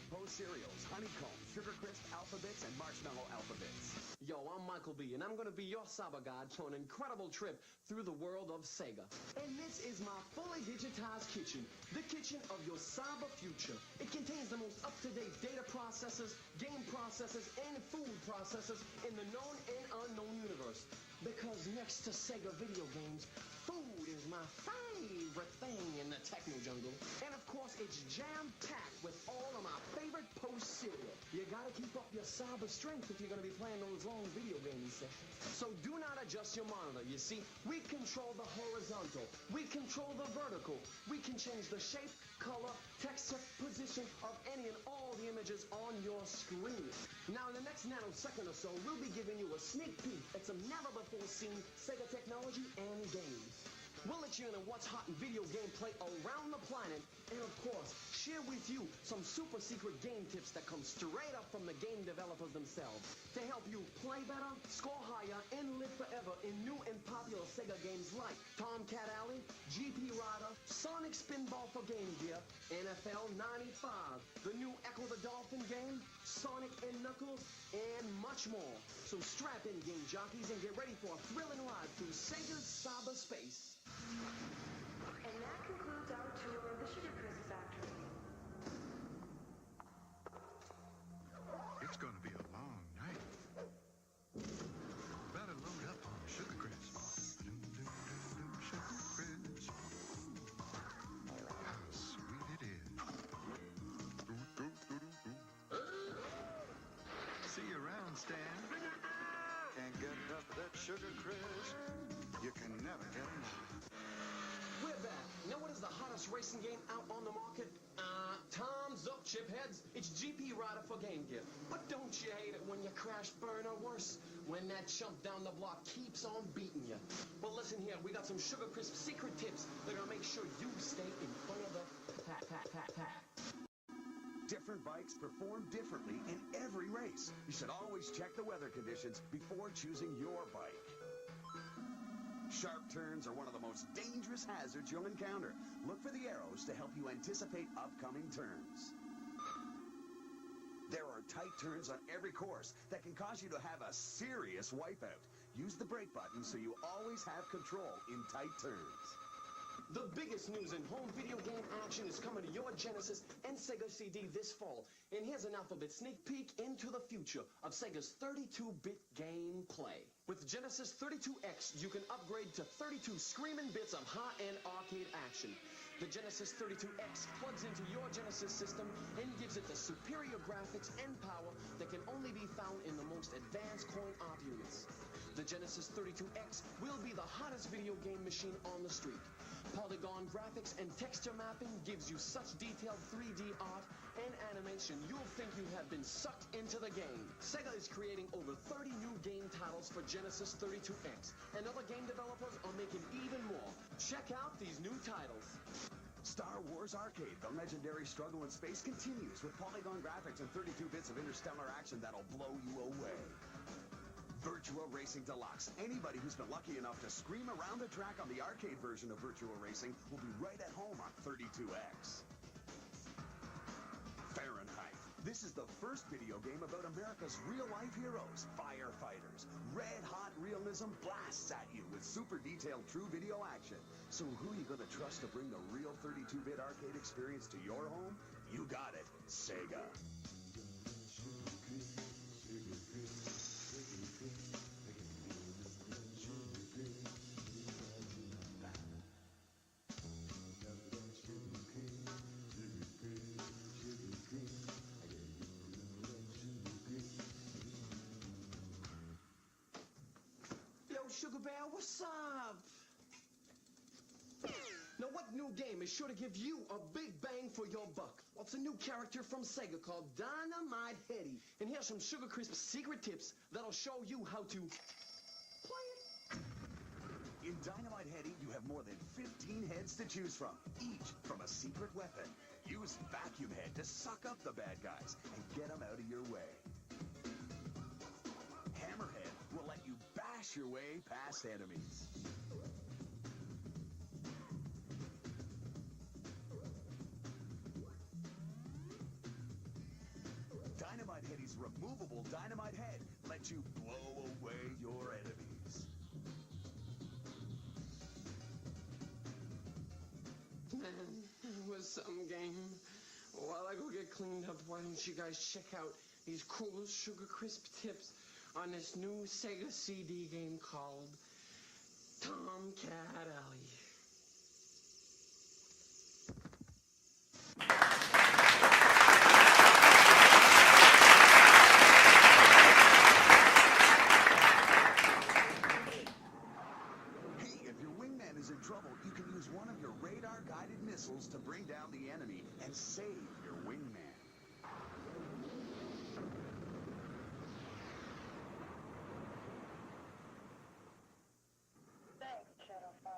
Post cereals, honeycomb, sugar crisp alphabets, and marshmallow alphabets. Yo, I'm Michael B, and I'm gonna be your Saba guide for an incredible trip through the world of Sega. And this is my fully digitized kitchen, the kitchen of your Saba future. It contains the most up-to-date data processors, game processors, and food processors in the known and unknown universe. Because next to Sega video games, food is my favorite thing in the techno jungle. And of course, it's jam-packed with all of my favorite post cereal. You gotta keep up your Saba strength if you're gonna be playing those long video gaming sessions. So do not adjust your monitor. You see, we control the horizontal. We control the vertical. We can change the shape, color, texture, position of any and all the images on your screen. Now, in the next nanosecond or so, we'll be giving you a sneak peek at some never-before-seen Sega technology and games. We'll let you in on what's hot in video game play around the planet, and of course, share with you some super secret game tips that come straight up from the game developers themselves to help you play better, score higher, and live forever in new and popular Sega games like Tomcat Alley, GP Rider, Sonic Spinball for Game Gear, NFL 95, the new Echo the Dolphin game, Sonic and Knuckles, and much more. So strap in, game jockeys, and get ready for a thrilling ride through Sega's cyberspace. And that concludes our tour of the Sugar Crisp Factory. It's gonna be a long night. Better load up on the Sugar Crisp. Sugar Crisp. How sweet it is. See you around, Stan. Can't get enough of that Sugar Crisp. You can never get enough. We're back. Now, what is the hottest racing game out on the market? Time's up, chipheads. It's GP Rider for Game Gear. But don't you hate it when you crash, burn, or worse, when that chump down the block keeps on beating you? Well, listen here. We got some Sugar Crisp secret tips that are gonna make sure you stay in front of the pack. Different bikes perform differently in every race. You should always check the weather conditions before choosing your bike. Sharp turns are one of the most dangerous hazards you'll encounter. Look for the arrows to help you anticipate upcoming turns. There are tight turns on every course that can cause you to have a serious wipeout. Use the brake button so you always have control in tight turns. The biggest news in home video game action is coming to your Genesis and Sega CD this fall. And here's an alphabet sneak peek into the future of Sega's 32-bit gameplay. With Genesis 32X, you can upgrade to 32 screaming bits of high-end arcade action. The Genesis 32X plugs into your Genesis system and gives it the superior graphics and power that can only be found in the most advanced coin-op units. The Genesis 32X will be the hottest video game machine on the street. Polygon graphics and texture mapping gives you such detailed 3D art and animation you'll think you have been sucked into the game. Sega is creating over 30 new game titles for Genesis 32X, and other game developers are making even more. Check out these new titles. Star Wars Arcade, the legendary struggle in space continues with polygon graphics and 32 bits of interstellar action that'll blow you away. Virtua Racing Deluxe. Anybody who's been lucky enough to scream around the track on the arcade version of Virtua Racing will be right at home on 32X. Fahrenheit. This is the first video game about America's real-life heroes, firefighters. Red-hot realism blasts at you with super detailed true video action. So who are you going to trust to bring the real 32-bit arcade experience to your home? You got it, Sega. Yo, Sugar Bear, what's up? Now, what new game is sure to give you a big bang for your buck? Well, it's a new character from Sega called Dynamite Heady. And here's some Sugar Crisp secret tips that'll show you how to play it. In Dynamite Heady, you have more than 15 heads to choose from, each from a secret weapon. Use Vacuum Head to suck up the bad guys and get them out of your way. Hammerhead will let you bash your way past enemies. movable dynamite head lets you blow away your enemies. Man, it was some game. While I go get cleaned up, why don't you guys check out these cool Sugar Crisp tips on this new Sega CD game called Tomcat Alley. Hey, if your wingman is in trouble, you can use one of your radar-guided missiles to bring down the enemy and save your wingman. Thanks, Shadow 5.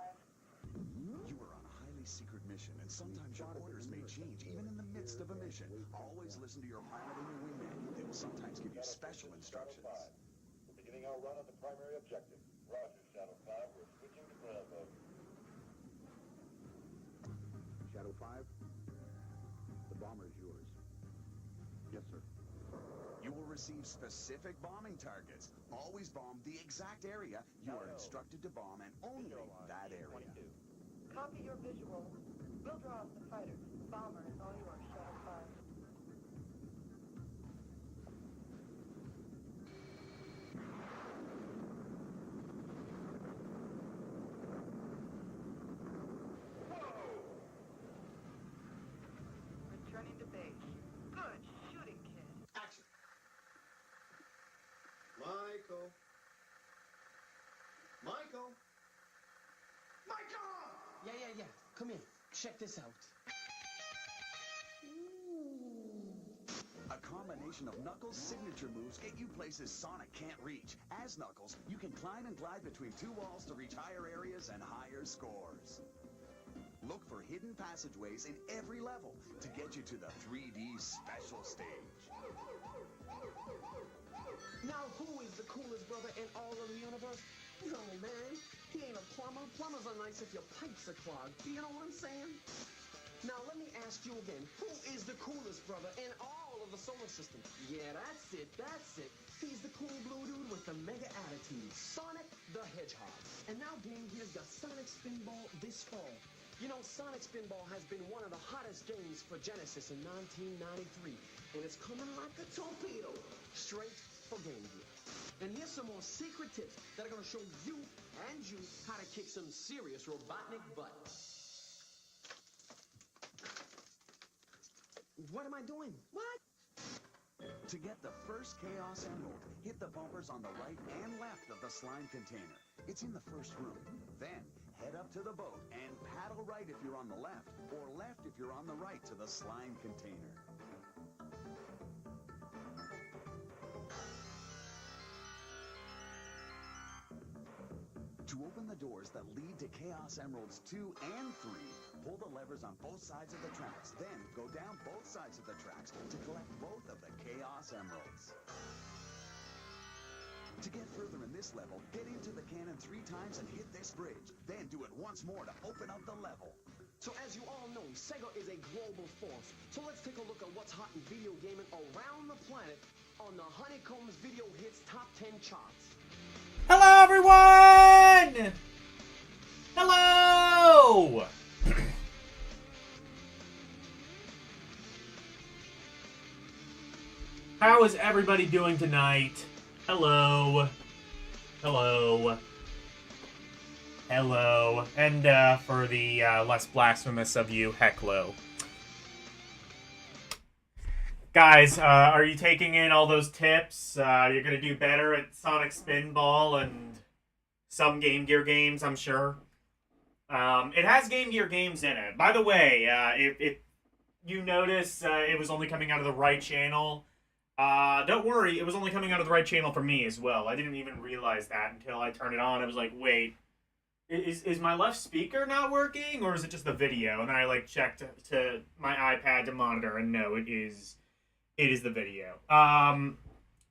You are on a highly secret mission, and sometimes your orders may change, even in the midst of a mission. Always listen to your pilot and your wingman. They will sometimes give you special instructions. We're beginning our run on the primary objective. Roger, Shadow 5. We're switching to ground mode. Shadow 5, the bomber is yours. Yes, sir. You will receive specific bombing targets. Always bomb the exact area you are instructed to bomb, and only that area. Copy your visual. We'll draw off the fighter. Bomber is all yours, Shadow 5. Returning to base. Good shooting, kid. Action. Michael. Michael. Yeah. Come in. Check this out. A combination of Knuckles' signature moves get you places Sonic can't reach. As Knuckles, you can climb and glide between two walls to reach higher areas and higher scores. Look for hidden passageways in every level to get you to the 3D special stage. Now, who is the coolest brother in all of the universe? No, man. He ain't a plumber. Plumbers are nice if your pipes are clogged. Do you know what I'm saying? Now, let me ask you again. Who is the coolest brother in all of the solar system? Yeah, that's it. He's the cool blue dude with the mega attitude. Sonic the Hedgehog. And now, gang, here's the Sonic Spinball this fall. You know, Sonic Spinball has been one of the hottest games for Genesis in 1993. And it's coming like a torpedo. Straight for Game Gear. And here's some more secret tips that are going to show you and you how to kick some serious Robotnik butt. What am I doing? What? To get the first Chaos Emerald, hit the bumpers on the right and left of the slime container. It's in the first room. Then, head up to the boat and paddle right if you're on the left, or left if you're on the right to the slime container. To open the doors that lead to Chaos Emeralds 2 and 3, pull the levers on both sides of the tracks. Then go down both sides of the tracks to collect both of the Chaos Emeralds. To get further in this level, get into the cannon 3 times and hit this bridge. Then do it once more to open up the level. So as you all know, Sega is a global force. So let's take a look at what's hot in video gaming around the planet on the Honeycomb's Video Hits Top 10 charts. Hello, everyone! Hello! How is everybody doing tonight? Hello. Hello. Hello. And for the less blasphemous of you, hecklo. Guys, are you taking in all those tips? You're going to do better at Sonic Spinball and some Game Gear games, I'm sure. It has Game Gear games in it. By the way, if you notice it was only coming out of the right channel, don't worry, it was only coming out of the right channel for me as well. I didn't even realize that until I turned it on. I was like, wait, is my left speaker not working, or is it just the video? And then I checked to my iPad to monitor, and no, it is the video.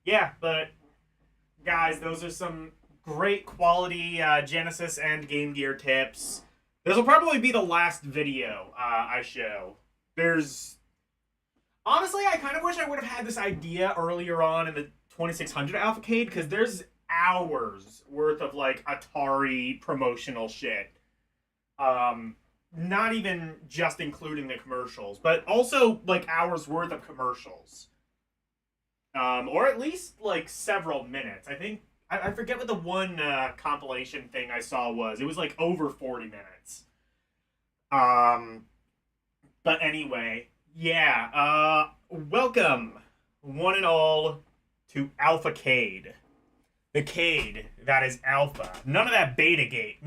Yeah, but guys, those are some great quality Genesis and Game Gear tips. This will probably be the last video I show. Honestly, I kind of wish I would have had this idea earlier on in the 2600 Alphacade, because there's hours worth of, like, Atari promotional shit. Not even just including the commercials, but also, like, hours worth of commercials. Or at least, like, several minutes. I think, I forget what the one compilation thing I saw was. It was, like, over 40 minutes. But anyway, yeah, welcome, one and all, to Alphacade. The Cade, that is Alpha. None of that Betagate.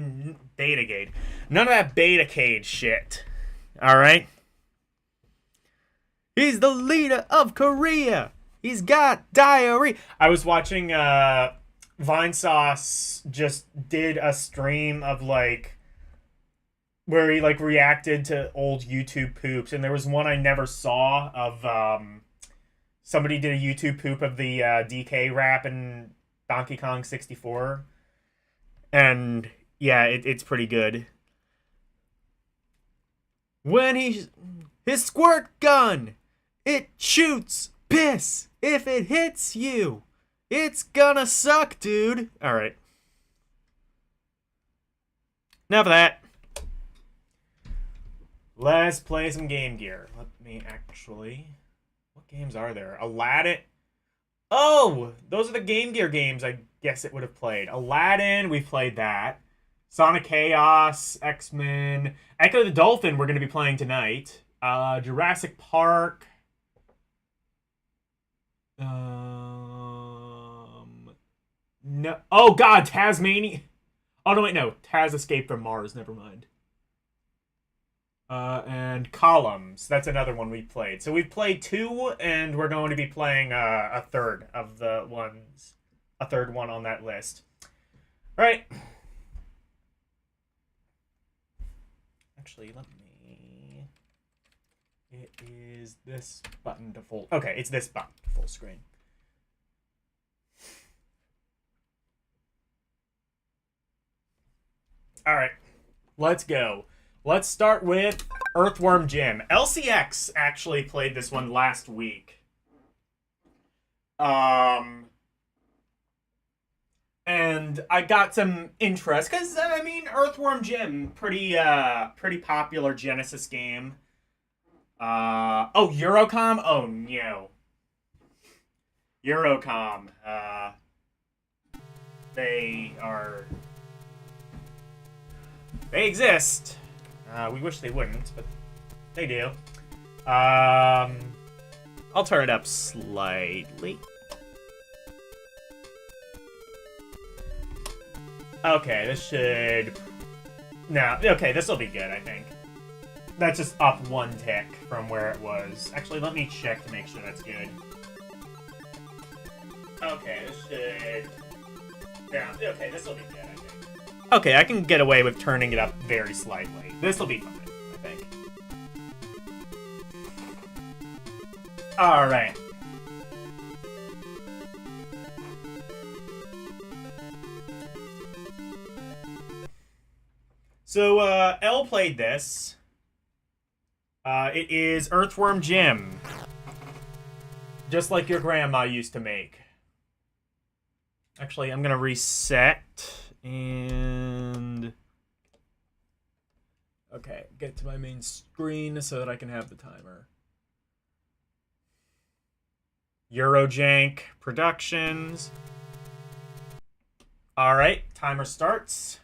None of that Betacade shit. Alright? He's the leader of Korea. He's got diarrhea. I was watching, Vinesauce just did a stream of, like, where he, like, reacted to old YouTube poops, and there was one I never saw of, somebody did a YouTube poop of the, DK rap in Donkey Kong 64. And, yeah, it's pretty good. When his squirt gun, it shoots piss. If it hits you, it's gonna suck, dude. Alright. Enough of that. Let's play some Game Gear. Let me actually... What games are there? Aladdin... Oh! Those are the Game Gear games I guess it would have played. Aladdin, we played that. Sonic Chaos, X-Men... Echo the Dolphin we're going to be playing tonight. Jurassic Park... No... Oh god, Tasmania... Oh no, wait, no. Taz Escape from Mars, never mind. And Columns. That's another one we played. So we've played 2, and we're going to be playing a third of the ones. A third one on that list. Alright. Actually, let me... It is this button to full... Okay, it's this button to full screen. Alright. Let's go. Let's start with Earthworm Jim. LCX actually played this one last week. And I got some interest, because, I mean, Earthworm Jim, pretty popular Genesis game. Oh, Eurocom? Oh, no. Eurocom. They exist. We wish they wouldn't, but they do. I'll turn it up slightly. Okay, this should... No, okay, this will be good, I think. That's just up 1 tick from where it was. Actually, let me check to make sure that's good. Okay, this should... Yeah, okay, this will be good, I think. Okay, I can get away with turning it up very slightly. This will be fine, I think. Alright. So, Elle played this. It is Earthworm Jim. Just like your grandma used to make. Actually, I'm gonna reset. And... Okay, get to my main screen so that I can have the timer. Eurojank Productions. Alright, timer starts.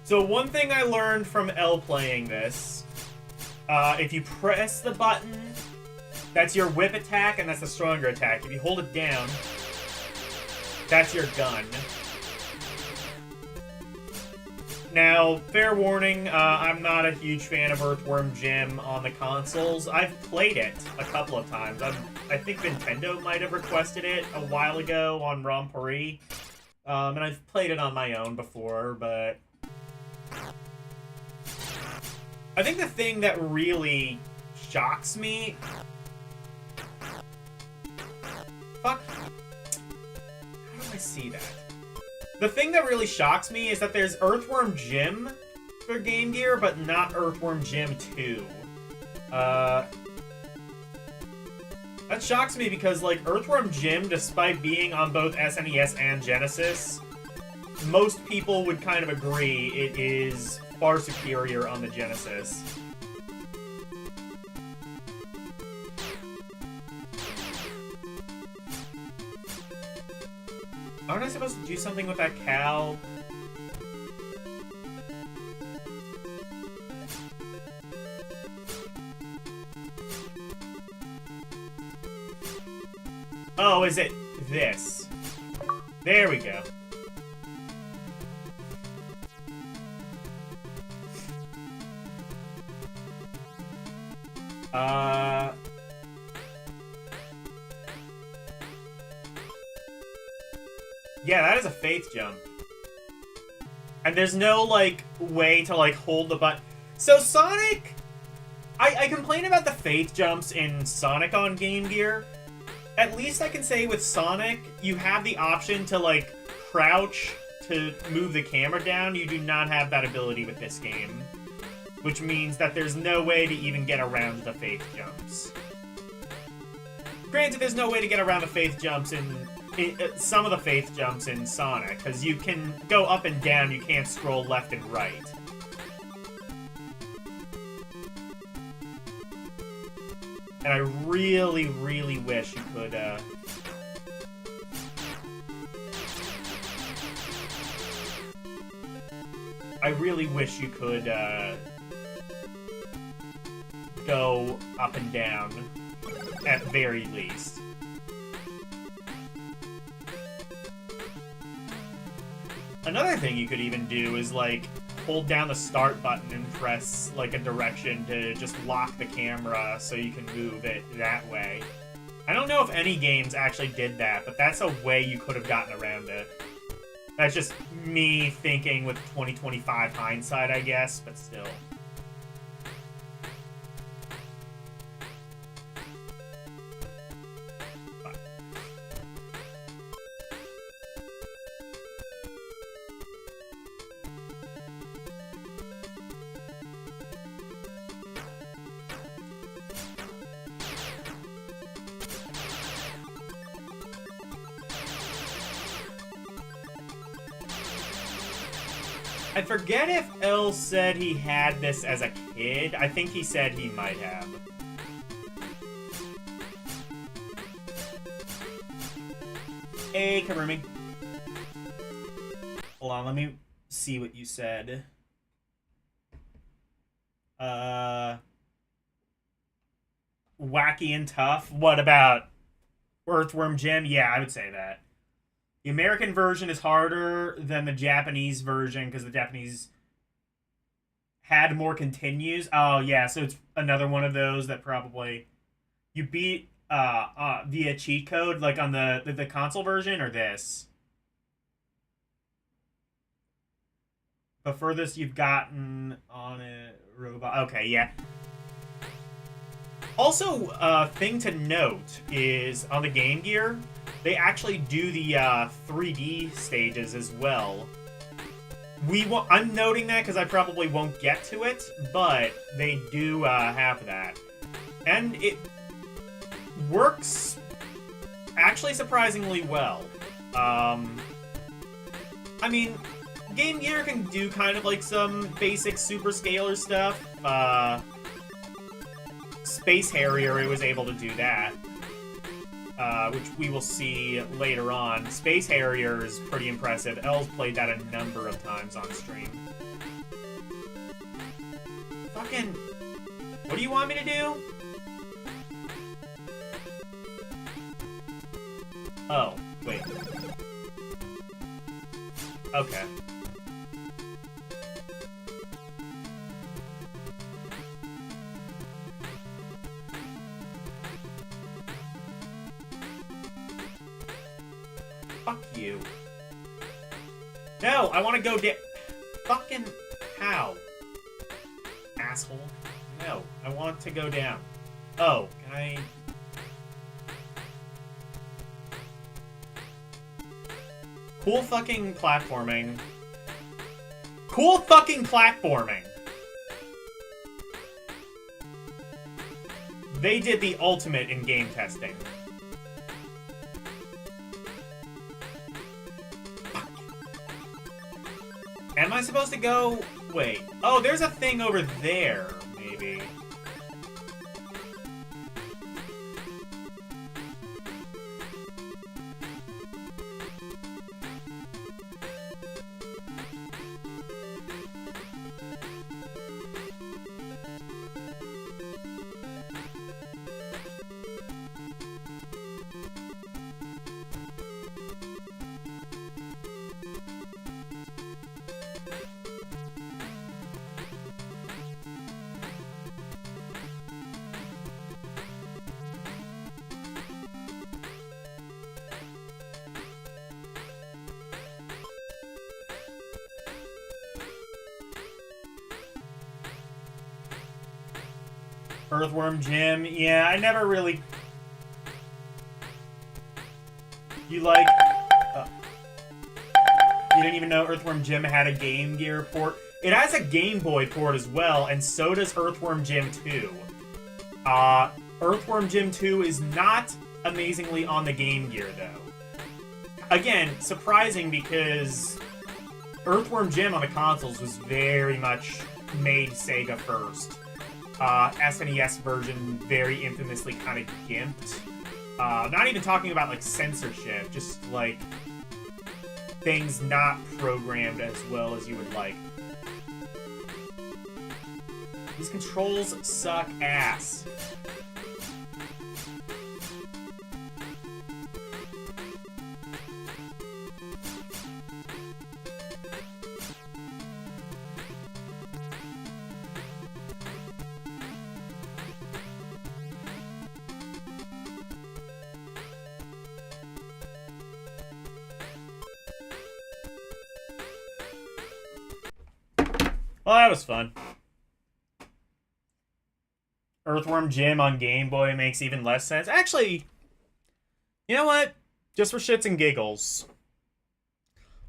So one thing I learned from Elle playing this, if you press the button, that's your whip attack, and that's the stronger attack. If you hold it down, that's your gun. Now, fair warning, I'm not a huge fan of Earthworm Jim on the consoles. I've played it a couple of times. I think Nintendo might have requested it a while ago on Romparee. And I've played it on my own before, but... I think the thing that really shocks me... Fuck. How do I see that? The thing that really shocks me is that there's Earthworm Jim, for Game Gear, but not Earthworm Jim 2. That shocks me because, like, Earthworm Jim, despite being on both SNES and Genesis, most people would kind of agree it is far superior on the Genesis. Aren't I supposed to do something with that cow? Oh, is it this? There we go. Yeah, that is a faith jump. And there's no, like, way to, like, hold the button. So Sonic... I complain about the faith jumps in Sonic on Game Gear. At least I can say with Sonic, you have the option to, like, crouch to move the camera down. You do not have that ability with this game. Which means that there's no way to even get around the faith jumps. Granted, there's no way to get around the faith jumps in some of the faith jumps in Sonic, because you can go up and down, you can't scroll left and right. And I really, really wish you could, I really wish you could, go up and down, at very least. Another thing you could even do is, like, hold down the start button and press, like, a direction to just lock the camera so you can move it that way. I don't know if any games actually did that, but that's a way you could have gotten around it. That's just me thinking with 2025 hindsight, I guess, but still. I forget if L said he had this as a kid. I think he said he might have. Hey, Karumi. Hold on, let me see what you said. Wacky and tough? What about Earthworm Jim? Yeah, I would say that. The American version is harder than the Japanese version because the Japanese had more continues. Oh, yeah, so it's another one of those that probably you beat via cheat code, like on the console version, or this? The furthest you've gotten on a robot. Okay, yeah. Also, thing to note is on the Game Gear, they actually do the 3D stages as well. I'm noting that because I probably won't get to it, but they do have that. And it works actually surprisingly well. I mean, Game Gear can do kind of like some basic super scalar stuff. Space Harrier, it was able to do that. Which we will see later on. Space Harrier is pretty impressive. L's played that a number of times on stream. Fucking... What do you want me to do? Oh, wait. Okay. Fuck you. No, I want to go down. Fucking how? Asshole. No, I want to go down. Oh, can I... Cool fucking platforming. Cool fucking platforming. They did the ultimate in game testing. Am I supposed to go... Wait. Oh, there's a thing over there, maybe. Earthworm Jim, yeah, I never really... You like... You didn't even know Earthworm Jim had a Game Gear port? It has a Game Boy port as well, and so does Earthworm Jim 2. Earthworm Jim 2 is not amazingly on the Game Gear, though. Again, surprising because Earthworm Jim on the consoles was very much made Sega first. SNES version very infamously kind of gimped. Not even talking about, like, censorship, just, like, things not programmed as well as you would like. These controls suck ass. Well, that was fun. Earthworm Jim on Game Boy makes even less sense. Actually, you know what? Just for shits and giggles.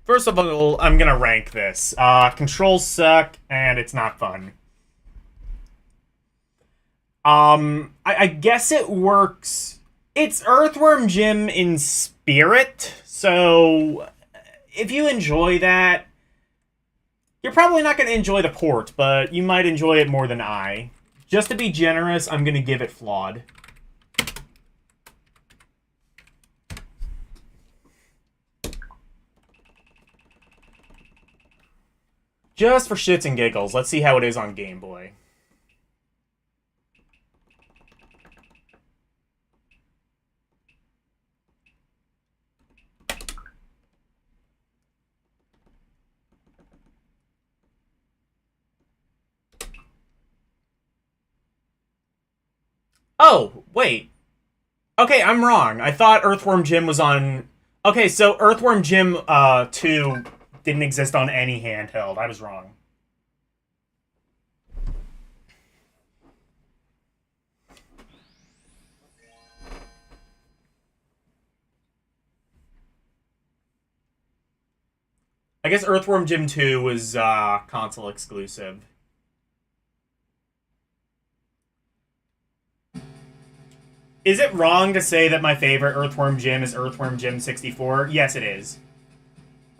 First of all, I'm gonna rank this. Controls suck, and it's not fun. I guess it works. It's Earthworm Jim in spirit, so if you enjoy that, you're probably not going to enjoy the port, but you might enjoy it more than I. Just to be generous, I'm going to give it flawed. Just for shits and giggles, let's see how it is on Game Boy. Oh, wait. Okay, I'm wrong. I thought Earthworm Jim was on... Okay, so Earthworm Jim 2 didn't exist on any handheld. I was wrong. I guess Earthworm Jim 2 was console exclusive. Is it wrong to say that my favorite Earthworm Jim is Earthworm Jim 64? Yes, it is.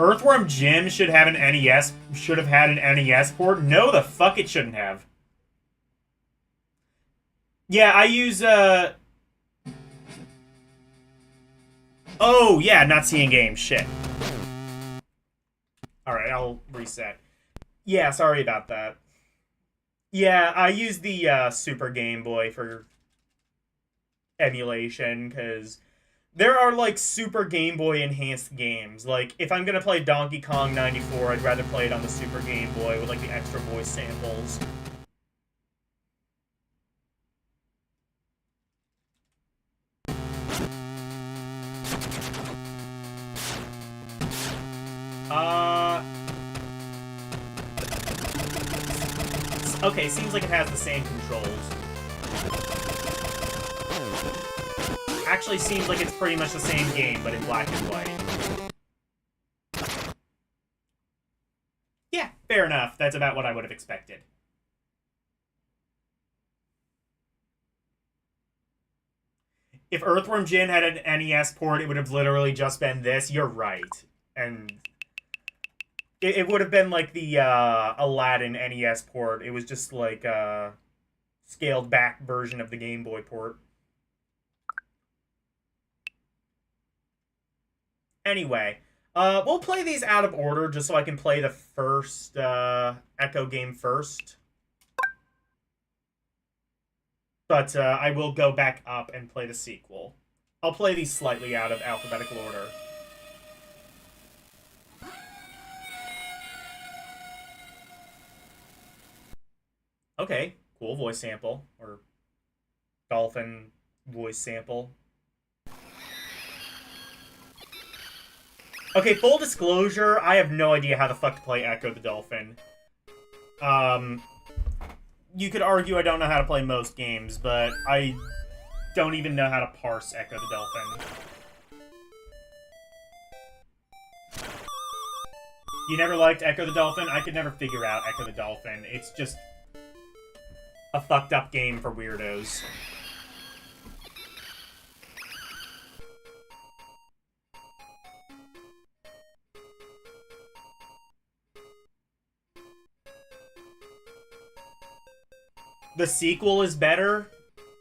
Earthworm Jim should have an NES. Should have had an NES port. No, the fuck it shouldn't have. Yeah, I use Oh yeah, not seeing games. Shit. All right, I'll reset. Yeah, sorry about that. Yeah, I use the Super Game Boy for emulation, because there are, like, Super Game Boy enhanced games. Like, if I'm gonna play Donkey Kong 94, I'd rather play it on the Super Game Boy with, like, the extra voice samples. Okay, seems like it has the same controls. Actually seems like it's pretty much the same game, but in black and white. Yeah, fair enough. That's about what I would have expected. If Earthworm Jim had an NES port, it would have literally just been this. You're right. And it would have been like the Aladdin NES port. It was just like a scaled back version of the Game Boy port. Anyway, we'll play these out of order just so I can play the first Echo game first. But I will go back up and play the sequel. I'll play these slightly out of alphabetical order. Okay, cool voice sample. Or dolphin voice sample. Okay, full disclosure, I have no idea how the fuck to play Echo the Dolphin. You could argue I don't know how to play most games, but I don't even know how to parse Echo the Dolphin. You never liked Echo the Dolphin? I could never figure out Echo the Dolphin. It's just a fucked up game for weirdos. The sequel is better,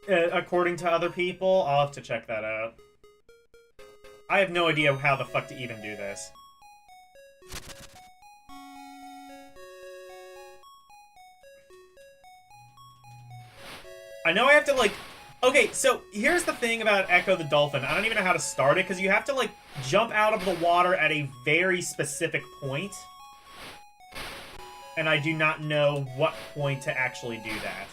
according to other people. I'll have to check that out. I have no idea how the fuck to even do this. I know I have to, like... Okay, so here's the thing about Echo the Dolphin. I don't even know how to start it, because you have to, like, jump out of the water at a very specific point. And I do not know what point to actually do that.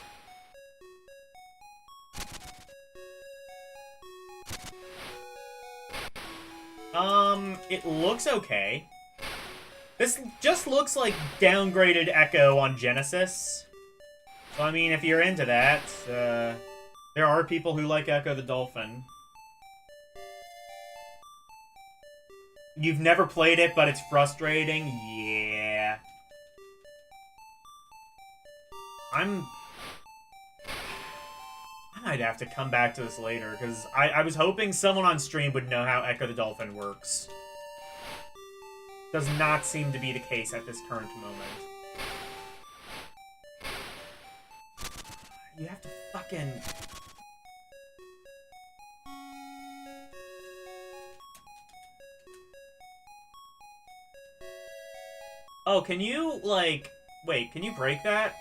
It looks okay. This just looks like downgraded Echo on Genesis. So, I mean, if you're into that, there are people who like Echo the Dolphin. You've never played it, but it's frustrating? Yeah. I might have to come back to this later, because I was hoping someone on stream would know how Echo the Dolphin works. Does not seem to be the case at this current moment. You have to fucking... Oh, can you, like... Wait, can you break that?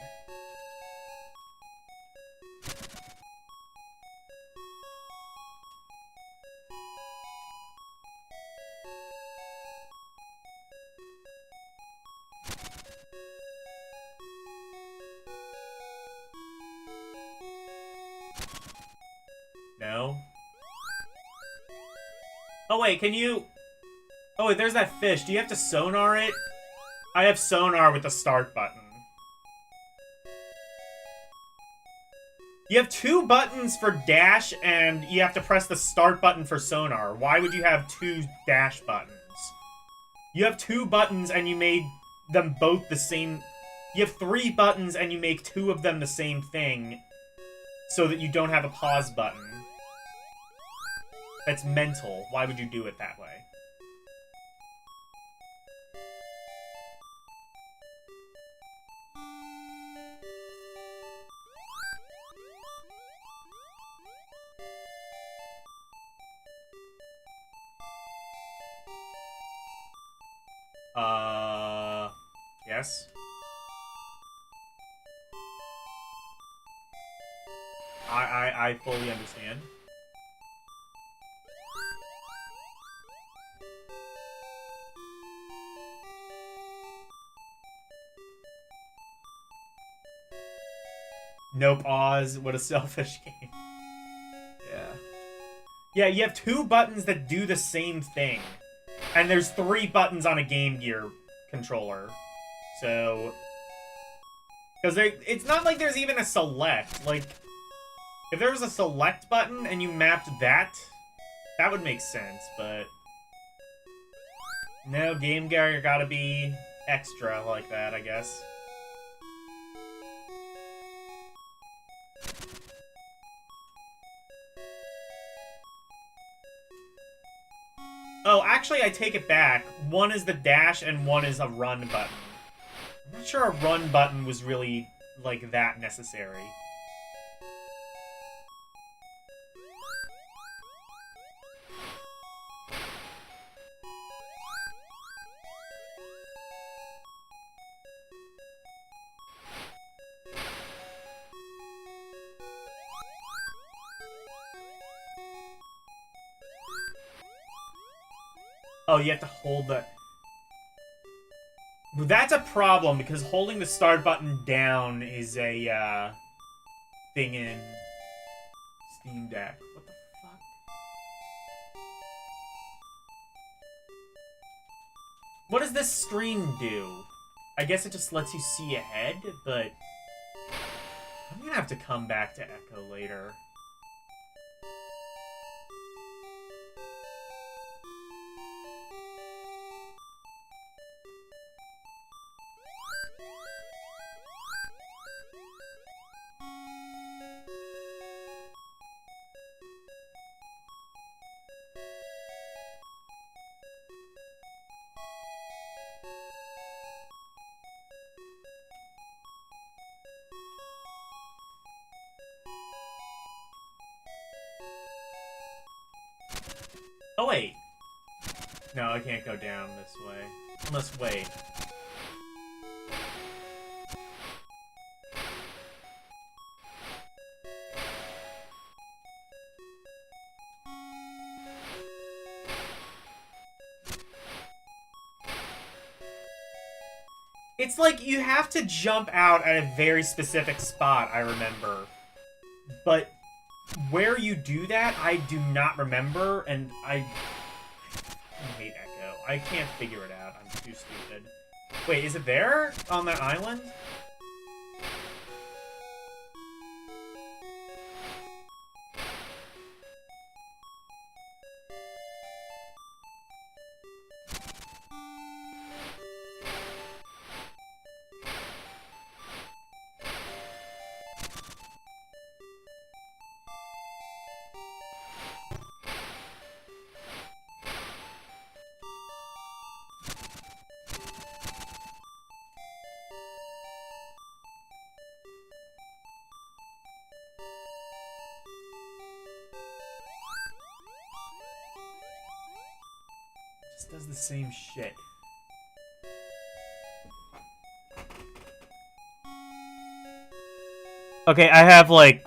No. Oh, wait, can you... Oh, wait, there's that fish. Do you have to sonar it? I have sonar with the start button. You have two buttons for dash, and you have to press the start button for sonar. Why would you have two dash buttons? You have two buttons, and you made them both the same... You have three buttons, and you make two of them the same thing, so that you don't have a pause button. That's mental. Why would you do it that way? Yes? I fully understand. Nope, Oz. What a selfish game. Yeah. Yeah, you have two buttons that do the same thing. And there's three buttons on a Game Gear controller. So... Because it's not like there's even a select. Like, if there was a select button and you mapped that, that would make sense, but... No, Game Gear gotta be extra like that, I guess. Oh, actually, I take it back. One is the dash and one is a run button. I'm not sure a run button was really, like, that necessary. Oh, you have to hold the... That's a problem, because holding the start button down is a, thing in Steam Deck. What the fuck? What does this screen do? I guess it just lets you see ahead, but... I'm gonna have to come back to Echo later. Oh, wait. No, I can't go down this way. Unless, wait. It's like you have to jump out at a very specific spot, I remember. But where you do that, I do not remember, and I hate Echo. I can't figure it out. I'm too stupid. Wait, is it there? On that island? Just does the same shit. Okay, I have like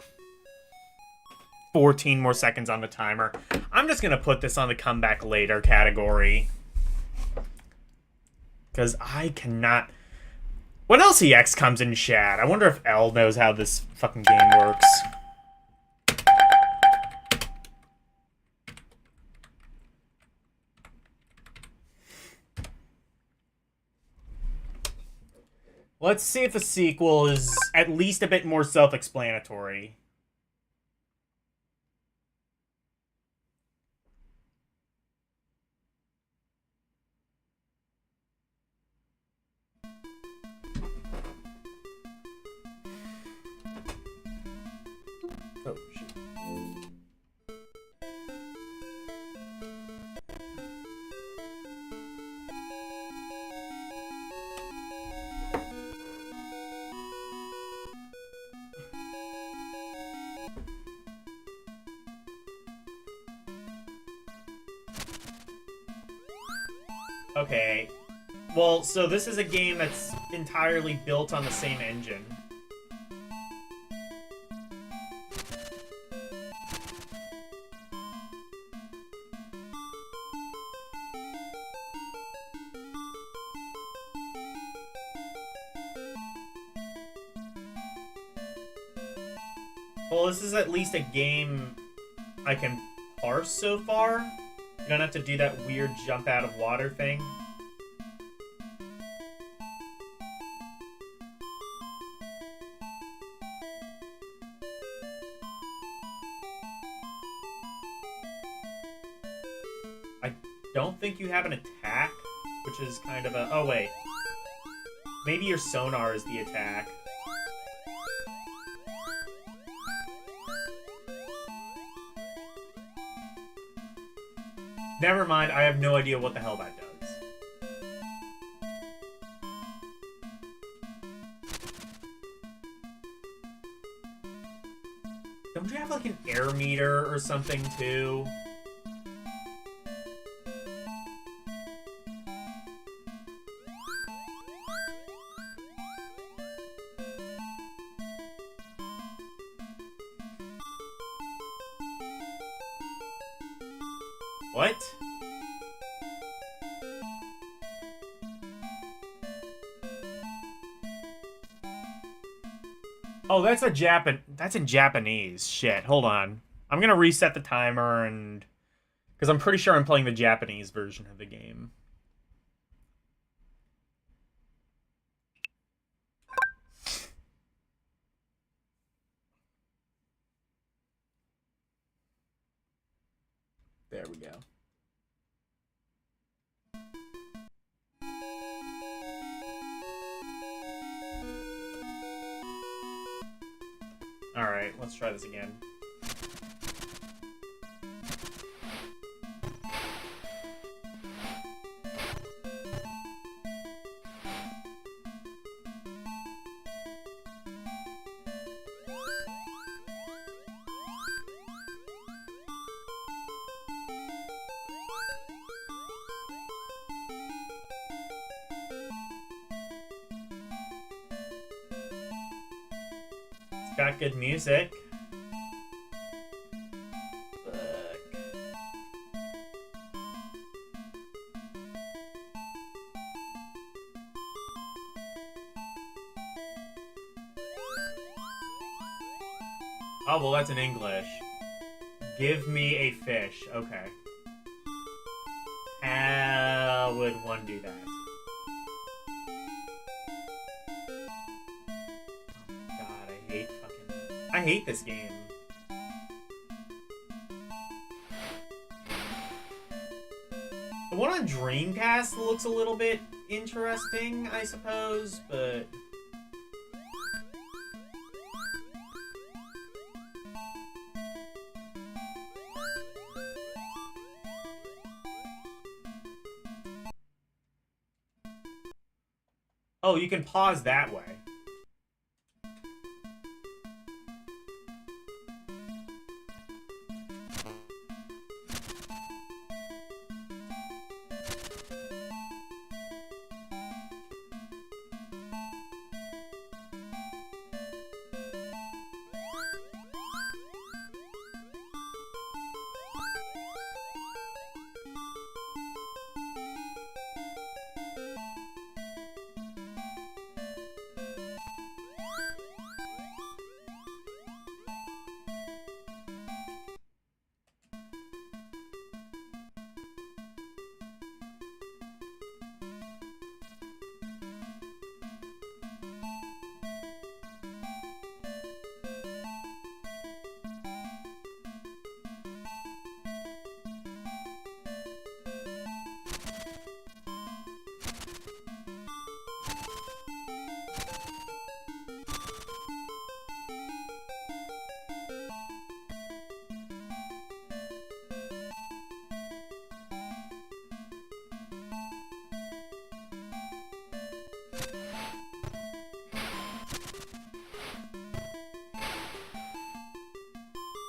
14 more seconds on the timer. I'm just gonna put this on the comeback later category. Because I cannot... When LCX comes in chat, I wonder if L knows how this fucking game works. Let's see if the sequel is at least a bit more self-explanatory. Oh, shit. Okay. Well, so this is a game that's entirely built on the same engine. Well, this is at least a game I can parse so far. You don't have to do that weird jump out of water thing. I don't think you have an attack, which is kind of a... Oh, wait. Maybe your sonar is the attack. Never mind, I have no idea what the hell that does. Don't you have like an air meter or something too? What? Oh, that's in Japanese. Shit, hold on. I'm gonna reset the timer and... because I'm pretty sure I'm playing the Japanese version of the game. There we go. Alright, let's try this again. Got good music. Fuck. Oh, well, that's in English. Give me a fish. Okay. How would one do that? I hate this game. The one on Dreamcast looks a little bit interesting, I suppose, but... oh, you can pause that way.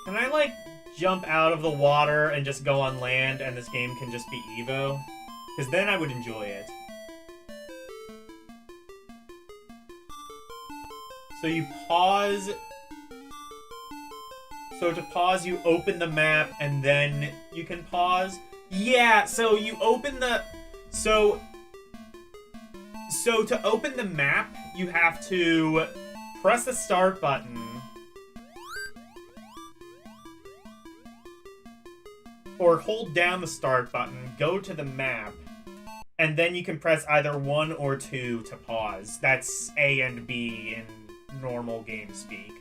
Can I, like, jump out of the water and just go on land and this game can just be Evo? Because then I would enjoy it. So you pause... so to pause, you open the map and then you can pause? Yeah, so you open the... So to open the map, you have to press the start button. Or hold down the start button, go to the map, and then you can press either 1 or 2 to pause. That's A and B in normal game speak.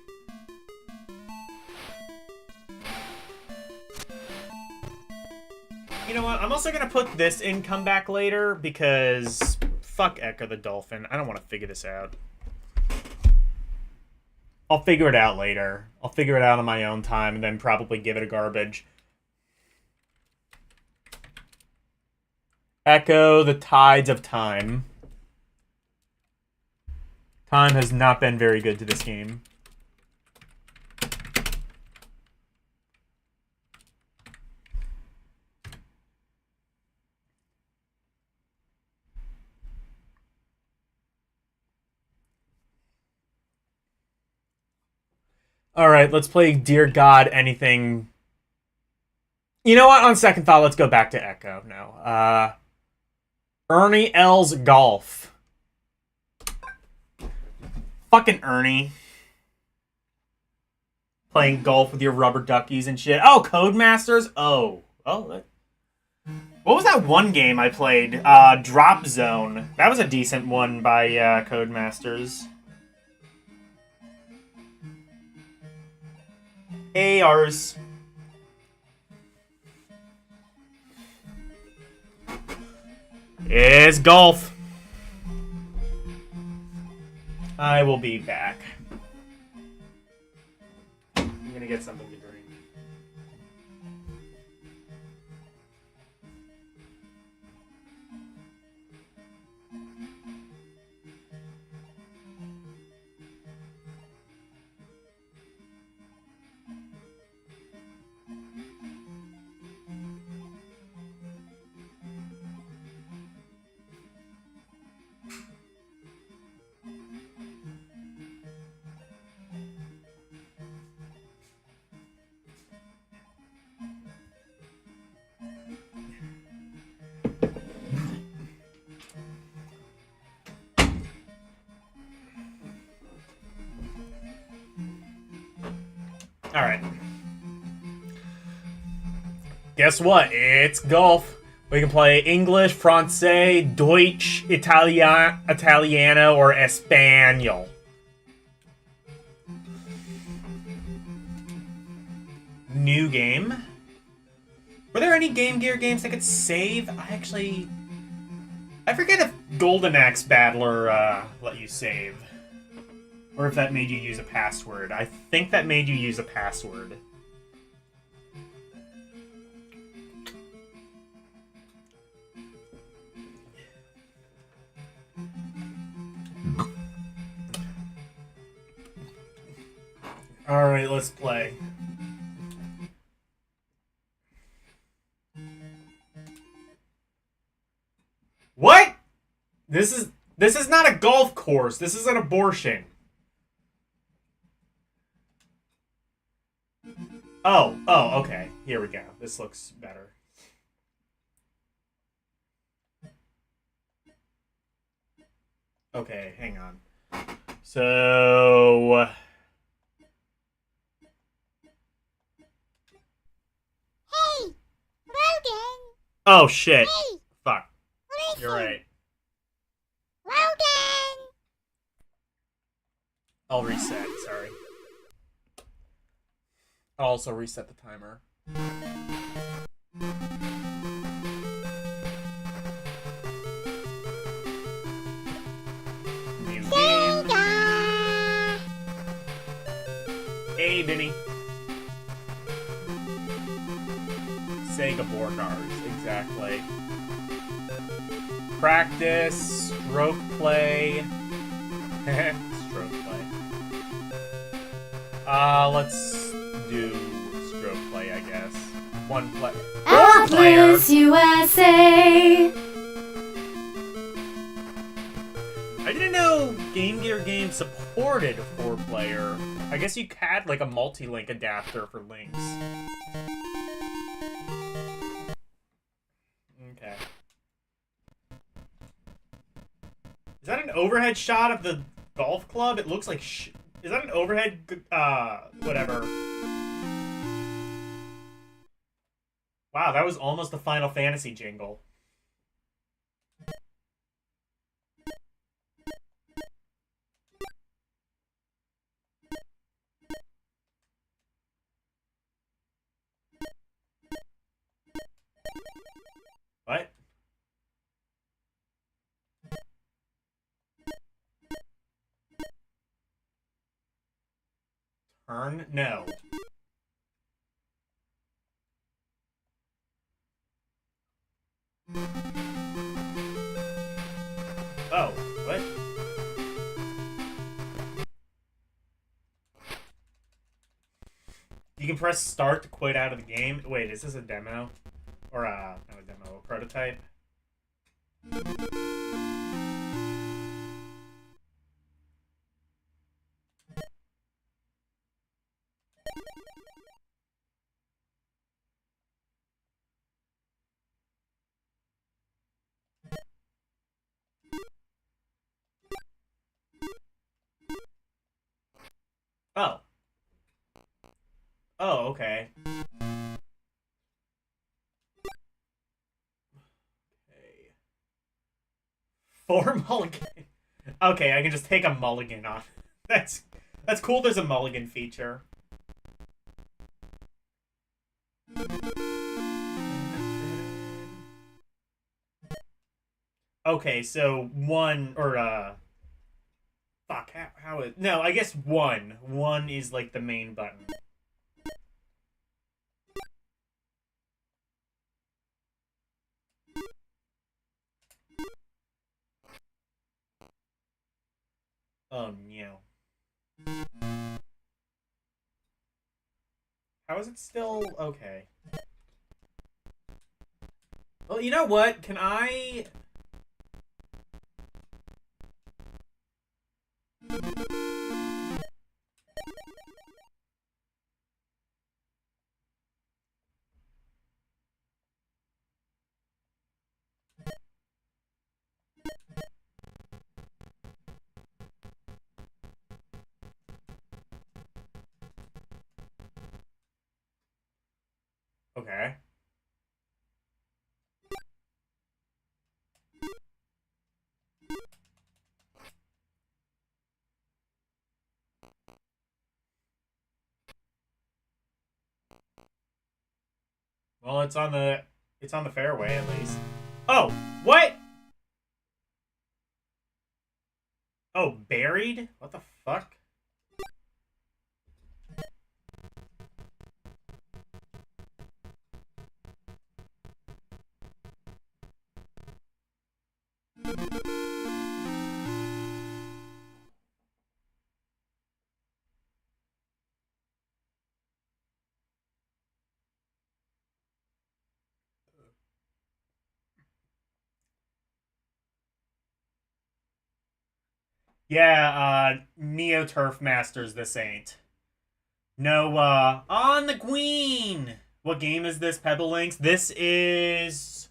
You know what? I'm also gonna put this in Come Back Later because fuck Echo the Dolphin. I don't want to figure this out. I'll figure it out later. I'll figure it out on my own time and then probably give it a garbage. Echo the Tides of Time. Time has not been very good to this game. Alright, let's play Dear God Anything. You know what? On second thought, let's go back to Echo now. Ernie L's Golf. Fucking Ernie. Playing golf with your rubber duckies and shit. Oh, Codemasters? Oh. What was that one game I played? Drop Zone. That was a decent one by Codemasters. ARs. It's golf. I will be back. I'm gonna get something to drink. Alright. Guess what? It's golf. We can play English, Francais, Deutsch, Italiano, or Espanol. New game. Were there any Game Gear games that could save? I forget if Golden Axe Battler let you save. Or if that made you use a password. I think that made you use a password. Alright, let's play. What? This is not a golf course. This is an abortion. Oh, okay. Here we go. This looks better. Okay, hang on. So... Hey, Logan! Oh, shit. Hey! Fuck. Listen! You're right. Logan! I'll reset, sorry. I'll also reset the timer. New game. Sega! Hey, Vinny. Sega board cars, exactly. Practice, stroke play. Stroke play. Let's do stroke play, I guess. One player. Four player! USA! I didn't know Game Gear games supported 4-player. I guess you had like a multi-link adapter for links. Okay. Is that an overhead shot of the golf club? It looks like is that an overhead, whatever. Wow, that was almost a Final Fantasy jingle. What? turn? No. Oh, what? You can press start to quit out of the game. Wait, is this a demo? Or not a demo, a prototype? Oh. Oh, okay. Okay. 4 mulligan. Okay, I can just take a mulligan off. That's cool. There's a mulligan feature. Okay, so one or fuck, how is no? I guess one is like the main button. Oh no. How is it still okay? Well, you know what? Can I? Okay. Well, it's on the fairway at least. Oh, what? Oh, buried? What the fuck? Yeah, Neo Turf Masters, this ain't. No, on the Queen! What game is this, Pebble Links? This is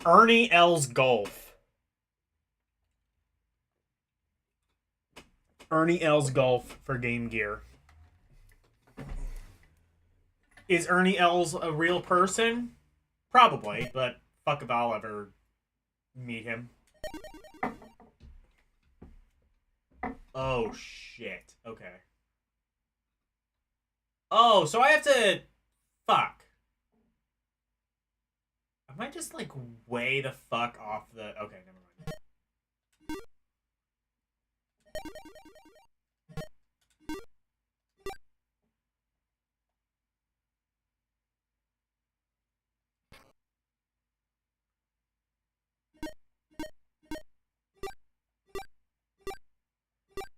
Ernie L's Golf. Ernie L's Golf for Game Gear. Is Ernie L's a real person? Probably, but fuck if I'll ever meet him. Oh, shit. Okay. Oh, so I have to... Fuck. I might just, like, way the fuck off the... Okay, never mind.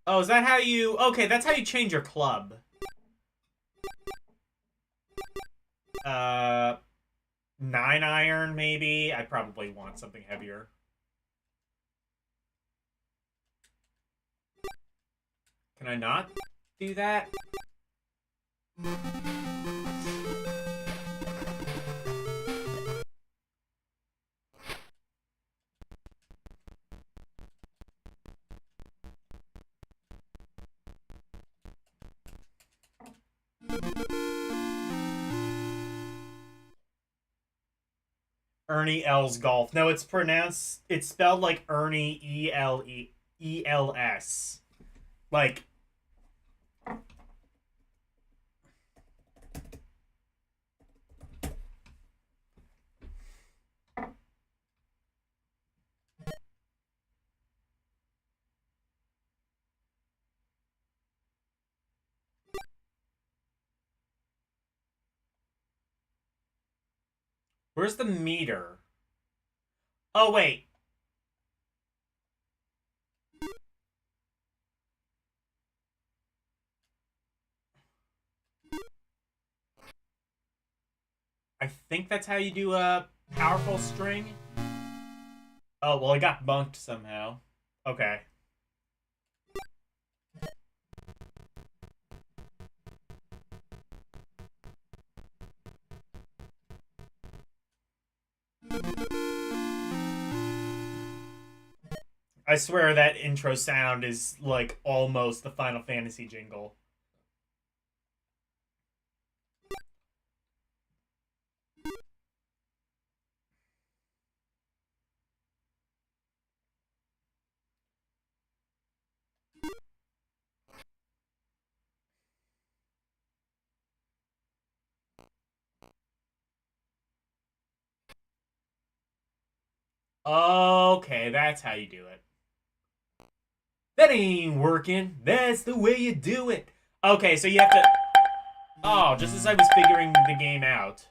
Oh, is that how you... Okay, that's how you change your club. 9-iron, maybe? I probably want something heavier. Can I not do that? Ernie L's Golf. No, it's pronounced... It's spelled like Ernie E-L-E-E-L-S. Like... Where's the meter? Oh, wait. I think that's how you do a powerful string. Oh, well, it got bunked somehow. Okay. I swear that intro sound is like almost the Final Fantasy jingle. Okay, that's how you do it. That ain't working. That's the way you do it. Okay, so you have to... Oh, just as I was figuring the game out.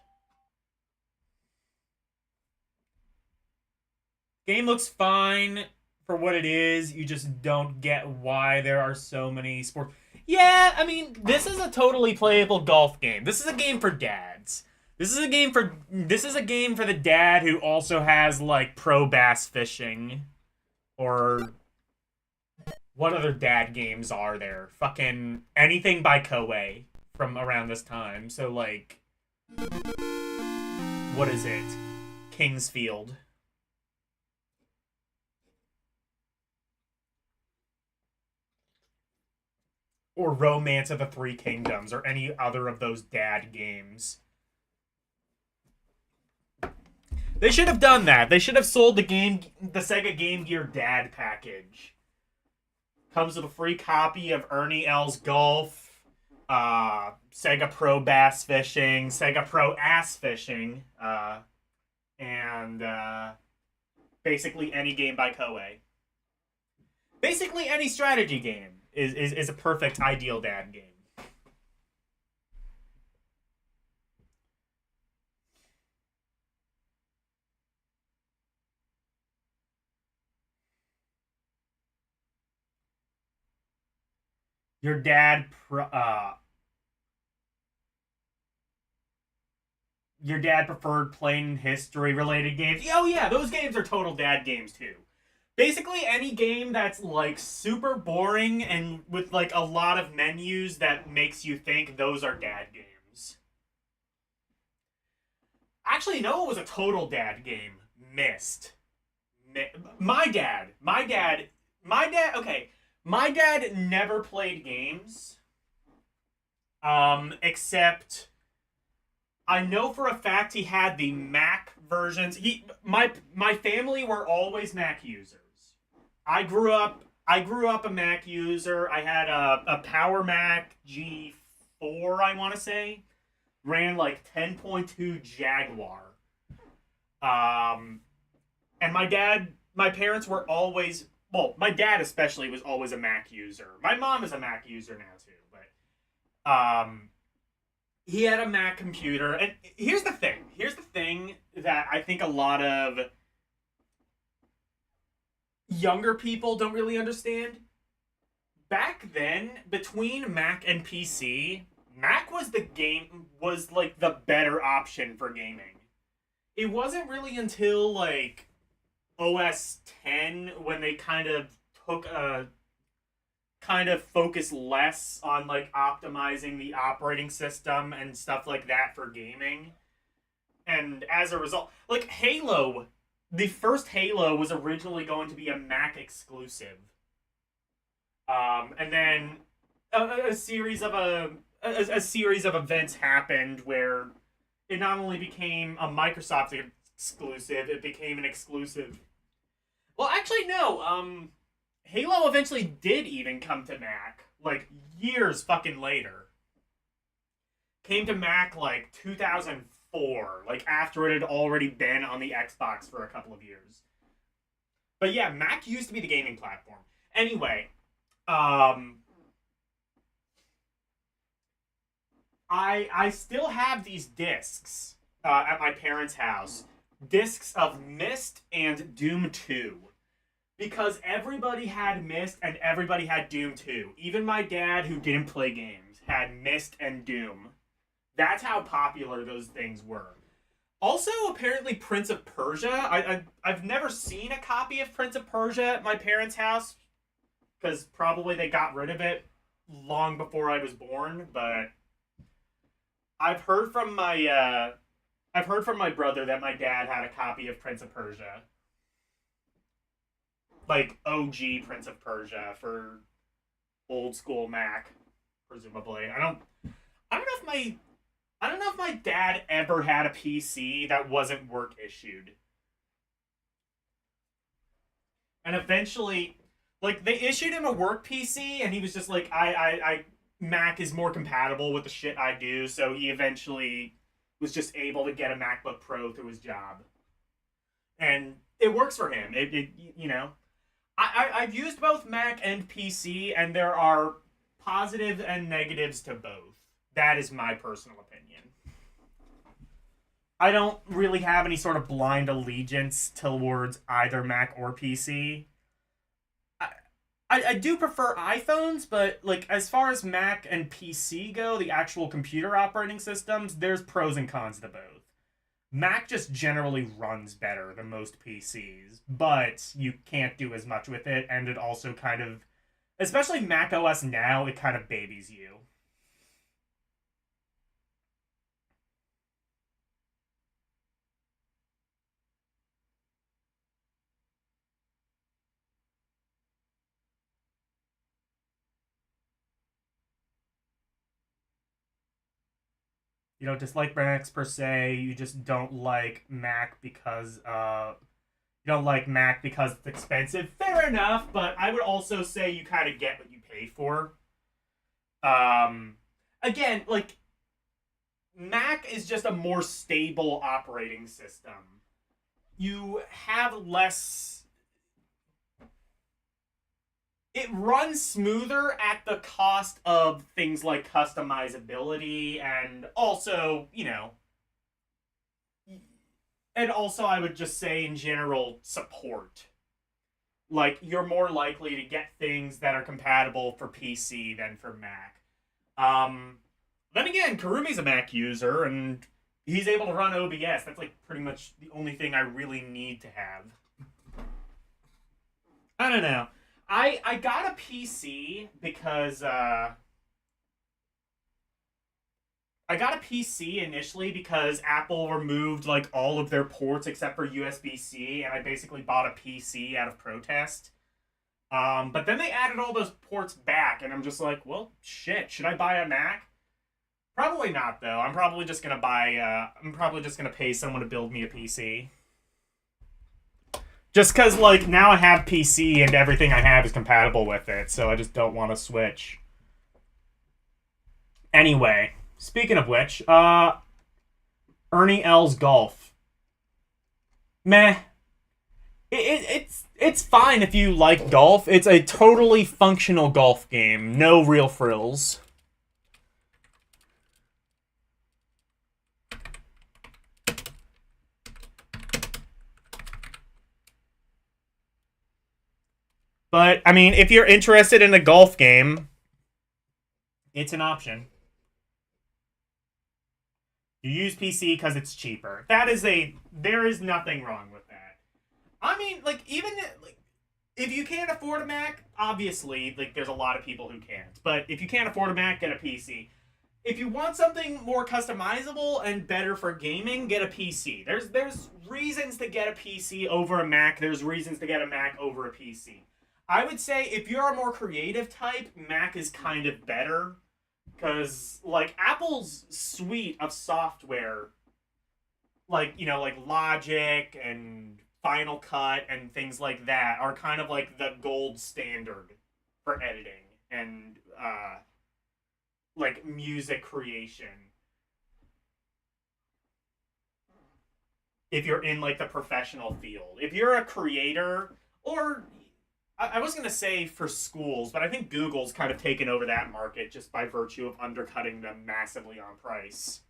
Game looks fine for what it is. You just don't get why there are so many sports. Yeah, I mean, this is a totally playable golf game. This is a game for dads. This is a game for the dad who also has like pro bass fishing, or what other dad games are there? Fucking anything by Koei from around this time. So like, what is it? Kingsfield. Or Romance of the Three Kingdoms, or any other of those dad games. They should have done that. They should have sold the Sega Game Gear Dad package. Comes with a free copy of Ernie L's Golf, Sega Pro Bass Fishing, Sega Pro Ass Fishing, and basically any game by Koei. Basically any strategy game is a perfect ideal dad game. Your dad preferred playing history related games. Oh yeah, those games are total dad games too. Basically any game that's like super boring and with like a lot of menus that makes you think, those are dad games. Actually, you know what was a total dad game? Myst. My dad, okay. My dad never played games. Except I know for a fact he had the Mac versions. My family were always Mac users. I grew up a Mac user. I had a Power Mac G4, I want to say. Ran like 10.2 Jaguar. And my parents were always, well, my dad especially was always a Mac user. My mom is a Mac user now too, but he had a Mac computer. And here's the thing that I think a lot of younger people don't really understand. Back then, between Mac and PC, Mac was like the better option for gaming. It wasn't really until like OS 10 when they kind of focused less on like optimizing the operating system and stuff like that for gaming. And as a result, like Halo, the first Halo was originally going to be a Mac exclusive. And then a series of events happened where it not only became a Microsoft exclusive, it became an exclusive. Well, actually, no. Halo eventually did even come to Mac, like years fucking later. Came to Mac like 2004, like after it had already been on the Xbox for a couple of years. But yeah, Mac used to be the gaming platform. Anyway, I still have these discs at my parents' house discs of Myst and Doom 2. Because everybody had Myst and everybody had Doom 2. Even my dad, who didn't play games, had Myst and Doom. That's how popular those things were. Also, apparently, Prince of Persia. I've never seen a copy of Prince of Persia at my parents' house, because probably they got rid of it long before I was born. But I've heard from my brother that my dad had a copy of Prince of Persia, like OG Prince of Persia for old school Mac, presumably. I don't know if my dad ever had a PC that wasn't work issued. And eventually, like, they issued him a work PC, and he was just like, Mac is more compatible with the shit I do, so he eventually was just able to get a MacBook Pro through his job. And it works for him. I've used both Mac and PC, and there are positives and negatives to both. That is my personal opinion. I don't really have any sort of blind allegiance towards either Mac or PC. I do prefer iPhones, but like as far as Mac and PC go, the actual computer operating systems, there's pros and cons to both. Mac just generally runs better than most PCs, but you can't do as much with it, and it also kind of, especially Mac OS now, it kind of babies you. You don't dislike Macs per se. You just don't like Mac because it's expensive. Fair enough, but I would also say you kind of get what you pay for. Again, like Mac is just a more stable operating system. You have less. It runs smoother at the cost of things like customizability and also, and also I would just say in general support. Like, you're more likely to get things that are compatible for PC than for Mac. Then again, Karumi's a Mac user and he's able to run OBS. That's like pretty much the only thing I really need to have. I don't know. I got a PC because I got a PC initially because Apple removed like all of their ports except for USB-C, and I basically bought a PC out of protest. But then they added all those ports back, and I'm just like, well, shit, should I buy a Mac? Probably not, though. I'm probably just gonna pay someone to build me a PC. Just because, like, now I have PC and everything I have is compatible with it, so I just don't want to switch. Anyway, speaking of which, Ernie L's Golf. Meh. It's fine if you like golf. It's a totally functional golf game. No real frills. But, I mean, if you're interested in a golf game, it's an option. You use PC because it's cheaper. There is nothing wrong with that. I mean, like, even, like, if you can't afford a Mac, obviously, like, there's a lot of people who can't. But if you can't afford a Mac, get a PC. If you want something more customizable and better for gaming, get a PC. There's reasons to get a PC over a Mac. There's reasons to get a Mac over a PC. I would say if you're a more creative type, Mac is kind of better. Because, like, Apple's suite of software, like, like Logic and Final Cut and things like that, are kind of like the gold standard for editing and, like, music creation. If you're in, like, the professional field. If you're a creator, or I was going to say for schools, but I think Google's kind of taken over that market just by virtue of undercutting them massively on price.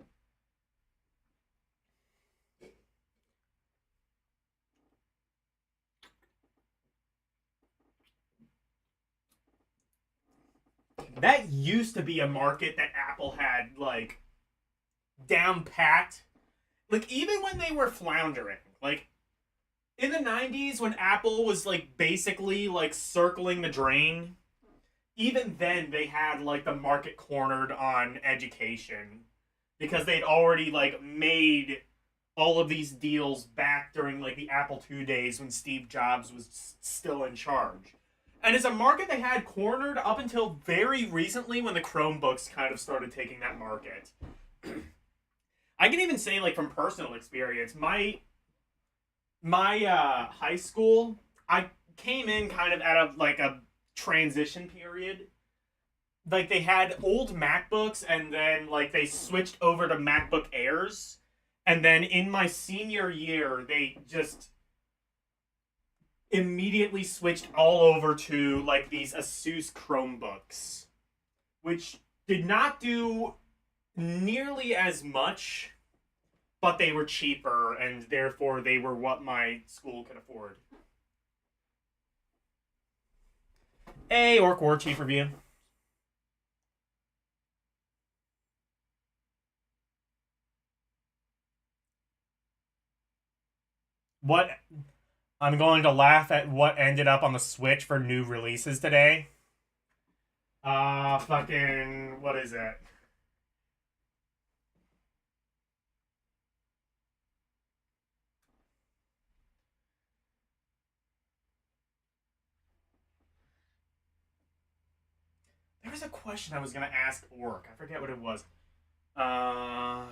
that used to be a market that Apple had, like, down packed. Like, even when they were floundering, like, in the 90s when Apple was, like, basically, like, circling the drain, even then they had, like, the market cornered on education. Because they'd already, like, made all of these deals back during, like, the Apple II days when Steve Jobs was still in charge. And it's a market they had cornered up until very recently when the Chromebooks kind of started taking that market. I can even say, like, from personal experience, my high school, I came in kind of at a transition period. Like, they had old MacBooks, and then, like, they switched over to MacBook Airs. And then in my senior year, they just immediately switched all over to, like, these Asus Chromebooks, which did not do nearly as much, but they were cheaper, and therefore they were what my school could afford. Hey, Orc War Chief Review. What? I'm going to laugh at what ended up on the Switch for new releases today. Fucking, what is it? There was a question I was gonna ask Orc. I forget what it was. Fuck.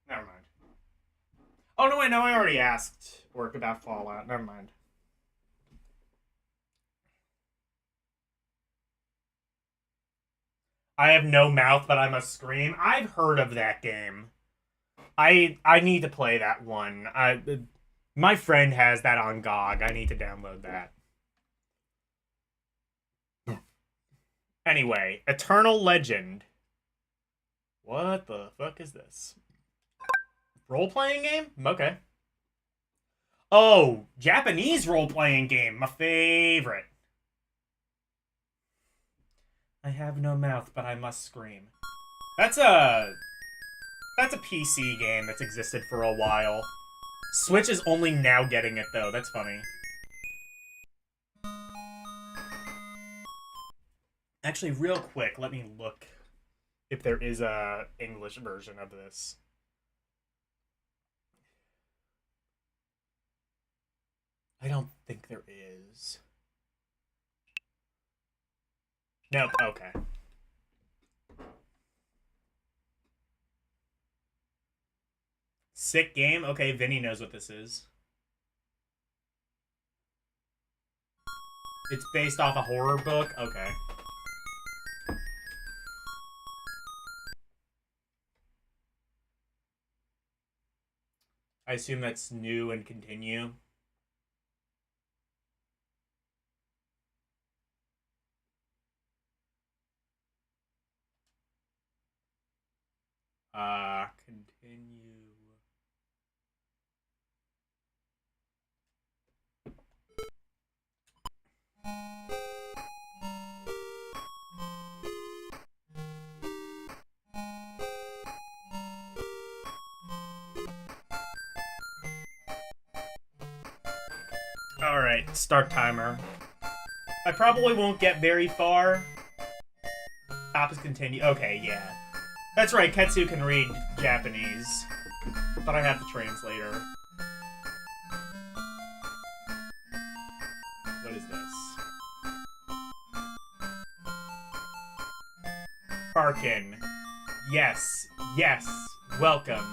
Never mind. Oh, no, wait, no, I already asked Orc about Fallout. Never mind. I have no mouth, but I must scream. I've heard of that game. I need to play that one. My friend has that on GOG. I need to download that. Anyway, Eternal Legend. What the fuck is this? Role-playing game? Okay. Oh, Japanese role-playing game. My favorite. I have no mouth, but I must scream. That's a PC game that's existed for a while. Switch is only now getting it, though. That's funny. Actually, real quick, let me look if there is a English version of this. I don't think there is. Nope, okay. Sick game? Okay, Vinny knows what this is. It's based off a horror book? Okay. I assume that's new and continue. Continue. Alright, start timer. I probably won't get very far. Top is continue. Okay, yeah. That's right, Ketsu can read Japanese. But I have the translator. What is this? Parkin. Yes, yes, welcome.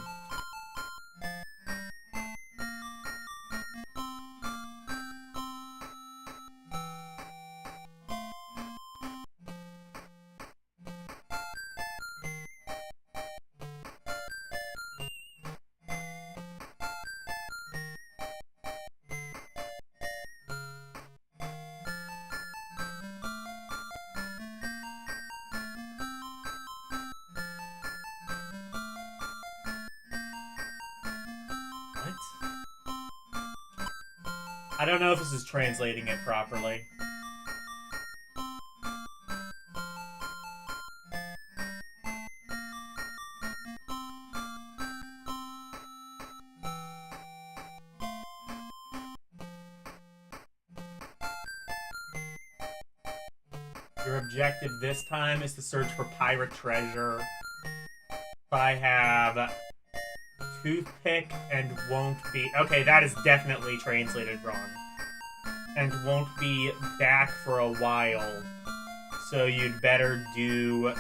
I don't know if this is translating it properly. Your objective this time is to search for pirate treasure. I have toothpick and won't be... Okay, that is definitely translated wrong. And won't be back for a while. So you'd better do...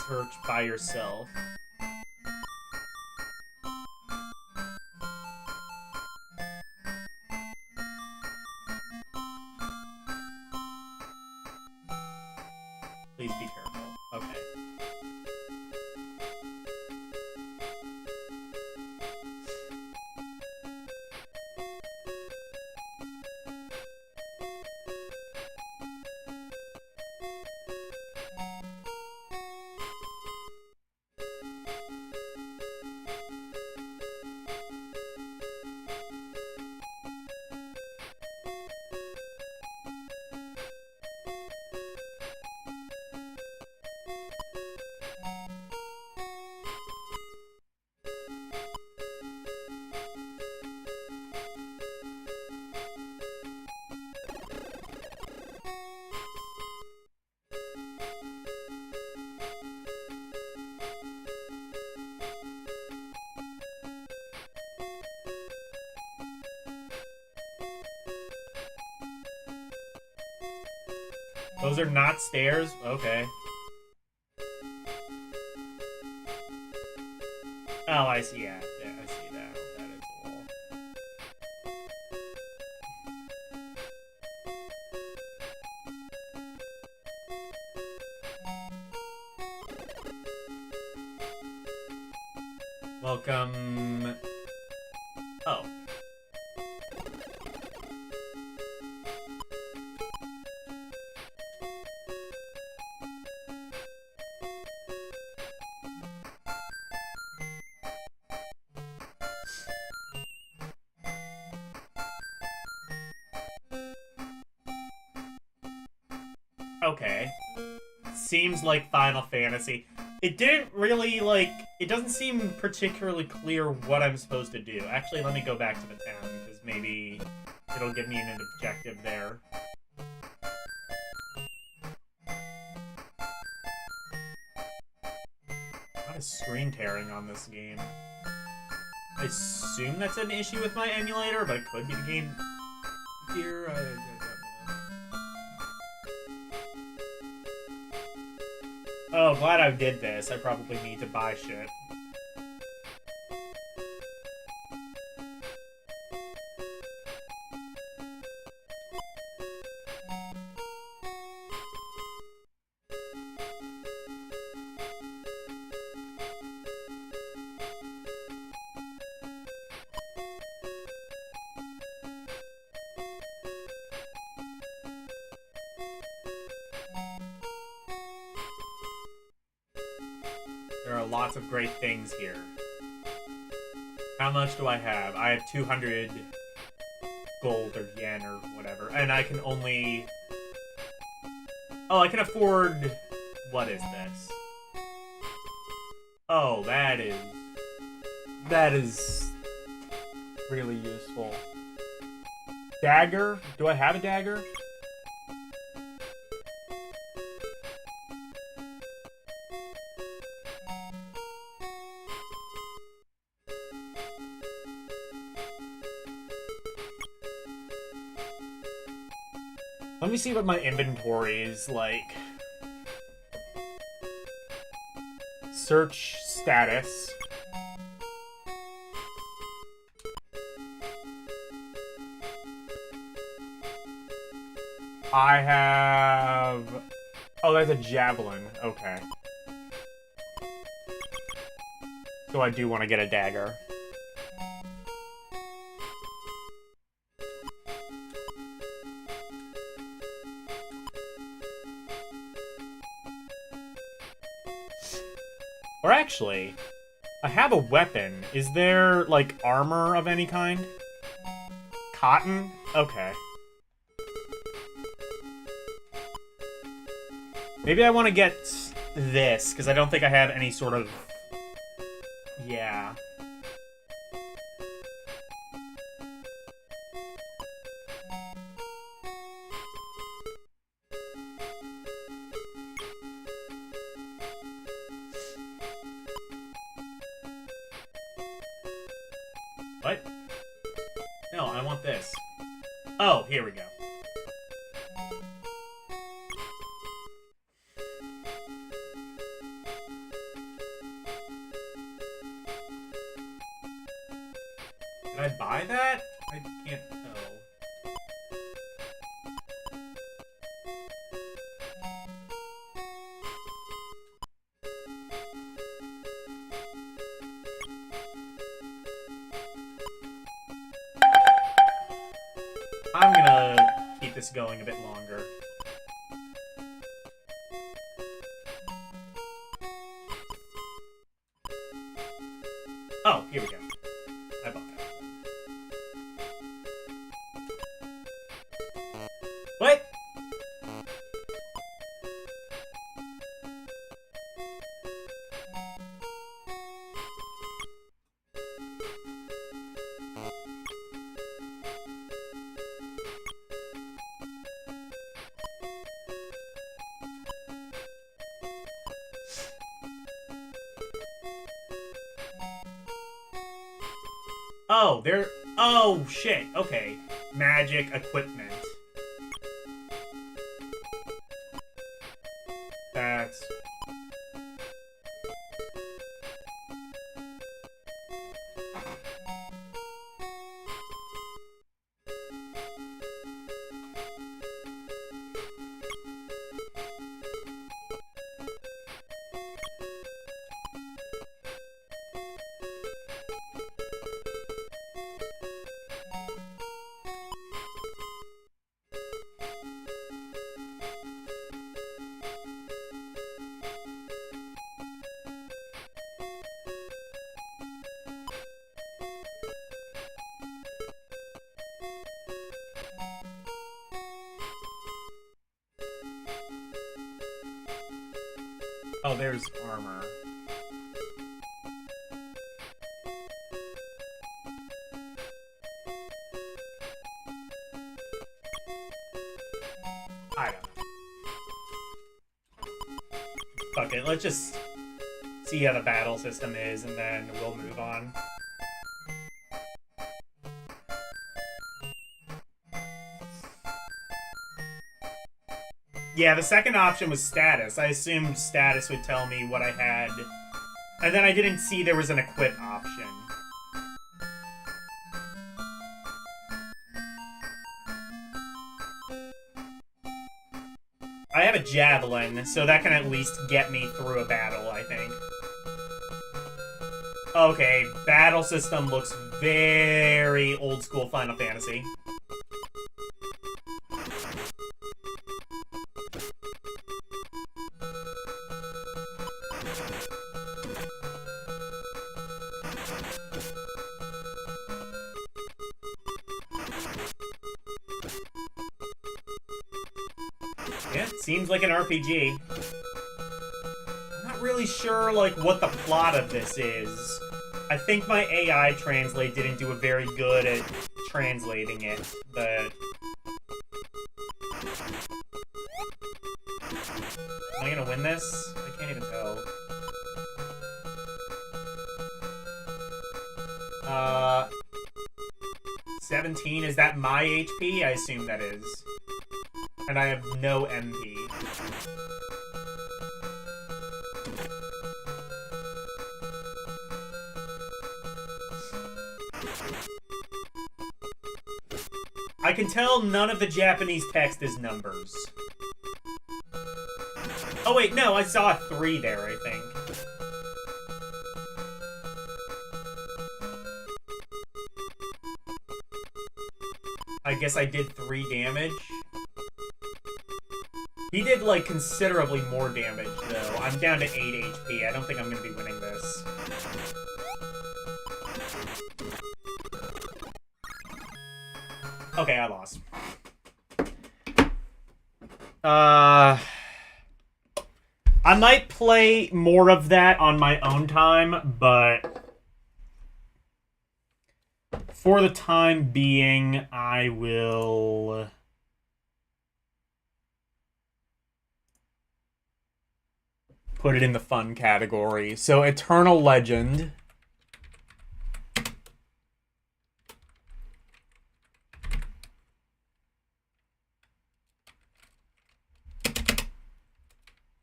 search by yourself. Please be careful. Okay. Those are not stairs? Okay. Oh, I see, yeah. Yeah, I see that. That is a wall. Welcome... Oh. Okay. Seems like Final Fantasy. It didn't really, like... It doesn't seem particularly clear what I'm supposed to do. Actually, let me go back to the town, because maybe it'll give me an objective there. A lot of screen tearing on this game. I assume that's an issue with my emulator, but it could be the Game Gear. I don't know. Oh, glad I did this. I probably need to buy shit. There are lots of great things here. How much do I have? I have 200 gold or yen or whatever. And I can only... Oh, I can afford... What is this? Oh, that is... That is... really useful. Dagger? Do I have a dagger? Let me see what my inventory is like. Search status. I have... Oh, that's a javelin. Okay. So I do want to get a dagger. Or actually, I have a weapon. Is there, like, armor of any kind? Cotton? Okay. Maybe I want to get this, because I don't think I have any sort of... Yeah. No, I want this. Oh, here we go. Did I buy that? I can't tell. I'm gonna keep this going a bit longer. Oh, here we go. I bought that. What? Oh, there. Oh, shit. Okay. Magic equipment. That's. Oh, there's armor. I don't know. Fuck it, let's just see how the battle system is, and then we'll move on. Yeah, the second option was status. I assumed status would tell me what I had. And then I didn't see there was an equip option. I have a javelin, so that can at least get me through a battle, I think. Okay, battle system looks very old school Final Fantasy. Yeah, it seems like an RPG. I'm not really sure, like, what the plot of this is. I think my AI translate didn't do a very good at translating it, but... Am I gonna win this? I can't even tell. 17, is that my HP? I assume that is. And I have no MP. I can tell none of the Japanese text is numbers. Oh wait, no, I saw a 3 there, I think. I guess I did 3 damage. He did, like, considerably more damage, though. I'm down to 8 HP. I don't think I'm gonna be winning this. Okay, I lost. I might play more of that on my own time, but... for the time being, I will... put it in the fun category. So, Eternal Legend.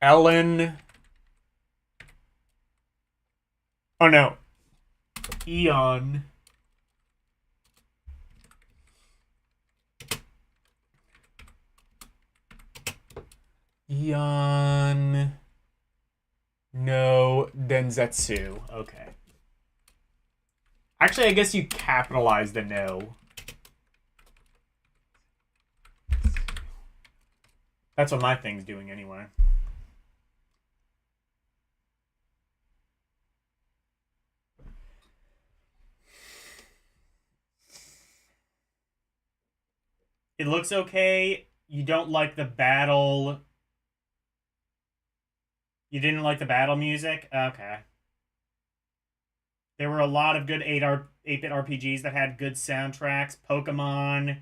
Ellen. Oh no. Eon. Eon. No Denzetsu. Okay. Actually, I guess you capitalize the no. That's what my thing's doing anyway. It looks okay. You don't like the battle. You didn't like the battle music? Okay. There were a lot of good 8-bit RPGs that had good soundtracks. Pokemon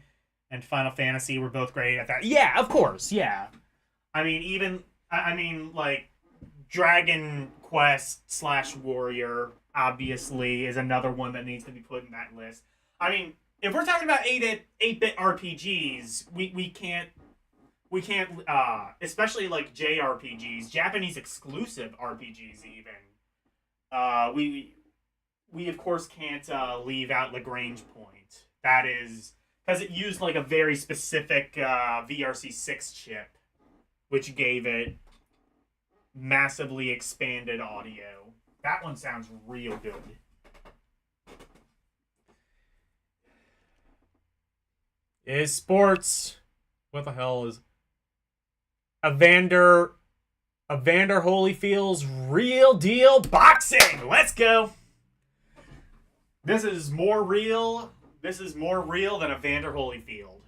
and Final Fantasy were both great at that. Yeah, of course, yeah. I mean, like, Dragon Quest / Warrior, obviously, is another one that needs to be put in that list. I mean, if we're talking about 8-bit RPGs, we can't, especially like JRPGs, Japanese exclusive RPGs even. We of course can't leave out Lagrange Point. That is because it used like a very specific VRC6 chip, which gave it massively expanded audio. That one sounds real good. Is sports? What the hell is Evander Holyfield's Real Deal Boxing? Let's go. This is more real. This is more real than Evander Holyfield.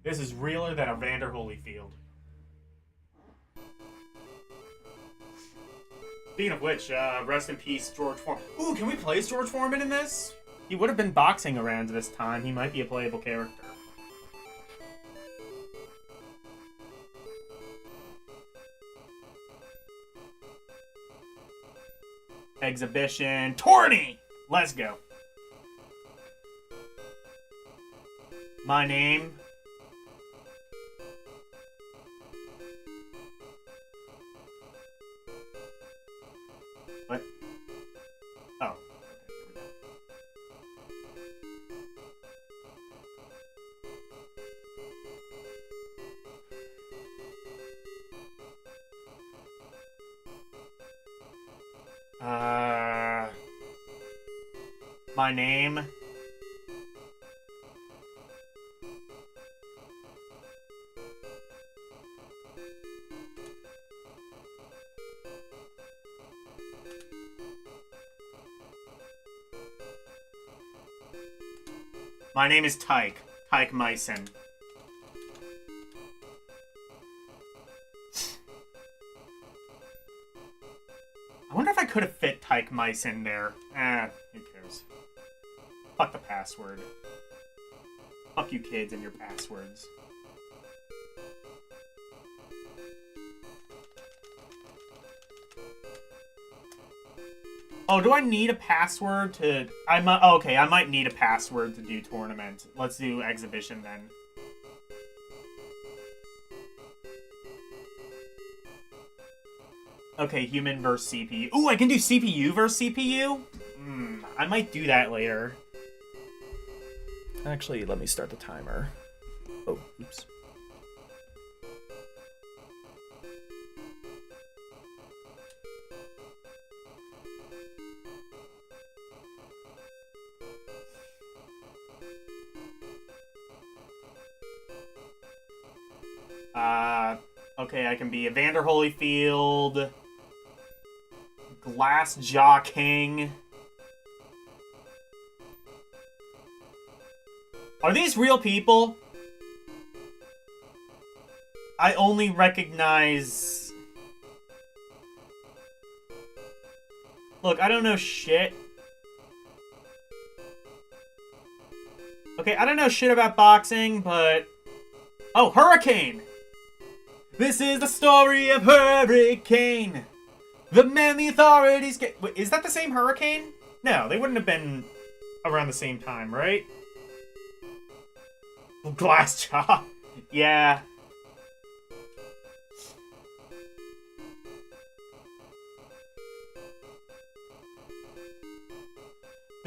This is realer than Evander Holyfield. Speaking of which, rest in peace, George Foreman. Ooh, can we place George Foreman in this? He would have been boxing around this time. He might be a playable character. Exhibition. Tourney! Let's go. My name. What? Oh. My name. My name is Tyke. Tyke Myson. I wonder if I could have fit Tyke Mice in there. Who cares? Fuck the password. Fuck you kids and your passwords. Oh, do I need a password to... okay, I might need a password to do tournament. Let's do exhibition then. Okay, human versus CPU. Ooh, I can do CPU versus CPU? I might do that later. Actually, let me start the timer. Oh, oops. Okay, I can be Evander Holyfield, Glass Jaw King. Are these real people? I only recognize... Look, I don't know shit. Okay, I don't know shit about boxing, but... Oh, Hurricane! This is the story of Hurricane. The man the authorities get... Wait, is that the same Hurricane? No, they wouldn't have been around the same time, right? Glass Jaw. Yeah.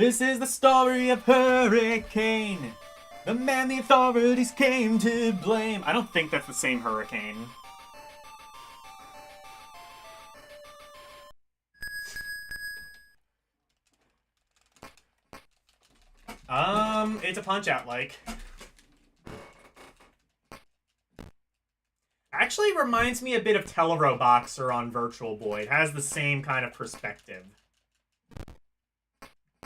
This is the story of Hurricane, the man the authorities came to blame. I don't think that's the same Hurricane. It's a Punch-Out like. Actually reminds me a bit of Teleroboxer on Virtual Boy. It has the same kind of perspective.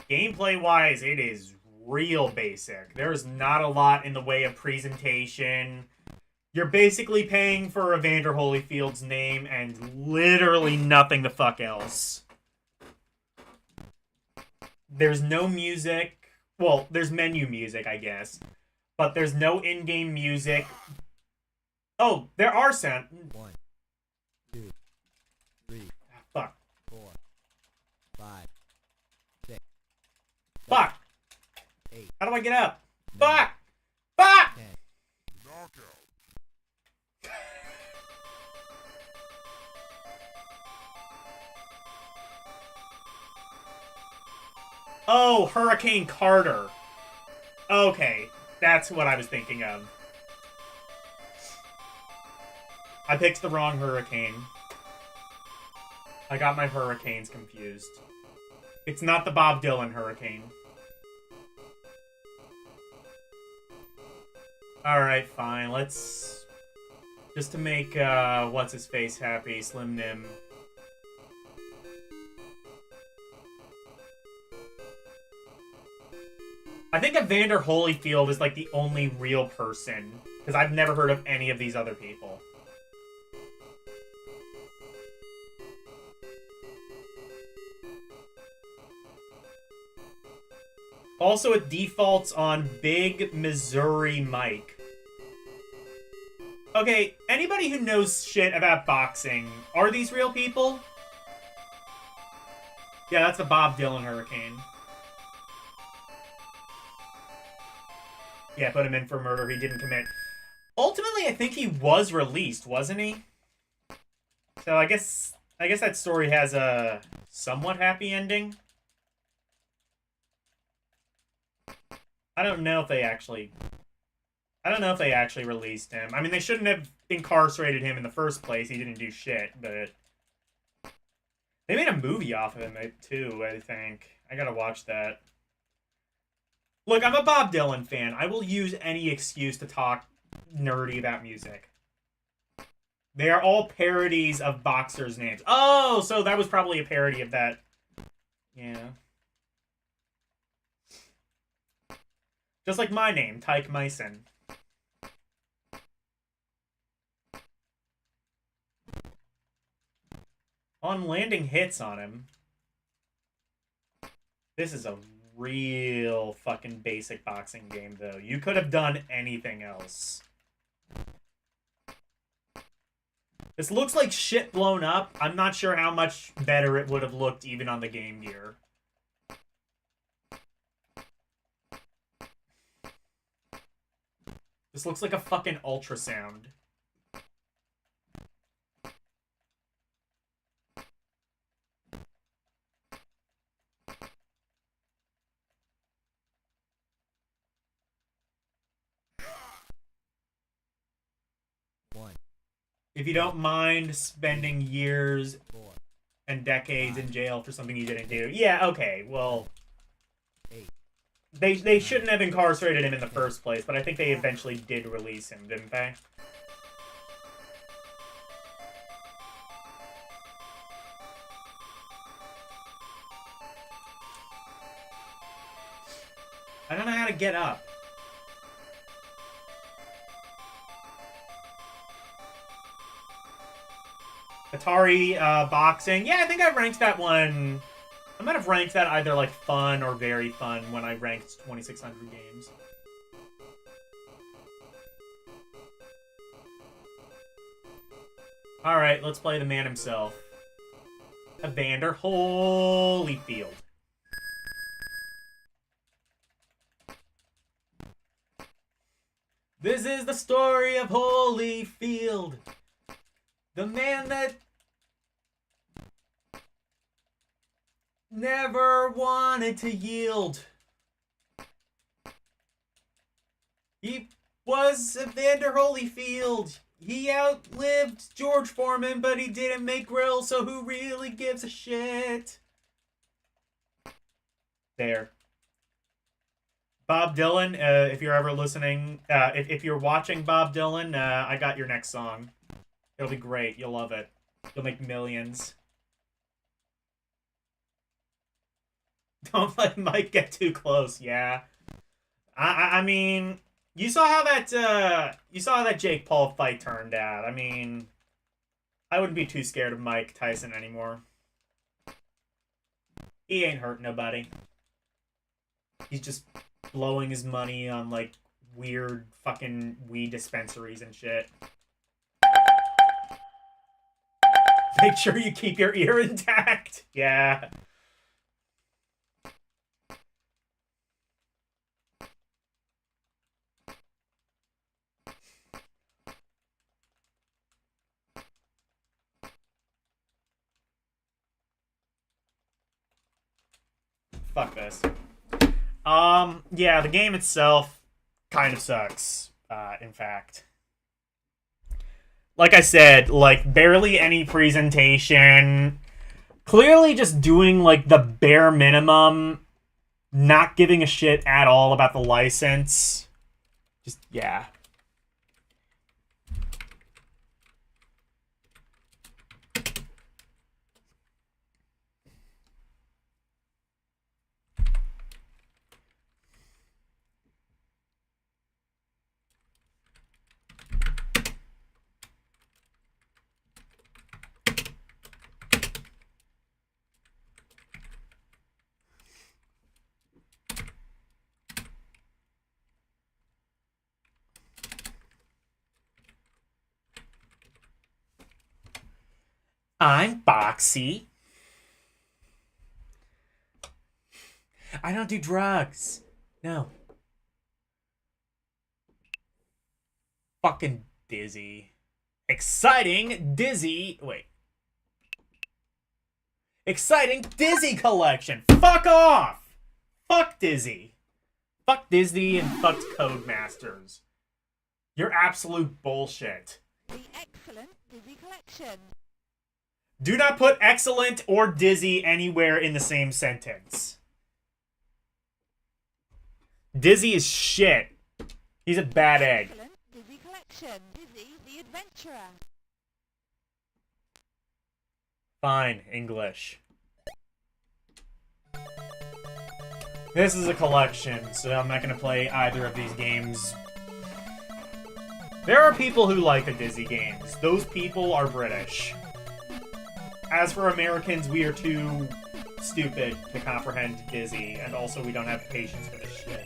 Gameplay-wise, it is real basic. There's not a lot in the way of presentation. You're basically paying for Evander Holyfield's name and literally nothing the fuck else. There's no music. Well, there's menu music, I guess. But there's no in-game music. Oh, there are sound. 1, 2, 3, Fuck. 4, 5, 6. Fuck! 8. How do I get up? Fuck! Fuck! 10. Oh, Hurricane Carter. Okay, that's what I was thinking of. I picked the wrong Hurricane. I got my Hurricanes confused. It's not the Bob Dylan Hurricane. Alright, fine. Let's... Just to make, what's-his-face happy, Slim Nim. I think Evander Holyfield is, like, the only real person. Because I've never heard of any of these other people. Also, it defaults on Big Missouri Mike. Okay, anybody who knows shit about boxing, are these real people? Yeah, that's the Bob Dylan Hurricane. Yeah, put him in for murder he didn't commit. Ultimately, I think he was released, wasn't he? So I guess that story has a somewhat happy ending. I don't know if they actually released him. I mean, they shouldn't have incarcerated him in the first place. He didn't do shit, but they made a movie off of him too, I think. I gotta watch that. Look, I'm a Bob Dylan fan. I will use any excuse to talk nerdy about music. They are all parodies of boxers' names. Oh, so that was probably a parody of that. Yeah. Just like my name, Tyke Myson. On landing hits on him. This is a real fucking basic boxing game, though. You could have done anything else. This looks like shit blown up. I'm not sure how much better it would have looked even on the Game Gear. This looks like a fucking ultrasound. If you don't mind spending years and decades in jail for something you didn't do. Yeah, okay, well... They shouldn't have incarcerated him in the first place, but I think they eventually did release him, didn't they? I don't know how to get up. Atari boxing. Yeah, I think I ranked that one. I might have ranked that either like fun or very fun when I ranked 2600 games. Alright, let's play the man himself. Evander Holyfield. This is the story of Holyfield. The man that... never wanted to yield. He was Evander Holyfield. He outlived George Foreman, but he didn't make grills, so who really gives a shit? There. Bob Dylan, if you're ever listening, if you're watching Bob Dylan, I got your next song. It'll be great. You'll love it. You'll make millions. Don't let Mike get too close. Yeah. I mean, you saw how that Jake Paul fight turned out. I mean, I wouldn't be too scared of Mike Tyson anymore. He ain't hurt nobody. He's just blowing his money on, like, weird fucking weed dispensaries and shit. Make sure you keep your ear intact. Yeah. Fuck this. Yeah, the game itself kind of sucks, in fact. Like I said, like, barely any presentation. Clearly just doing, like, the bare minimum. Not giving a shit at all about the license. Just, yeah. I'm Boxy. I don't do drugs. No. Fucking Dizzy. Exciting Dizzy. Wait. Exciting Dizzy collection. Fuck off. Fuck Dizzy. Fuck Disney and fuck Codemasters. You're absolute bullshit. The excellent Dizzy collection. Do not put excellent or Dizzy anywhere in the same sentence. Dizzy is shit. He's a bad egg. Excellent Dizzy collection. Dizzy the adventurer. Fine, English. This is a collection, so I'm not going to play either of these games. There are people who like the Dizzy games. Those people are British. As for Americans, we are too stupid to comprehend Dizzy, and also we don't have patience for this shit.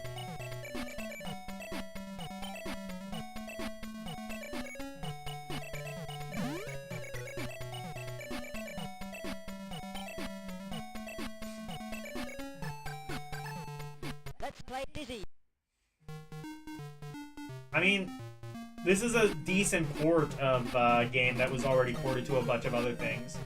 Let's play Dizzy. I mean, this is a decent port of a game that was already ported to a bunch of other things.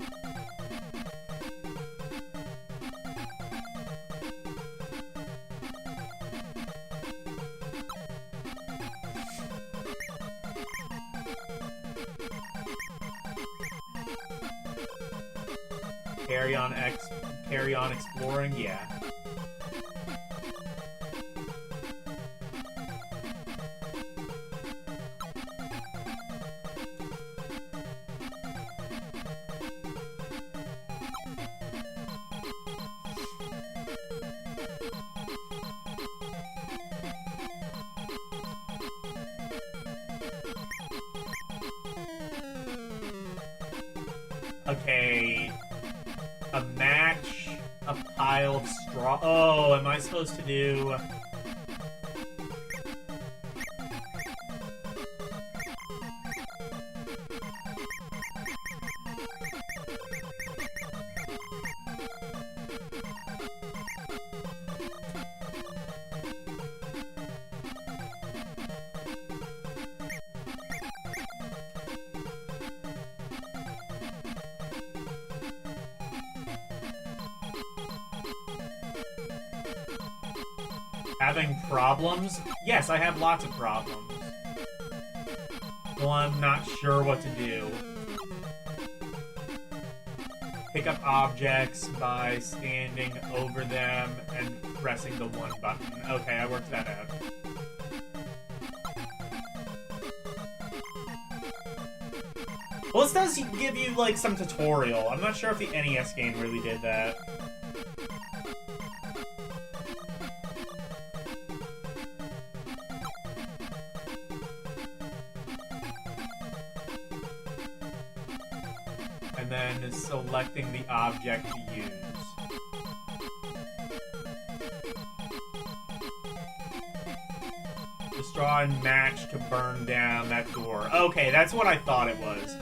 Carry on exploring, yeah. Okay, a match, a pile of straw. Oh, am I supposed to do... Having problems? Yes, I have lots of problems. Well, I'm not sure what to do. Pick up objects by standing over them and pressing the 1 button. Okay, I worked that out. Well, this does give you, like, some tutorial. I'm not sure if the NES game really did that. And then selecting the object to use. Destroy and match to burn down that door. Okay, that's what I thought it was.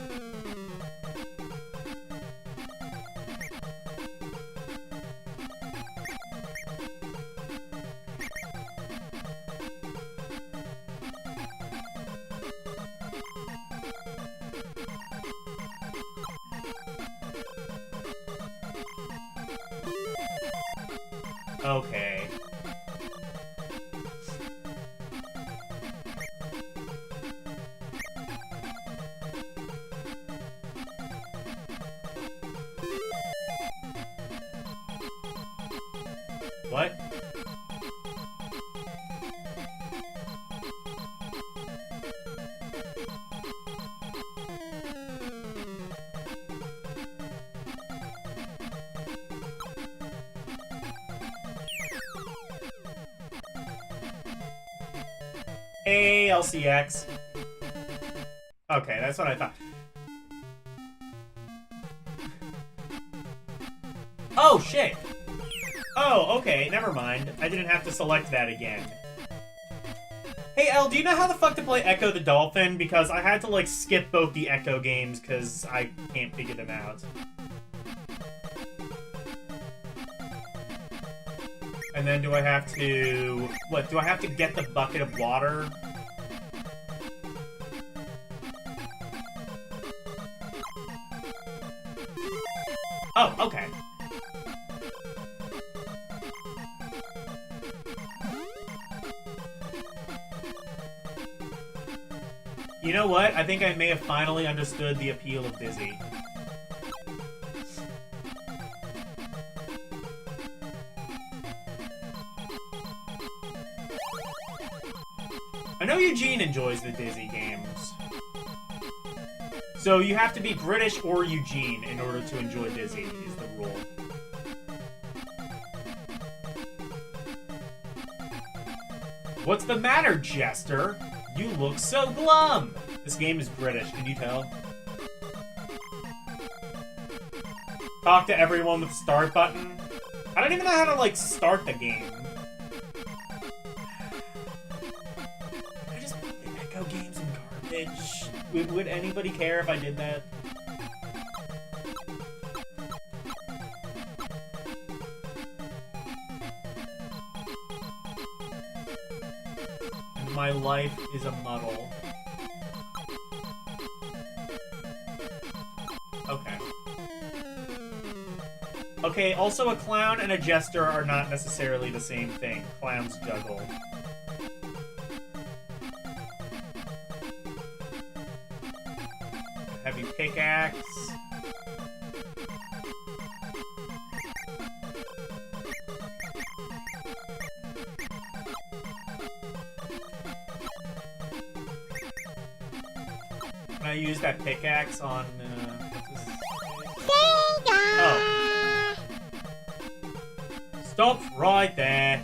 Okay. What? Hey, LCX. Okay, that's what I thought. Oh, shit! Oh, okay, never mind. I didn't have to select that again. Hey, El, do you know how the fuck to play Echo the Dolphin? Because I had to, like, skip both the Echo games because I can't figure them out. And then do I have to... What, do I have to get the bucket of water? Oh, okay. You know what? I think I may have finally understood the appeal of Dizzy. I know Eugene enjoys the Dizzy games. So you have to be British or Eugene in order to enjoy Dizzy, is the rule. What's the matter, Jester? You look so glum! This game is British, can you tell? Talk to everyone with start button. I don't even know how to, like, start the game. I just put the Echo games in garbage. Would anybody care if I did that? My life is a muddle. Okay. Okay, also a clown and a jester are not necessarily the same thing. Clowns juggle. Heavy pickaxe. Can I use that pickaxe on, what's this? Sega! Oh. Stop right there.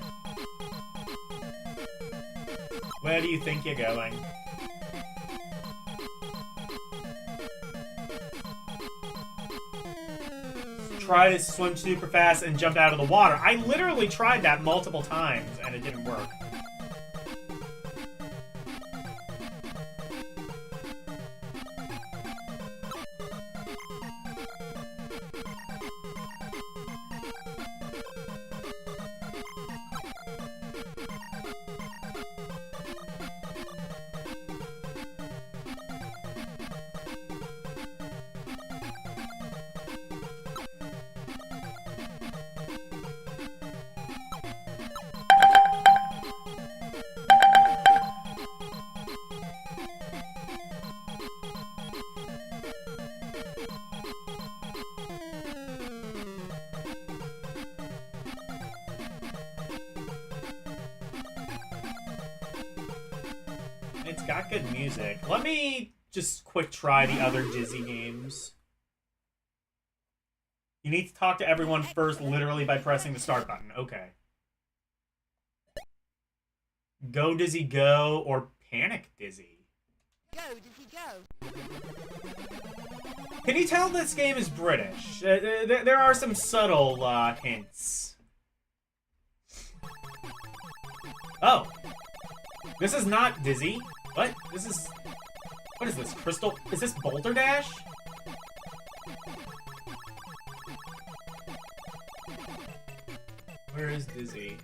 Where do you think you're going? Try to swim super fast and jump out of the water. I literally tried that multiple times and it didn't work. It's got good music. Let me just quick try the other Dizzy games. You need to talk to everyone first, literally by pressing the start button. Okay. Go Dizzy Go or Panic Dizzy. Go, Dizzy, go. Can you tell this game is British? There are some subtle hints. Oh. This is not Dizzy. What? This is... What is this? Crystal... Is this Boulder Dash? Where is Dizzy?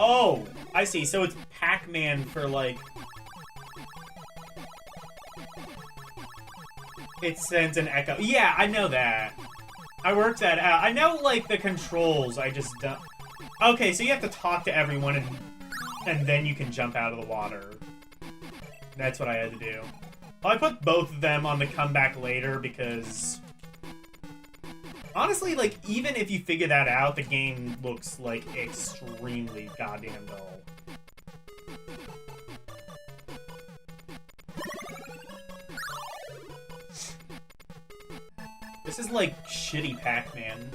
Oh, I see. So it's Pac-Man for, like... It sends an echo. Yeah, I know that. I worked that out. I know, like, the controls. I just don't... Okay, so you have to talk to everyone and then you can jump out of the water. That's what I had to do. Well, I put both of them on the comeback later because... Honestly, like, even if you figure that out, the game looks, like, extremely goddamn dull. This is, like, shitty Pac-Man.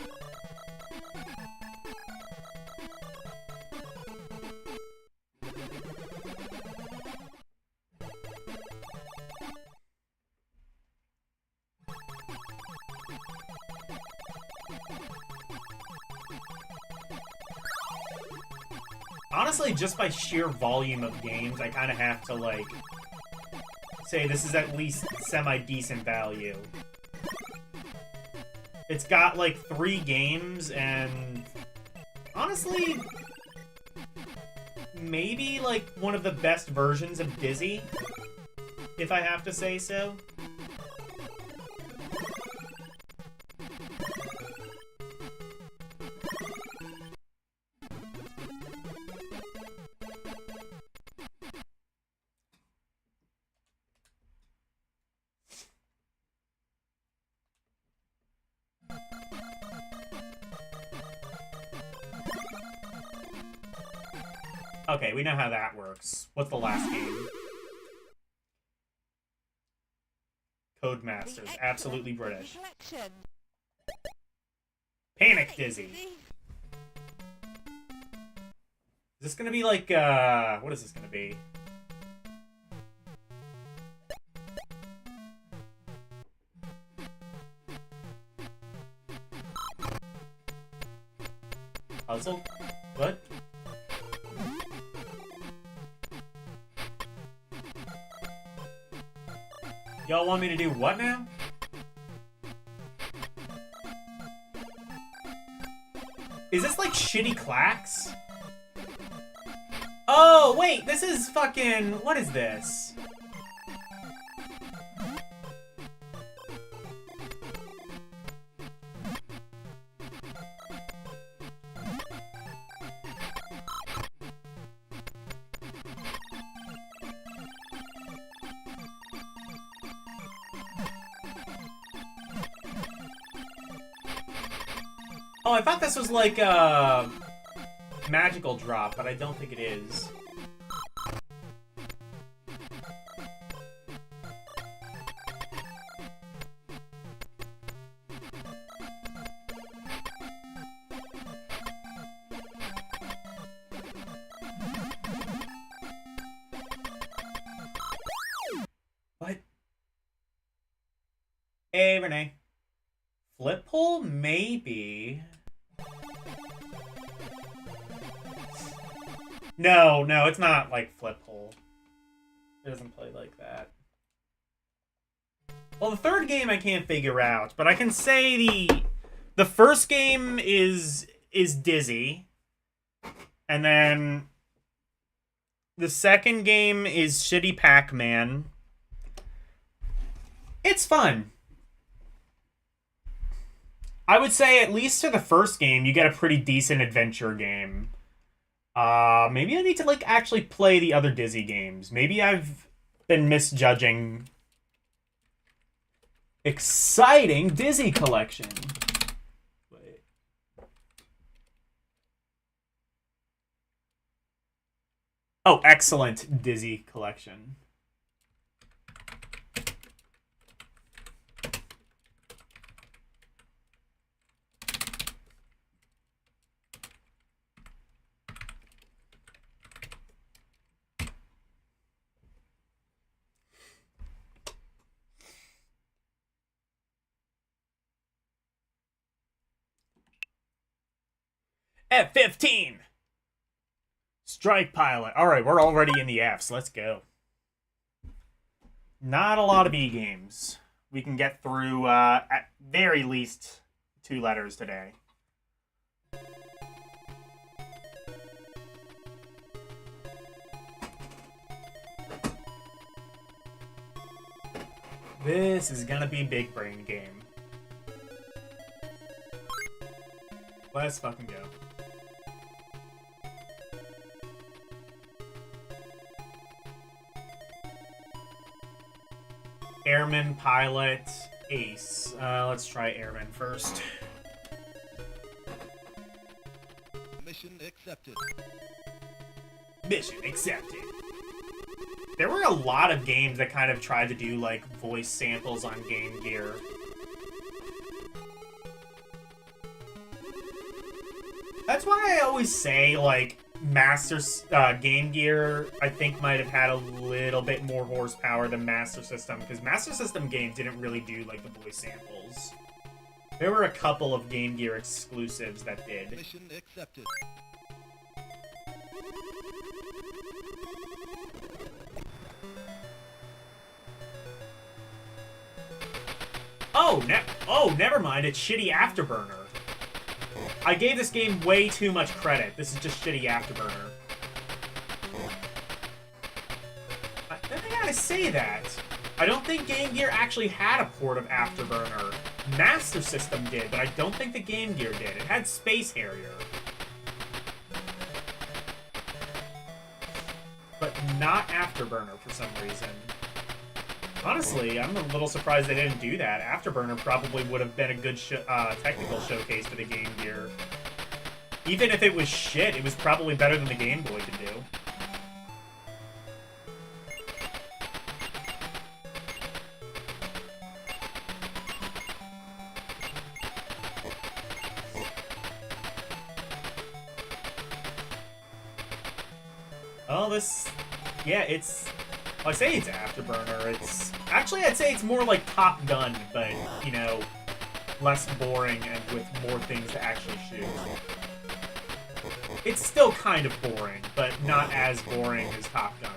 Honestly, just by sheer volume of games, I kind of have to, like, say this is at least semi-decent value. It's got, like, 3 games, and... Honestly... Maybe, like, one of the best versions of Dizzy, if I have to say so. Okay, we know how that works. What's the last game? Codemasters. Absolutely British. Panic Dizzy. Is this gonna be like, what is this gonna be? Puzzle? What? Y'all want me to do what now? Is this like shitty clacks? Oh, wait, this is fucking... What is this? Oh, I thought this was like a magical drop, but I don't think it is. What? Hey, Renee. Flip pull? Maybe. No, it's not like flip pull. It doesn't play like that. Well, the third game I can't figure out, but I can say the first game is Dizzy. And then the second game is Shitty Pac-Man. It's fun. I would say at least to the first game, you get a pretty decent adventure game. Maybe I need to, like, actually play the other Dizzy games. Maybe I've been misjudging. Exciting Dizzy collection. Wait. Oh, excellent Dizzy collection. F-15! Strike Pilot. Alright, we're already in the Fs. Let's go. Not a lot of B games. We can get through, at very least, 2 letters today. This is gonna be big brain game. Let's fucking go. Airman, pilot, ace. Let's try airman first. Mission accepted. Mission accepted. There were a lot of games that kind of tried to do, like, voice samples on Game Gear. That's why I always say, like, Game Gear, I think, might have had a little bit more horsepower than Master System, because Master System games didn't really do, like, the voice samples. There were a couple of Game Gear exclusives that did. Mission accepted. Oh, never mind, it's shitty Afterburner. I gave this game way too much credit. This is just shitty Afterburner. I gotta say that. I don't think Game Gear actually had a port of Afterburner. Master System did, but I don't think the Game Gear did. It had Space Harrier. But not Afterburner for some reason. Honestly, I'm a little surprised they didn't do that. Afterburner probably would have been a good technical showcase for the Game Gear. Even if it was shit, it was probably better than the Game Boy could do. Oh, this... Yeah, it's... I say it's Afterburner. It's... Actually, I'd say it's more like Top Gun, but, you know, less boring and with more things to actually shoot. It's still kind of boring, but not as boring as Top Gun.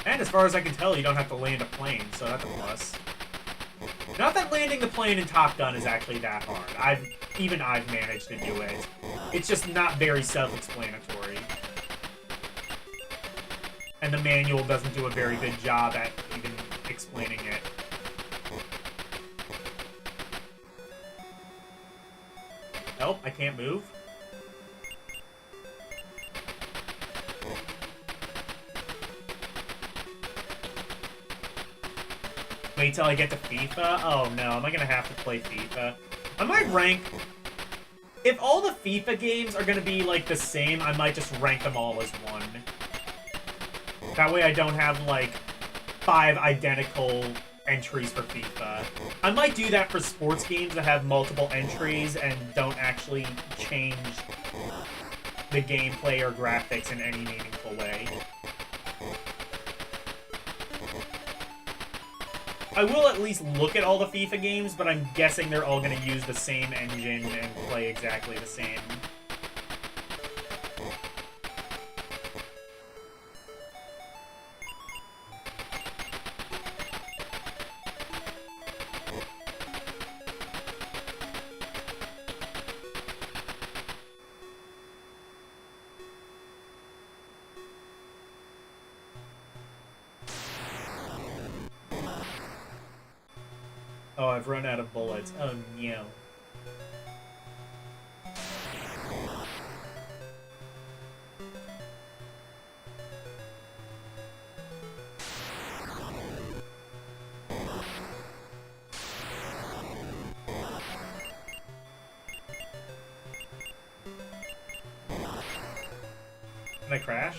And as far as I can tell, you don't have to land a plane, so that's a plus. Not that landing the plane in Top Gun is actually that hard. Even I've managed to do it. It's just not very self-explanatory. And the manual doesn't do a very good job at even explaining it. Nope, I can't move. Wait till I get to FIFA? Oh no, am I gonna have to play FIFA? I might rank... If all the FIFA games are gonna be, like, the same, I might just rank them all as one. That way I don't have, like, 5 identical entries for FIFA. I might do that for sports games that have multiple entries and don't actually change the gameplay or graphics in any meaningful way. I will at least look at all the FIFA games, but I'm guessing they're all going to use the same engine and play exactly the same. Oh, I've run out of bullets. Oh, no. Can I crash?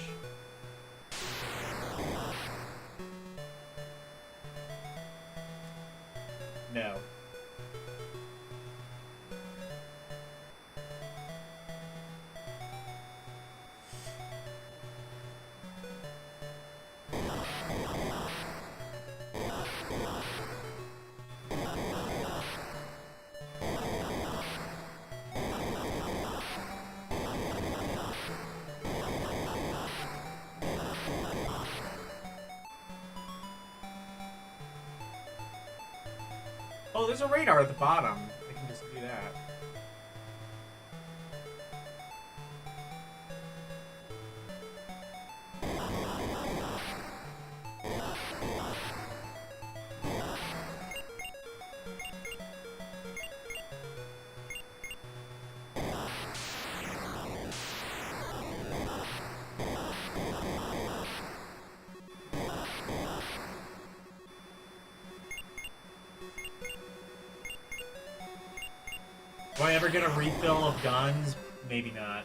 No. Oh, there's a radar at the bottom. I can just do that. Do I ever get a refill of guns? Maybe not.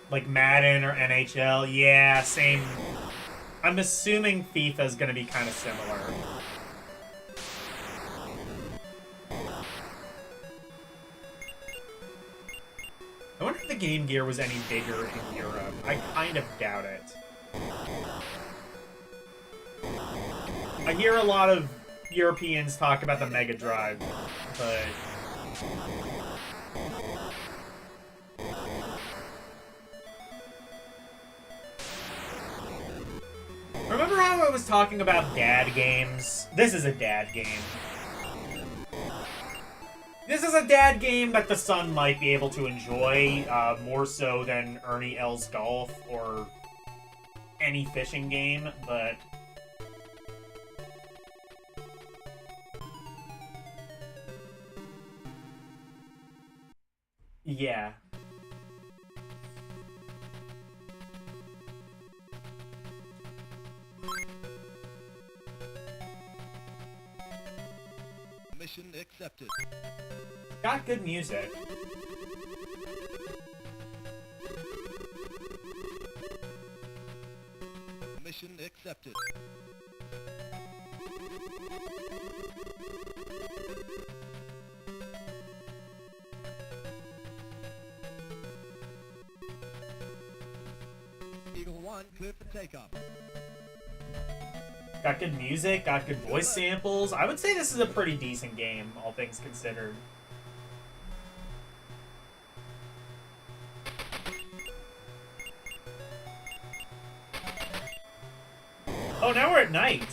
Like Madden or NHL? Yeah, same. I'm assuming FIFA's gonna be kind of similar. I wonder if the Game Gear was any bigger in Europe. I kind of doubt it. I hear a lot of Europeans talk about the Mega Drive, but remember how I was talking about dad games? This is a dad game. This is a dad game that the son might be able to enjoy, more so than Ernie L's Golf or any fishing game, but yeah. Mission accepted. Got good music. Mission accepted. Eagle 1, clear for takeoff. Got good music, got good voice samples. I would say this is a pretty decent game, all things considered. Oh, now we're at night.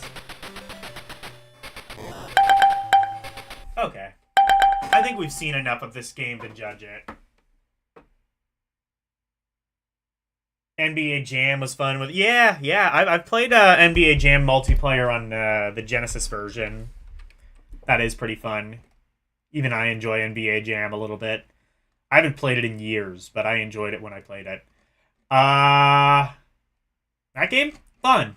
Okay. I think we've seen enough of this game to judge it. NBA Jam was fun with... Yeah. I've played NBA Jam multiplayer on the Genesis version. That is pretty fun. Even I enjoy NBA Jam a little bit. I haven't played it in years, but I enjoyed it when I played it. That game? Fun.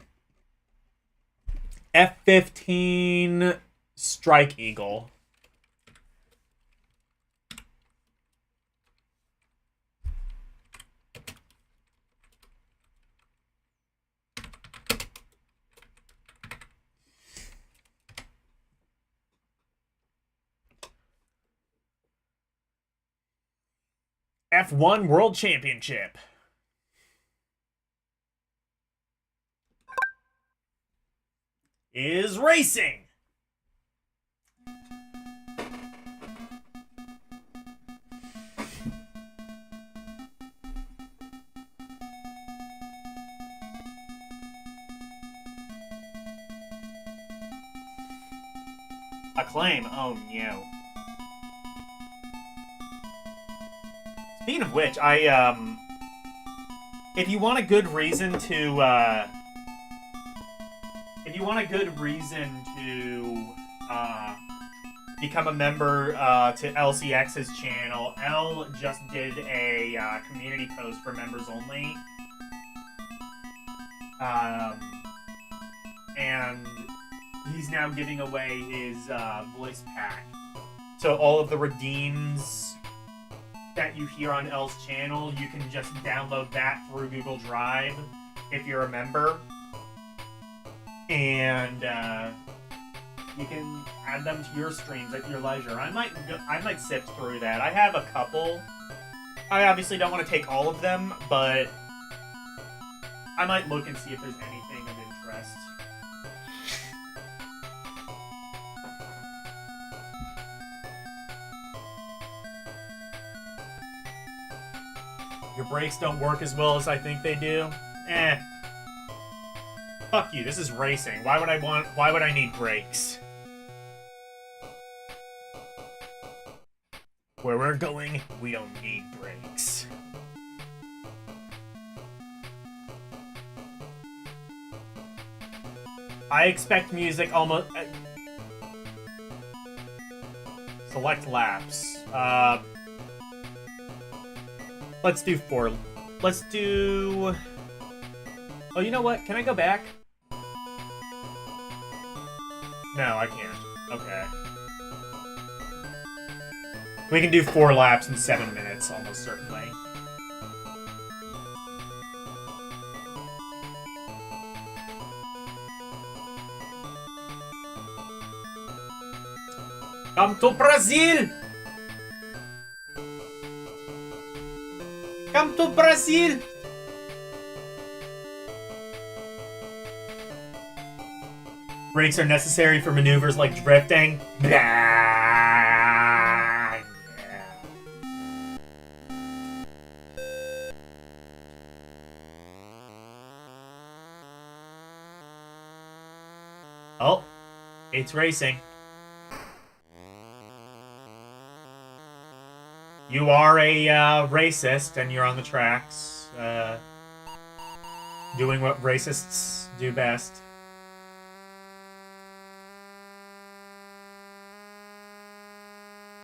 F-15 Strike Eagle. F1 World Championship. Is racing. Acclaim. Oh no. Speaking of which, if you want a good reason to, if you want a good reason to become a member to LCX's channel, L just did a community post for members only. And he's now giving away his voice pack. So all of the redeems that you hear on L's channel, you can just download that through Google Drive if you're a member. And you can add them to your streams at your leisure. I might sift through that. I have a couple. I obviously don't want to take all of them, but I might look and see if there's anything of interest. Your brakes don't work as well as I think they do? Eh. Fuck you, this is racing. Why would I need brakes? Where we're going, we don't need brakes. I expect music almost... select laps. Let's do 4. Let's do... Oh, you know what? Can I go back? No, I can't. Okay. We can do 4 laps in 7 minutes, almost certainly. Come to Brazil! Come to Brazil! Brakes are necessary for maneuvers like drifting. Blah. Yeah. Oh, it's racing. You are a racist, and you're on the tracks, doing what racists do best.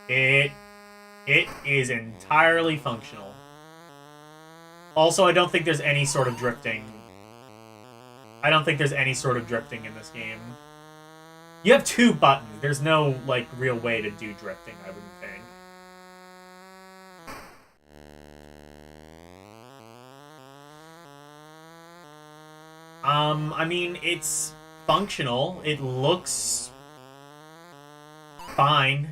It is entirely functional. Also, I don't think there's any sort of drifting. I don't think there's any sort of drifting in this game. You have 2 buttons. There's no, like, real way to do drifting, I wouldn't think. I mean, it's functional. It looks fine.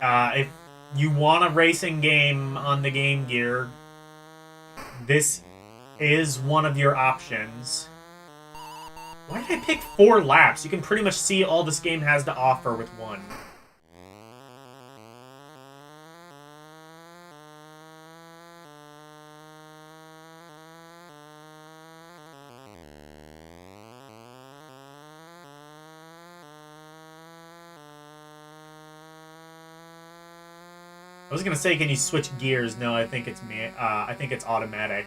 If you want a racing game on the Game Gear, this is one of your options. Why did I pick 4 laps? You can pretty much see all this game has to offer with 1. I was gonna say, can you switch gears? No, I think it's I think it's automatic.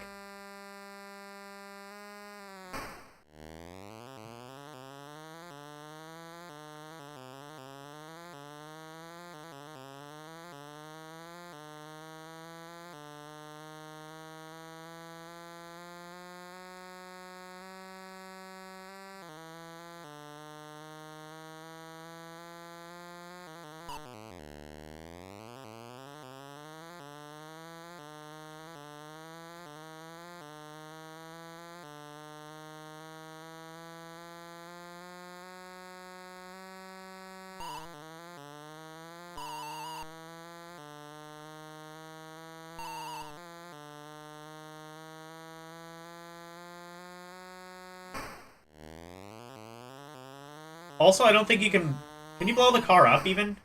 Also, I don't think you can... Can you blow the car up, even?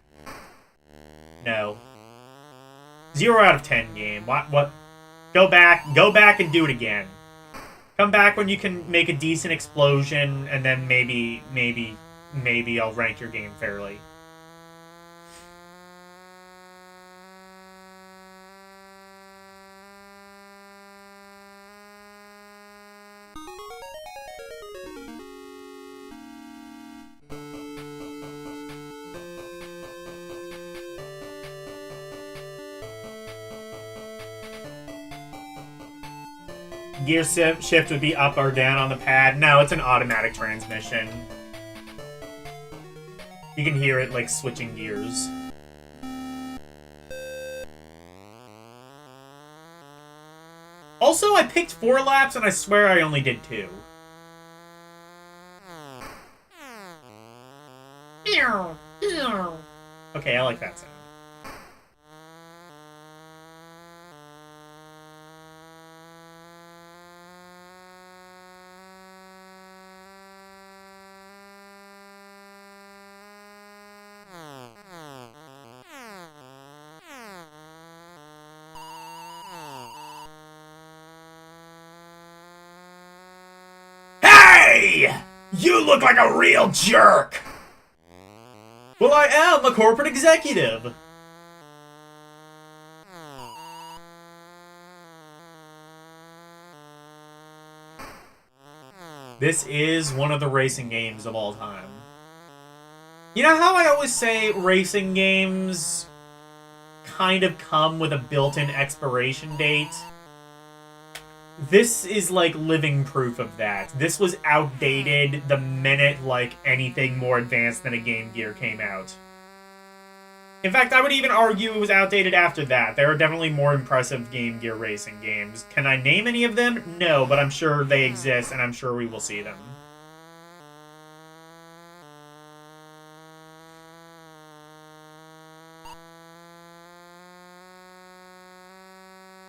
No. 0 out of 10 game. What? Go back and do it again. Come back when you can make a decent explosion, and then maybe I'll rank your game fairly. gear shift would be up or down on the pad. No, it's an automatic transmission. You can hear it, like, switching gears. Also, I picked 4 laps, and I swear I only did 2. Okay, I like that sound. Hey! You look like a real jerk! Well, I am a corporate executive. This is one of the racing games of all time. You know how I always say racing games kind of come with a built-in expiration date? This is, like, living proof of that. This was outdated the minute, like, anything more advanced than a Game Gear came out. In fact, I would even argue it was outdated after that. There are definitely more impressive Game Gear racing games. Can I name any of them? No, but I'm sure they exist, and I'm sure we will see them.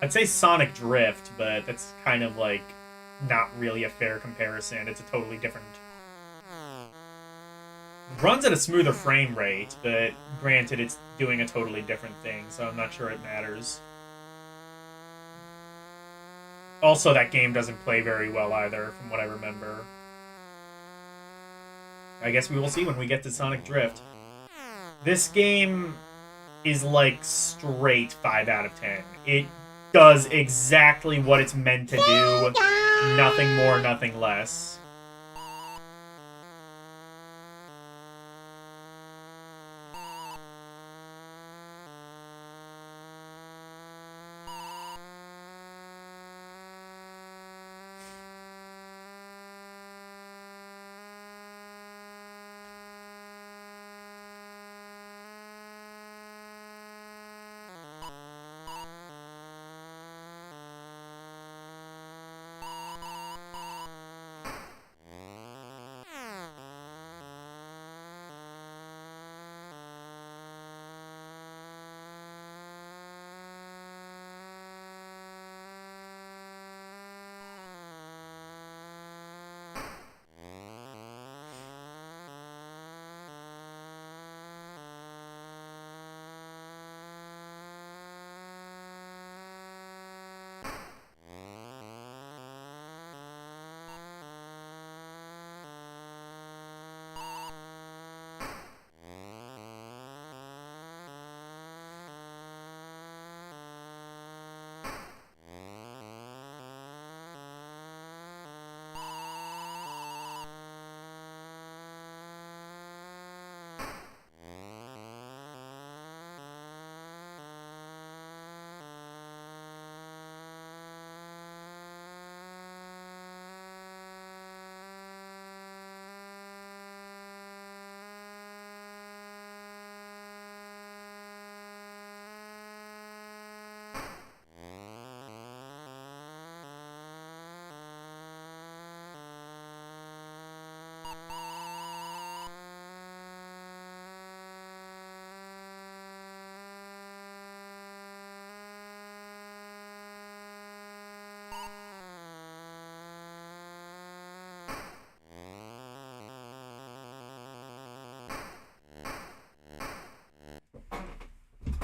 I'd say Sonic Drift, but that's kind of, like, not really a fair comparison. It's a totally different... Runs at a smoother frame rate, but granted, it's doing a totally different thing, so I'm not sure it matters. Also, that game doesn't play very well either, from what I remember. I guess we will see when we get to Sonic Drift. This game is, like, straight 5 out of 10. It does exactly what it's meant to do. Nothing more, nothing less.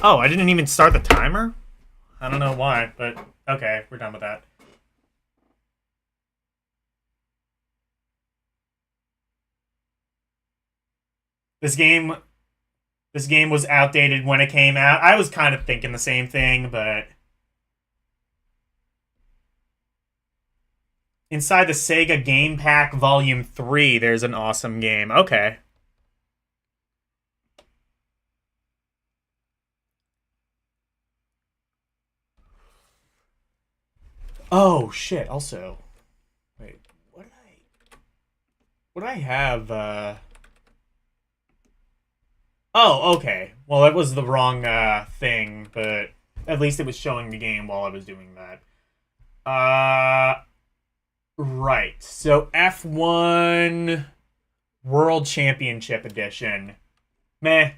Oh, I didn't even start the timer? I don't know why, but okay, we're done with that. This game was outdated when it came out. I was kind of thinking the same thing, but... Inside the Sega Game Pack Volume 3, there's an awesome game. Okay. Oh, shit. Also, wait, what did I have, Oh, okay. Well, that was the wrong, thing, but at least it was showing the game while I was doing that. Right. So, F1 World Championship Edition. Meh.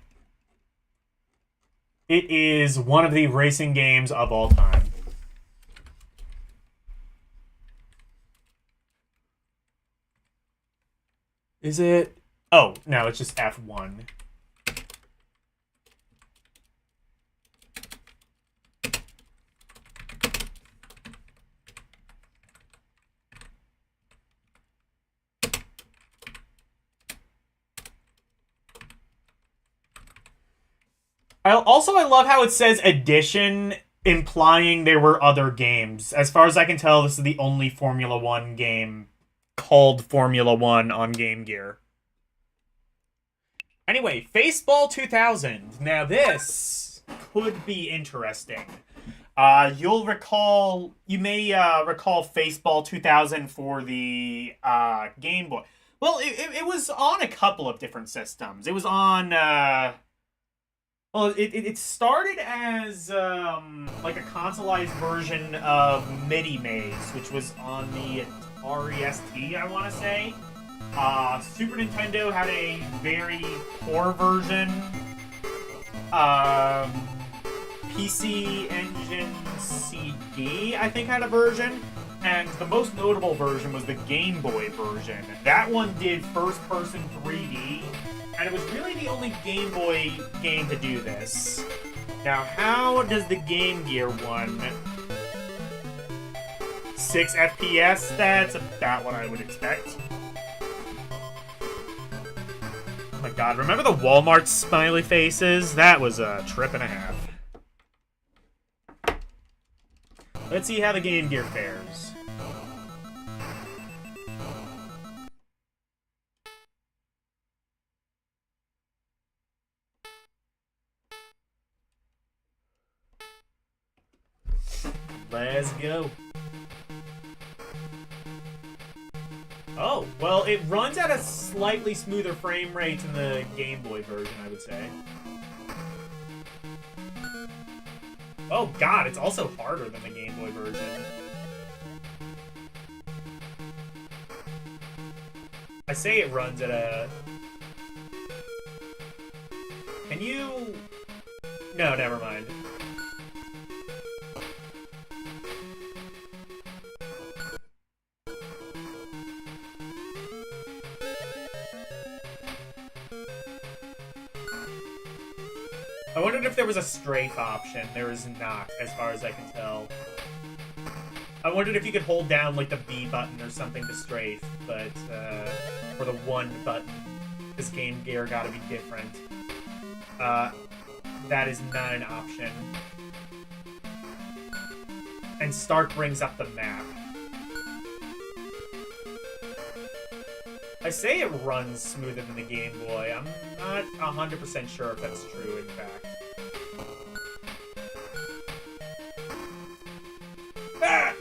It is one of the racing games of all time. Is it? Oh, no, it's just F1. I love how it says edition, implying there were other games. As far as I can tell, this is the only Formula 1 game called Formula 1 on Game Gear. Anyway, Faceball 2000. Now this could be interesting. You may recall Faceball 2000 for the Game Boy. Well, it was on a couple of different systems. It was on, well, it started as, like a consoleized version of MIDI Maze, which was on the Atari ST, I want to say. Super Nintendo had a very poor version. PC Engine CD, I think, had a version. And the most notable version was the Game Boy version. That one did first-person 3D, and it was really the only Game Boy game to do this. Now, how does the Game Gear one? 6 FPS? That's about what I would expect. Oh my god, remember the Walmart smiley faces? That was a trip and a half. Let's see how the Game Gear fares. Let's go. Oh, well, it runs at a slightly smoother frame rate than the Game Boy version, I would say. Oh god, it's also harder than the Game Boy version. I say it runs at a... Can you... No, never mind. I wondered if there was a strafe option. There is not, as far as I can tell. I wondered if you could hold down, like, the B button or something to strafe, but, or the 1 button. This Game Gear gotta be different. That is not an option. And start brings up the map. I say it runs smoother than the Game Boy. I'm not 100% sure if that's true, in fact. Ah!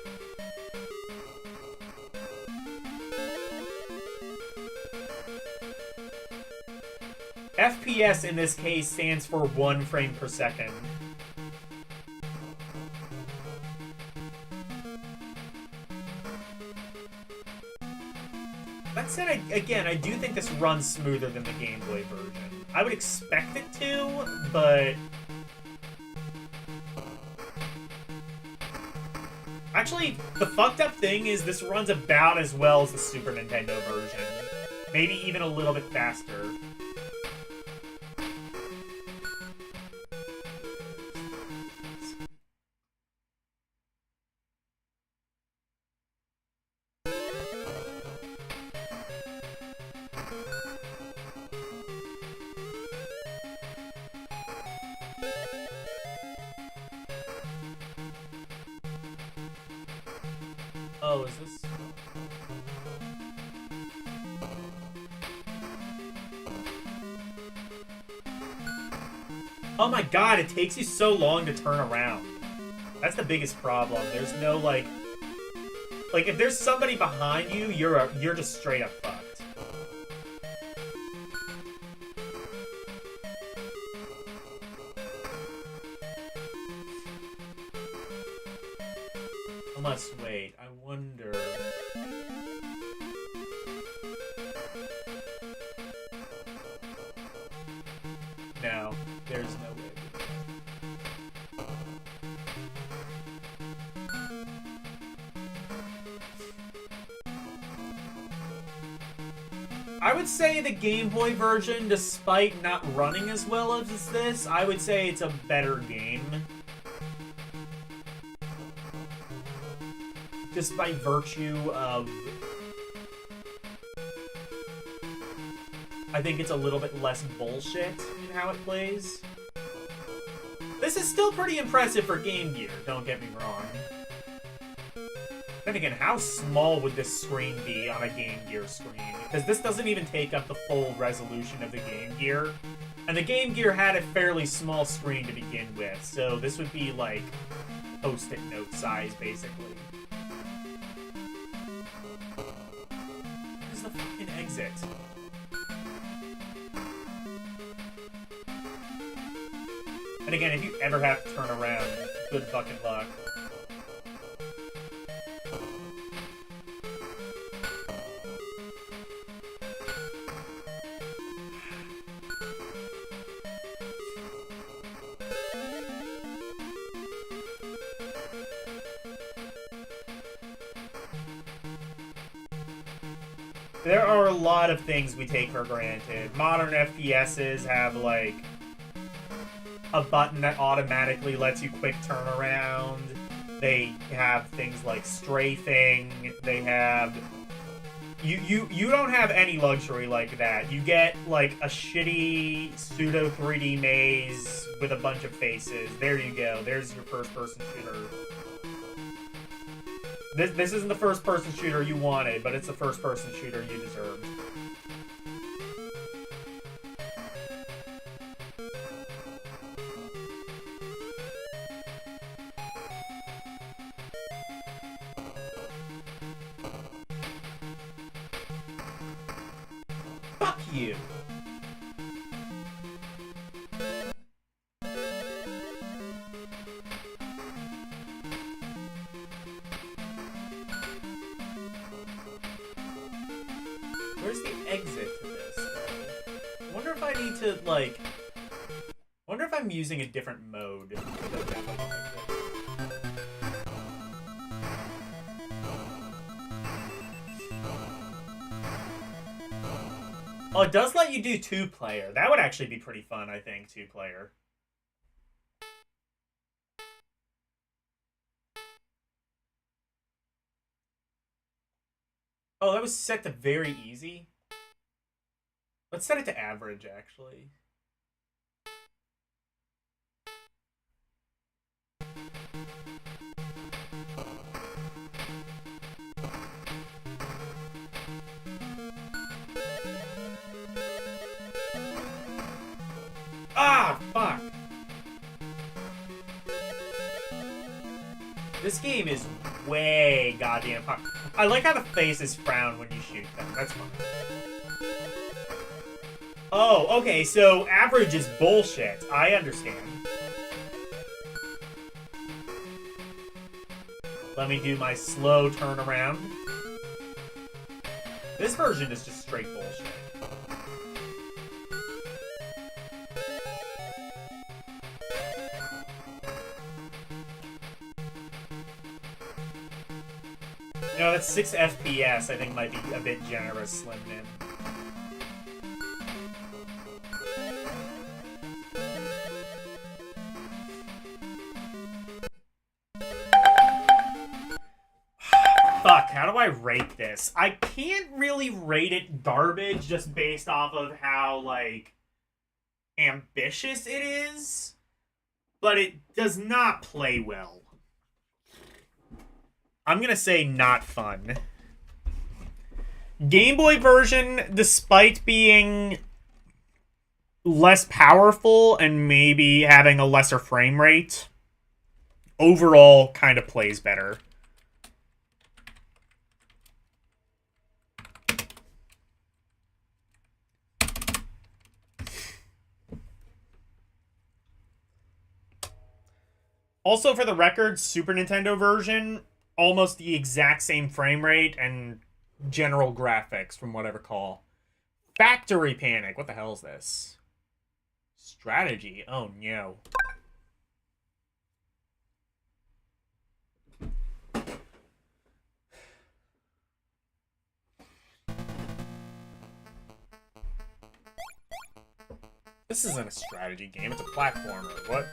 FPS in this case stands for 1 frame per second. That said, I do think this runs smoother than the Game Boy version. I would expect it to, but... Actually, the fucked up thing is this runs about as well as the Super Nintendo version. Maybe even a little bit faster. Oh, is this... Oh my god, it takes you so long to turn around. That's the biggest problem. There's no, like, Like, if there's somebody behind you, you're just straight up fucked. Unless, wait, I wonder... No, there's no way. I would say the Game Boy version, despite not running as well as this, I would say it's a better game. Just by virtue of... I think it's a little bit less bullshit in how it plays. This is still pretty impressive for Game Gear, don't get me wrong. Then again, how small would this screen be on a Game Gear screen? Because this doesn't even take up the full resolution of the Game Gear. And the Game Gear had a fairly small screen to begin with, so this would be like Post-it note size, basically. Where's the fucking exit? And again, if you ever have to turn around, good fucking luck. There are a lot of things we take for granted. Modern FPSs have, like, a button that automatically lets you quick turn around. They have things like strafing. They have... You don't have any luxury like that. You get, like, a shitty pseudo 3D maze with a bunch of faces. There you go. There's your first-person shooter. This isn't the first-person shooter you wanted, but it's the first-person shooter you deserved. Fuck you! Where's the exit to this, though? I wonder if I need to, like... I wonder if I'm using a different mode. Oh, it does let you do 2-player. That would actually be pretty fun, I think, 2-player. Oh, that was set to very easy. Let's set it to average, actually. Ah, fuck! This game is way goddamn hard. I like how the faces frown when you shoot them. That's fun. Oh, okay, so average is bullshit. I understand. Let me do my slow turnaround. This version is just straight bullshit. No, that's 6 FPS, I think might be a bit generous, Slim Nim. Fuck, how do I rate this? I can't really rate it garbage just based off of how, like, ambitious it is, but it does not play well. I'm gonna say not fun. Game Boy version, despite being less powerful and maybe having a lesser frame rate, overall kind of plays better. Also, for the record, Super Nintendo version, almost the exact same frame rate and general graphics, from what I recall. Factory Panic. What the hell is this? Strategy. Oh, no. This isn't a strategy game, it's a platformer. What?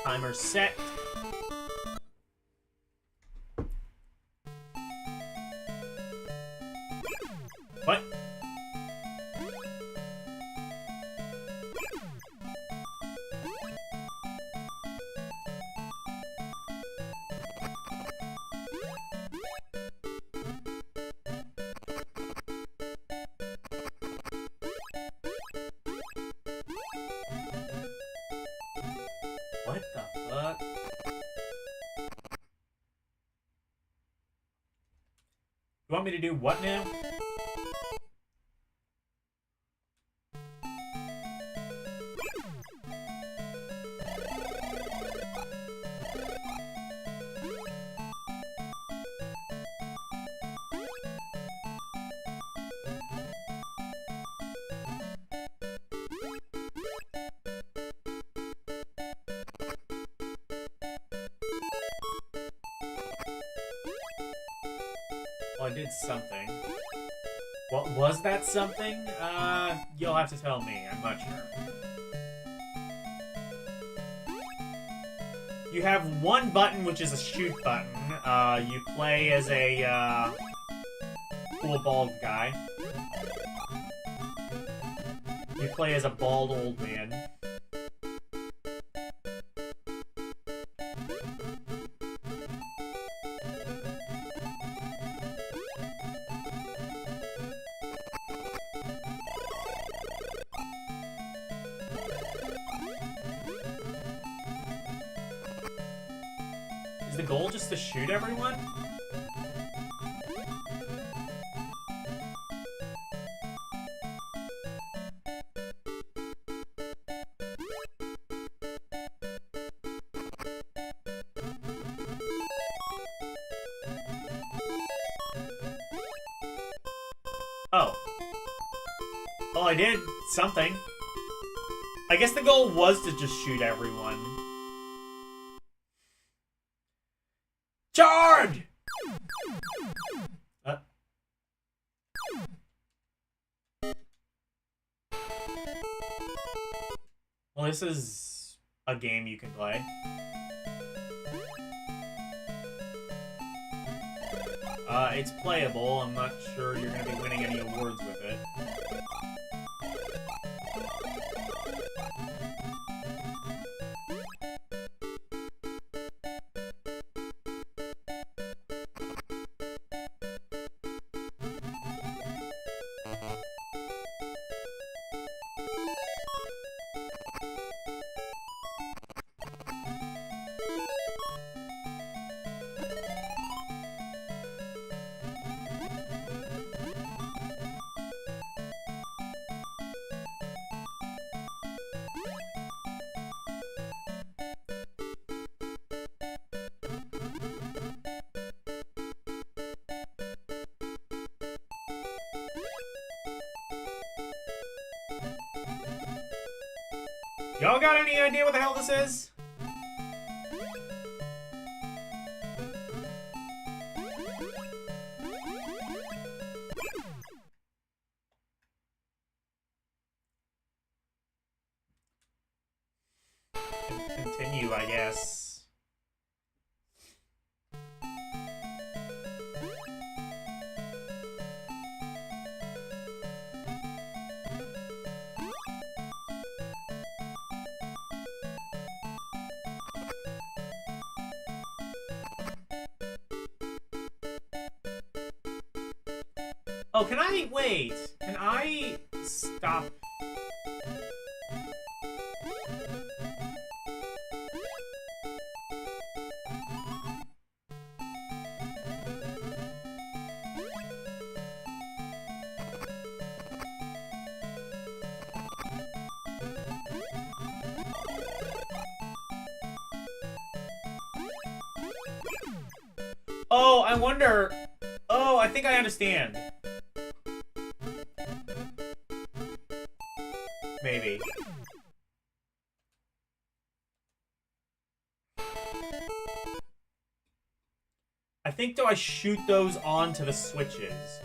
Timer set. What? What the fuck? You want me to do what now? Well, I did something. What was that something? You'll have to tell me. I'm not sure. You have one button, which is a shoot button. You play as a, cool bald guy. You play as a bald old man. Is the goal just to shoot everyone? Oh. Well, I did something. I guess the goal was to just shoot everyone. Charge! Well, this is a game you can play. It's playable. I'm not sure you're going to be winning any awards with it. Y'all got any idea what the hell this is? Continue, I guess. Oh, can I wait? Can I stop? I wonder... Oh, I think I understand. Maybe. I think, do I shoot those onto the switches?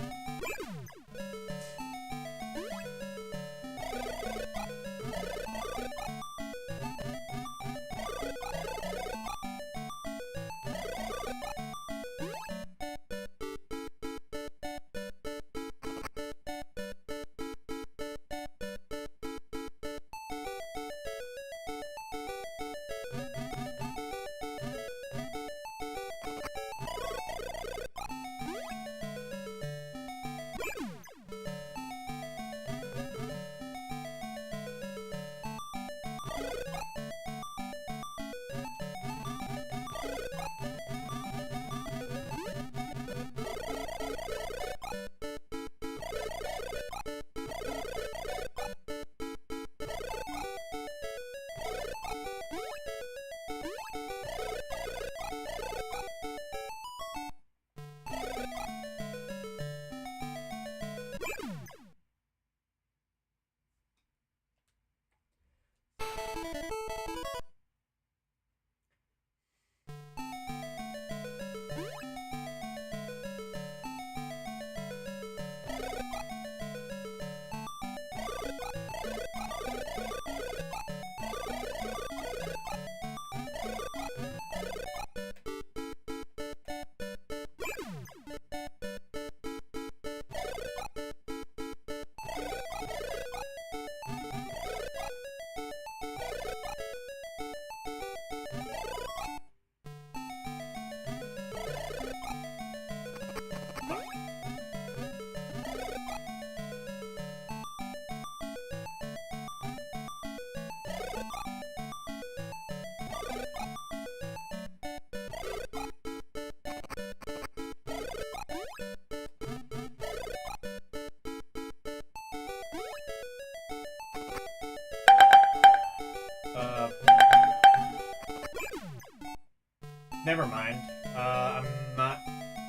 Never mind. I'm not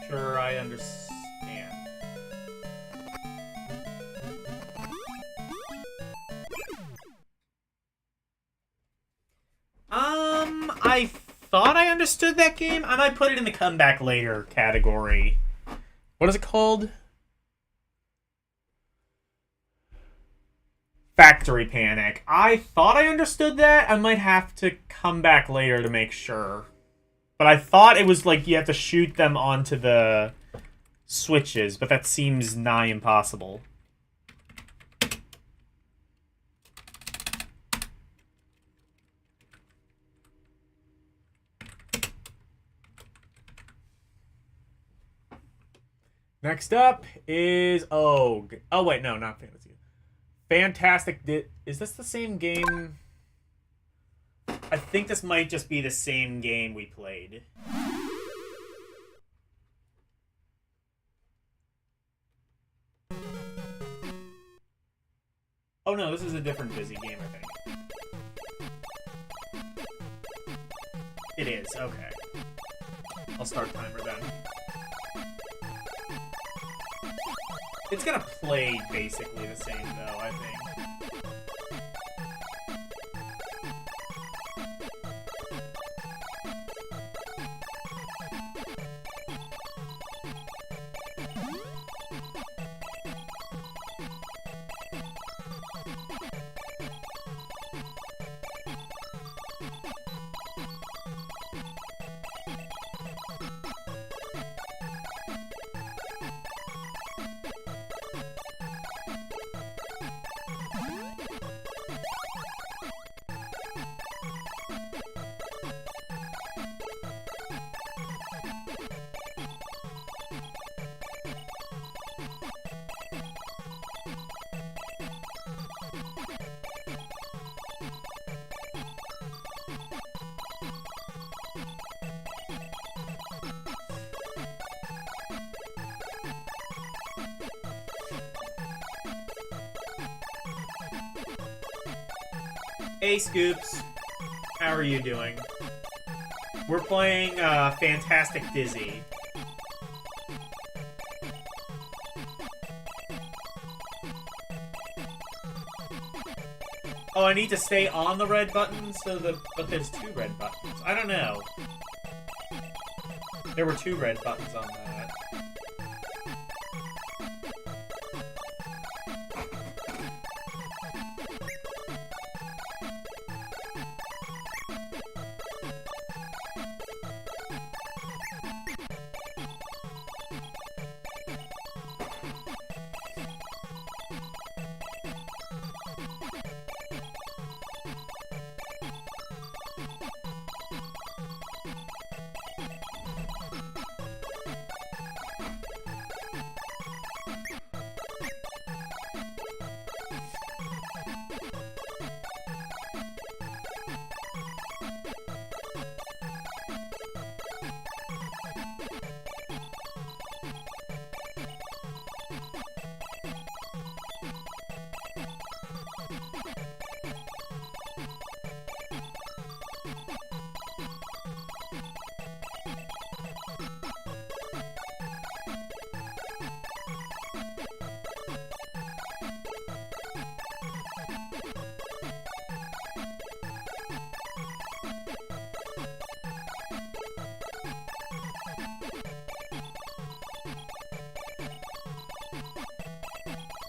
sure I understand. I thought I understood that game. I might put it in the come back later category. What is it called? Factory Panic. I thought I understood that. I might have to come back later to make sure. But I thought it was like you have to shoot them onto the switches, but that seems nigh impossible. Next up is oh wait, no, not Fantasy. Fantastic. Is this the same game? I think this might just be the same game we played. Oh no, this is a different Busy game, I think. It is, okay. I'll start timer then. It's gonna play basically the same though, I think. Hey Scoops, how are you doing? We're playing Fantastic Dizzy. Oh, I need to stay on the red button so but there's 2 red buttons. I don't know. There were 2 red buttons on that.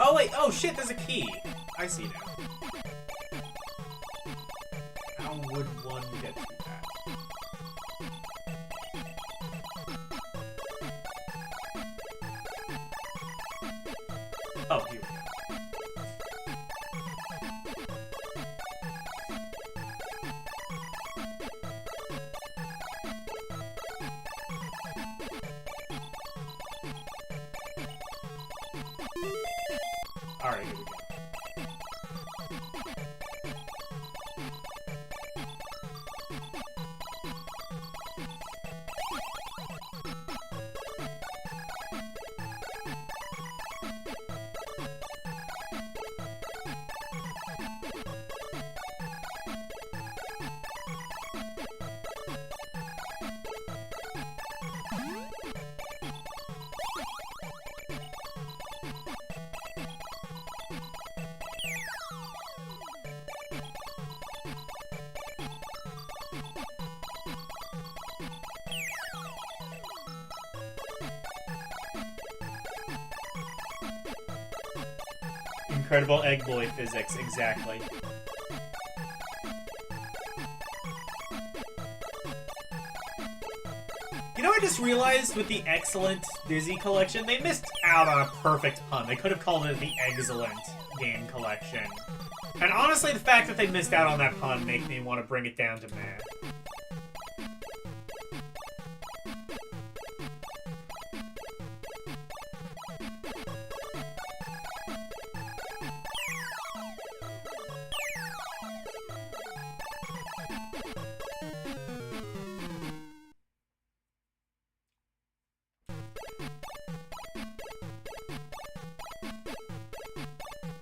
Oh wait, oh shit, there's a key. I see now. How would one get to that? Oh, here we go. Alright, here we go. Incredible Egg Boy physics, exactly. You know, I just realized with the excellent Dizzy collection, they missed out on a perfect pun. They could have called it the Excellent Game Collection. And honestly, the fact that they missed out on that pun makes me want to bring it down to meh.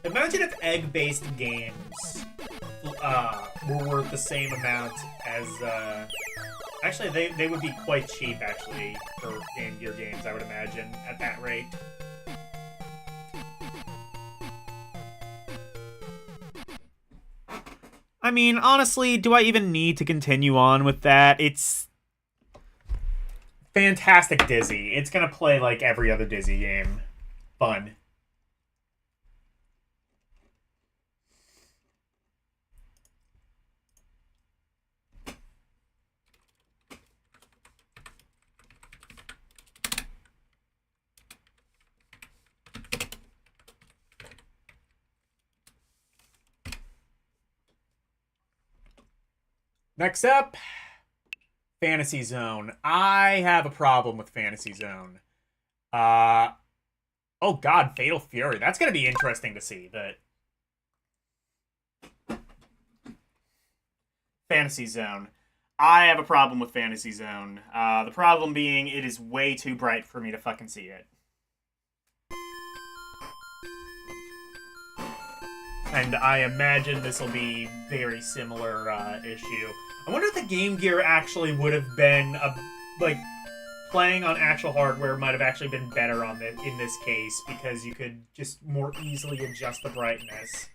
Imagine if egg-based games were worth the same amount as, actually, they would be quite cheap, actually, for Game Gear games, I would imagine, at that rate. I mean, honestly, do I even need to continue on with that? It's fantastic Dizzy. It's gonna play like every other Dizzy game. Fun. Next up, Fantasy Zone. I have a problem with Fantasy Zone. Oh god, Fatal Fury. That's gonna be interesting to see, but... Fantasy Zone. I have a problem with Fantasy Zone. The problem being, it is way too bright for me to fucking see it. And I imagine this will be very similar issue. I wonder if the Game Gear actually would have been like playing on actual hardware might have actually been better on in this case because you could just more easily adjust the brightness.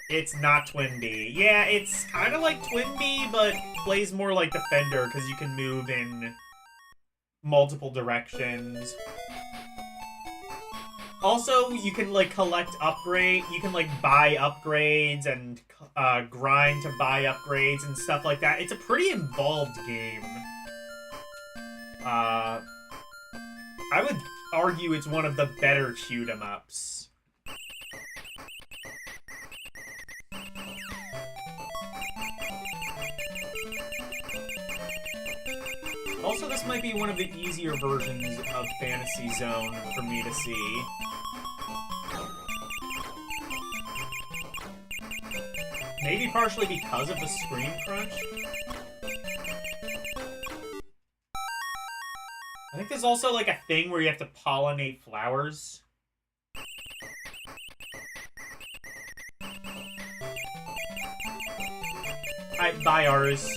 It's not Twin B. Yeah, it's kind of like Twin B, but plays more like Defender, because you can move in multiple directions. Also, you can, like, collect you can, like, buy upgrades and grind to buy upgrades and stuff like that. It's a pretty involved game. I would argue it's one of the better shoot-'em-ups. Also, this might be one of the easier versions of Fantasy Zone for me to see. Maybe partially because of the screen crunch. I think there's also like a thing where you have to pollinate flowers. Alright, bye, Arus.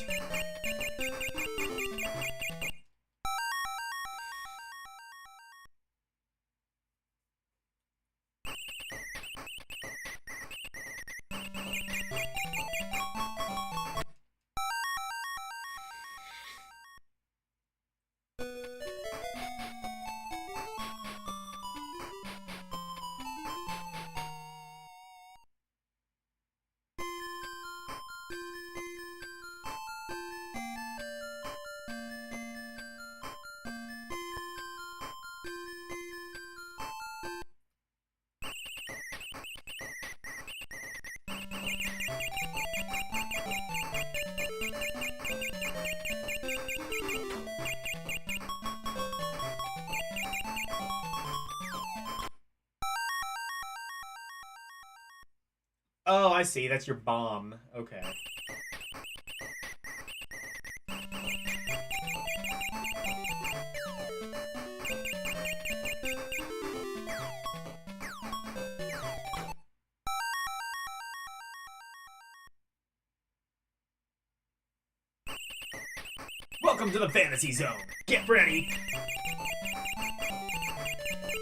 Oh, I see. That's your bomb. Okay. Welcome to the Fantasy Zone. Get ready.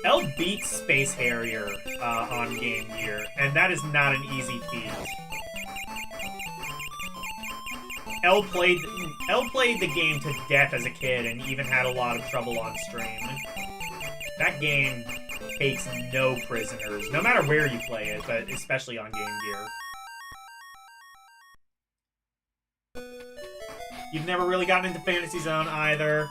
L beats Space Harrier on Game Gear, and that is not an easy feat. L played the game to death as a kid and even had a lot of trouble on stream. That game takes no prisoners, no matter where you play it, but especially on Game Gear. You've never really gotten into Fantasy Zone either.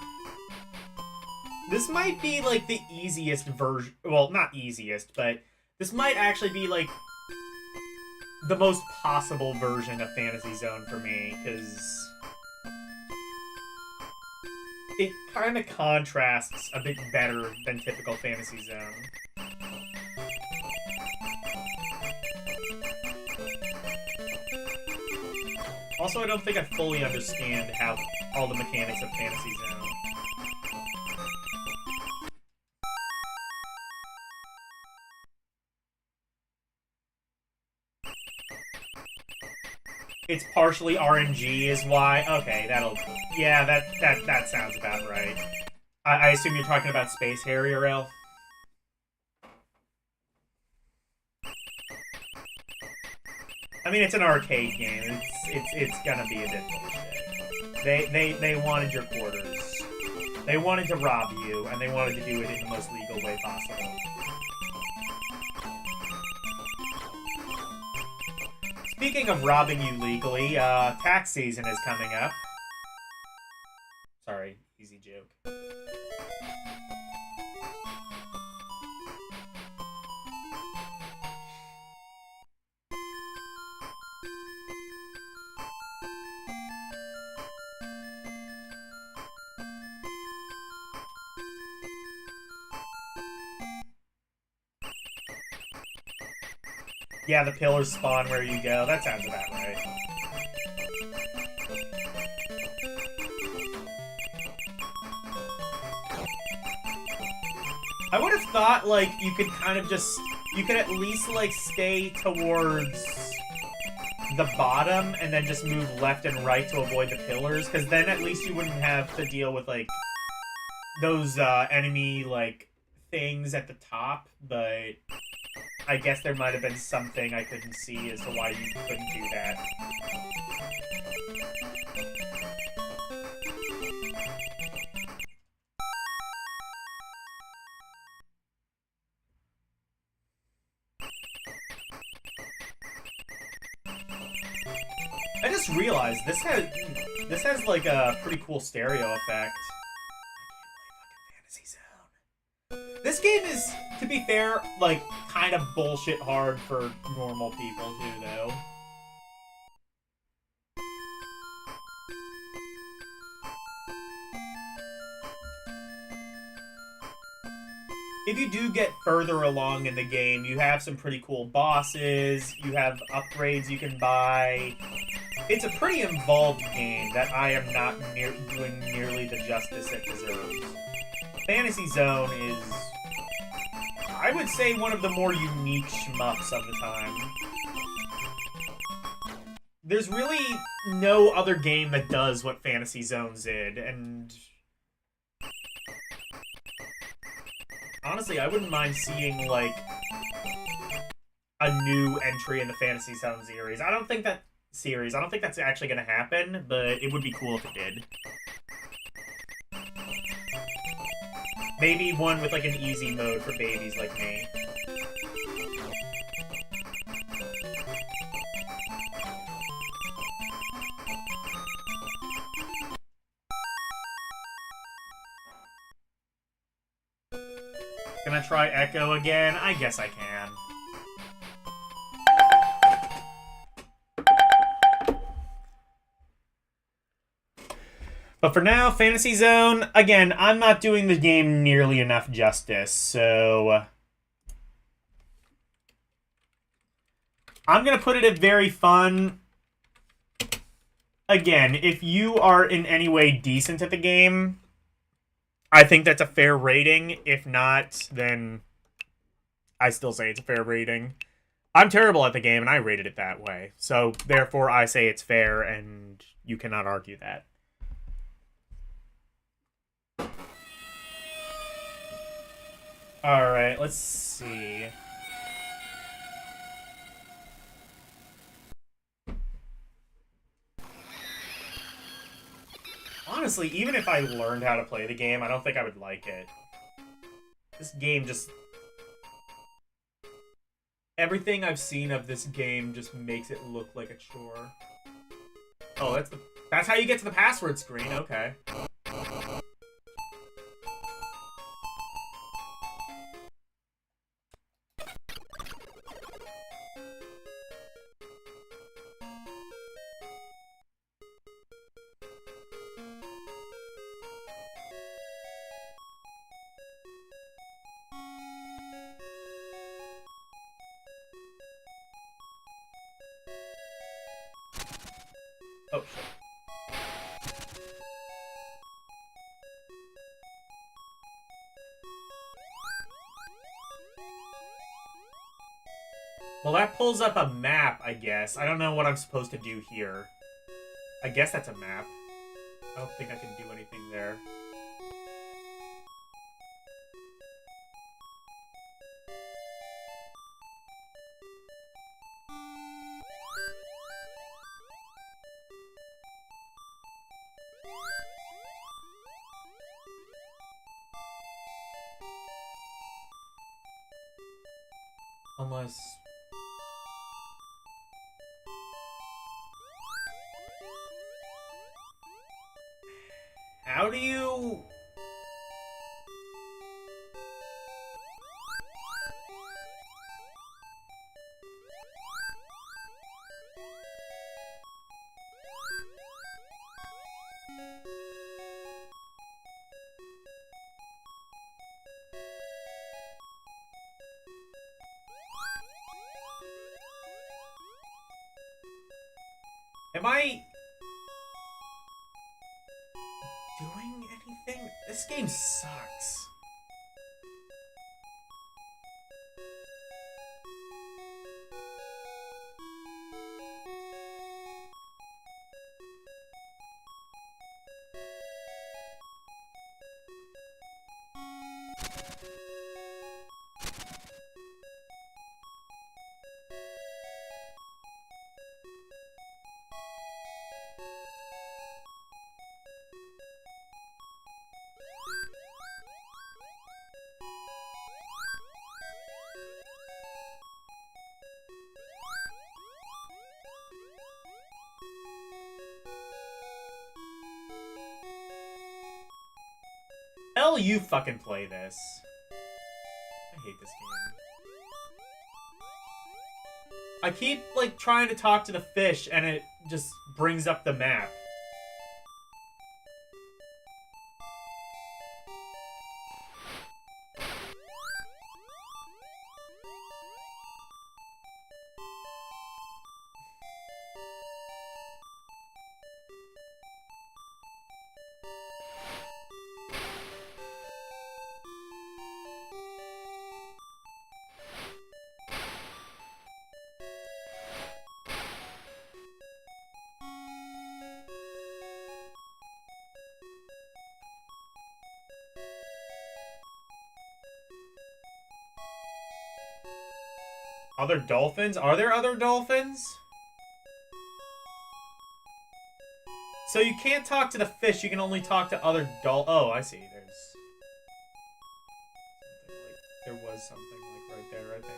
This might be, like, the easiest version... Well, not easiest, but this might actually be, like, the most possible version of Fantasy Zone for me, because it kind of contrasts a bit better than typical Fantasy Zone. Also, I don't think I fully understand how all the mechanics of Fantasy Zone. It's partially RNG is why. Okay, that'll... Yeah, that sounds about right. I assume you're talking about Space Harrier, Elf? I mean, it's an arcade game. It's gonna be a bit bullshit. They wanted your quarters. They wanted to rob you, and they wanted to do it in the most legal way possible. Speaking of robbing you legally, tax season is coming up. Sorry, easy joke. Yeah, the pillars spawn where you go. That sounds about right. I would have thought, like, you could kind of just... You could at least, like, stay towards the bottom and then just move left and right to avoid the pillars, because then at least you wouldn't have to deal with, like, those enemy, like, things at the top, but... I guess there might have been something I couldn't see as to why you couldn't do that. I just realized this has like a pretty cool stereo effect. This game is, to be fair, like, kind of bullshit hard for normal people, too, though. If you do get further along in the game, you have some pretty cool bosses, you have upgrades you can buy. It's a pretty involved game that I am not doing nearly the justice it deserves. Fantasy Zone is, I would say, one of the more unique shmups of the time. There's really no other game that does what Fantasy Zone did, and honestly, I wouldn't mind seeing, like, a new entry in the Fantasy Zone series. I don't think that's actually going to happen, but it would be cool if it did. Maybe one with, like, an easy mode for babies like me. Can I try Echo again? I guess I can. But for now, Fantasy Zone, again, I'm not doing the game nearly enough justice, so I'm going to put it at very fun. Again, if you are in any way decent at the game, I think that's a fair rating. If not, then I still say it's a fair rating. I'm terrible at the game, and I rated it that way. So, therefore, I say it's fair, and you cannot argue that. Alright, let's see. Honestly, even if I learned how to play the game, I don't think I would like it. This game just... Everything I've seen of this game just makes it look like a chore. Oh, that's how you get to the password screen, okay. Oh, shit. Well, that pulls up a map, I guess. I don't know what I'm supposed to do here. I guess that's a map. I don't think I can do anything there. Unless... How do you... Am I doing anything? This game sucks. hell you fucking play this? I hate this game. I keep, like, trying to talk to the fish, and it just brings up the map. Other dolphins? Are there other dolphins? So you can't talk to the fish, you can only talk to other Oh, I see. There's something like... There was something like right there, I think.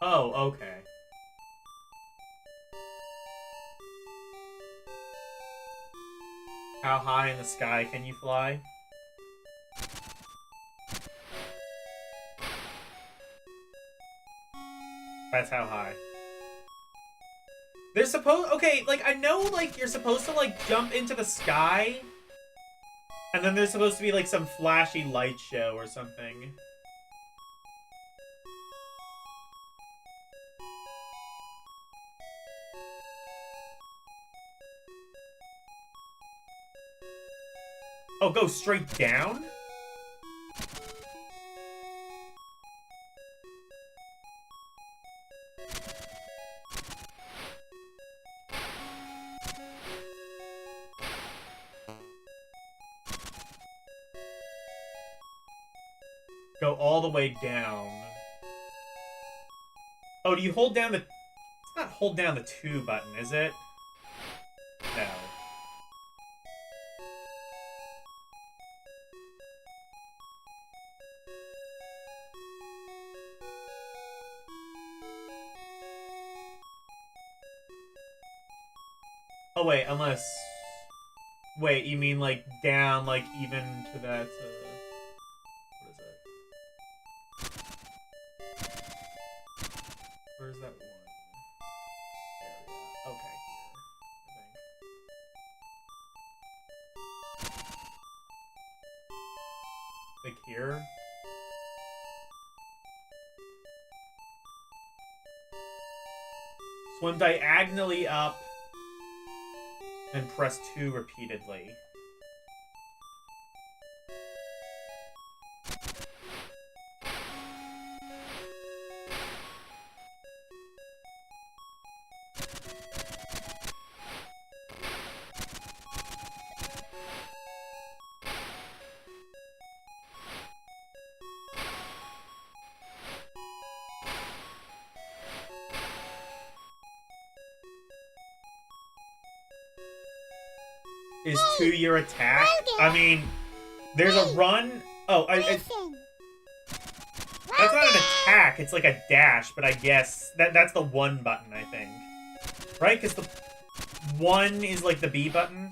Oh, okay. How high in the sky can you fly? That's how high. They're supposed... Okay, like, I know, like, you're supposed to, like, jump into the sky. And then there's supposed to be, like, some flashy light show or something. Oh, go straight down? Go all the way down. Oh, do you hold down the... It's not hold down the 2 button, is it? No. Oh, wait, unless... Wait, you mean, like, down, like, even to that, what is it? Where's that one area? Okay, here, I think. Like, here? Swim diagonally up. And press 2 repeatedly. Is 2 your attack? I mean, there's a run. Oh, that's not an attack. It's like a dash, but I guess that's the 1 button, I think. Right? Because the 1 is like the B button.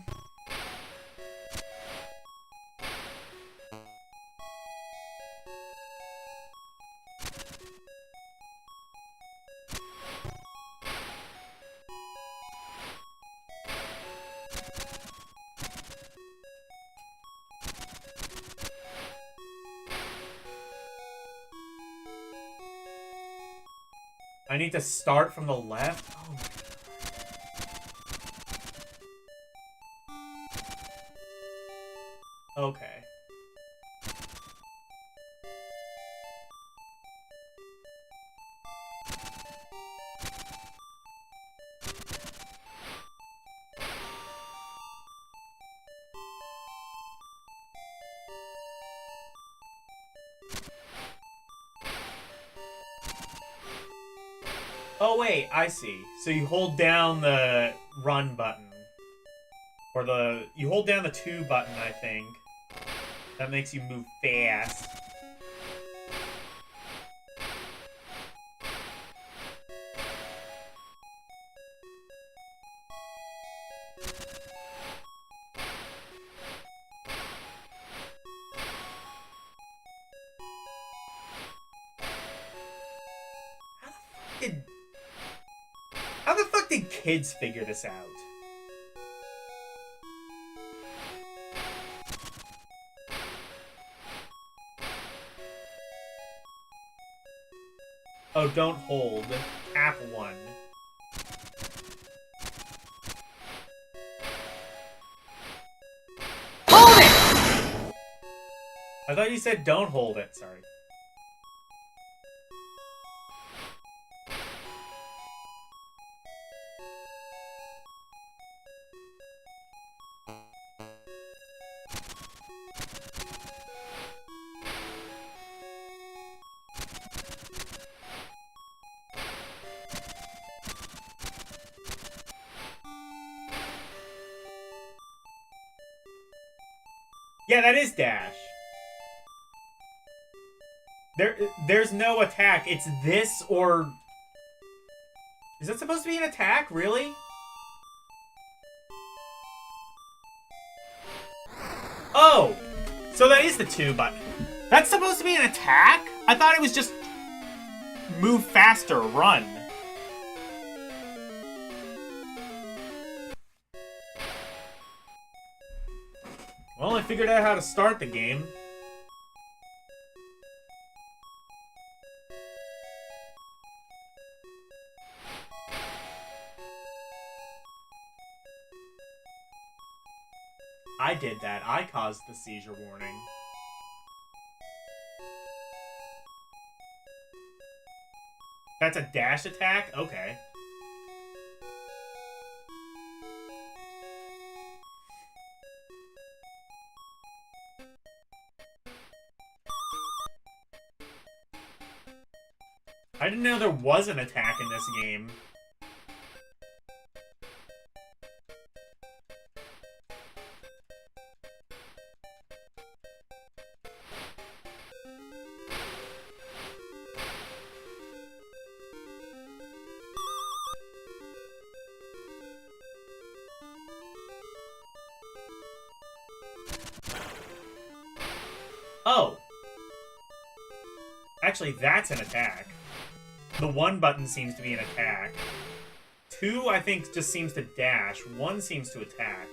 need to start from the left? Oh my God. Okay. Oh wait, I see. So you hold down the run button. Or you hold down the 2 button, I think. That makes you move fast. How the fuck did kids figure this out? Oh, don't hold. Tap 1. Hold it! I thought you said don't hold it. Sorry. Yeah, that is dash. There's no attack. It's this or... Is that supposed to be an attack? Really? Oh! So that is the 2 button. That's supposed to be an attack? I thought it was just... move faster, run. Well, I figured out how to start the game. I did that. I caused the seizure warning. That's a dash attack? Okay. I didn't know there was an attack in this game. Oh! Actually, that's an attack. The 1 button seems to be an attack. 2, I think, just seems to dash. 1 seems to attack.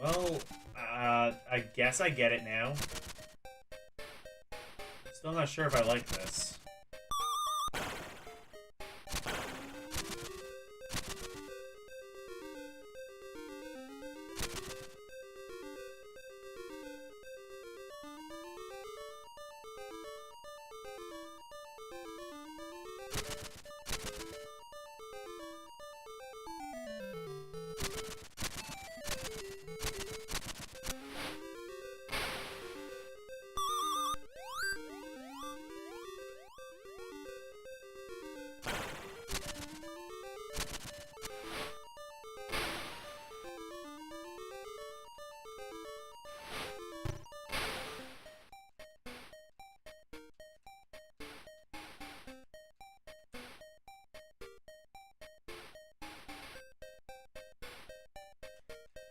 Well, I guess I get it now. Still not sure if I like this.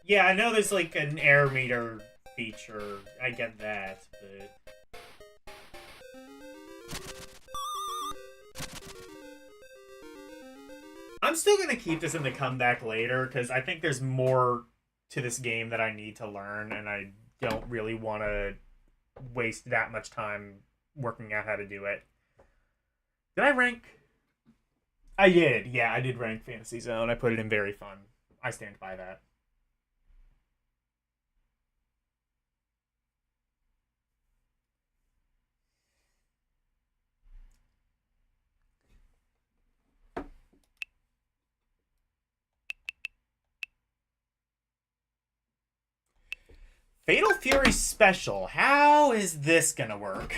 Yeah, I know there's like an error meter feature. I get that, but... I'm still gonna keep this in the comeback later, because I think there's more to this game that I need to learn, and I don't really want to waste that much time working out how to do it. Did I rank? I did. Yeah, I did rank Fantasy Zone. I put it in very fun. I stand by that. Fatal Fury Special. How is this gonna work?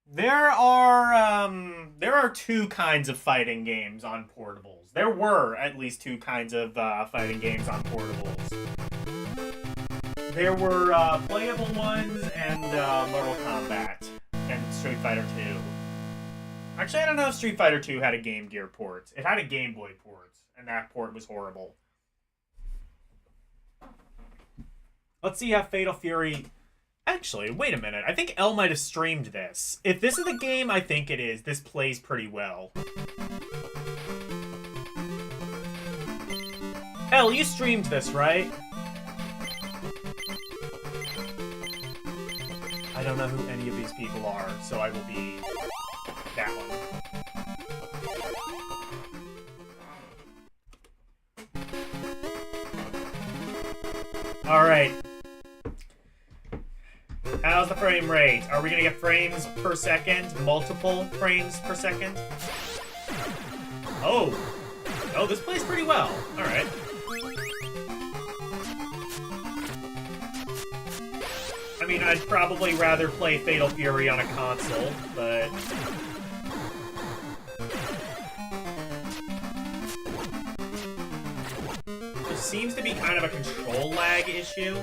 There are two kinds of fighting games on portables. There were at least two kinds of fighting games on portables. There were playable ones and Mortal Kombat and Street Fighter 2. Actually, I don't know if Street Fighter 2 had a Game Gear port. It had a Game Boy port, and that port was horrible. Let's see how Fatal Fury... Actually, wait a minute. I think Elle might have streamed this. If this is the game I think it is, this plays pretty well. Elle, you streamed this, right? I don't know who any of these people are, so I will be that one. Alright. How's the frame rate? Are we gonna get frames per second? Multiple frames per second? Oh! Oh, this plays pretty well. Alright. I mean, I'd probably rather play Fatal Fury on a console, but... there seems to be kind of a control lag issue.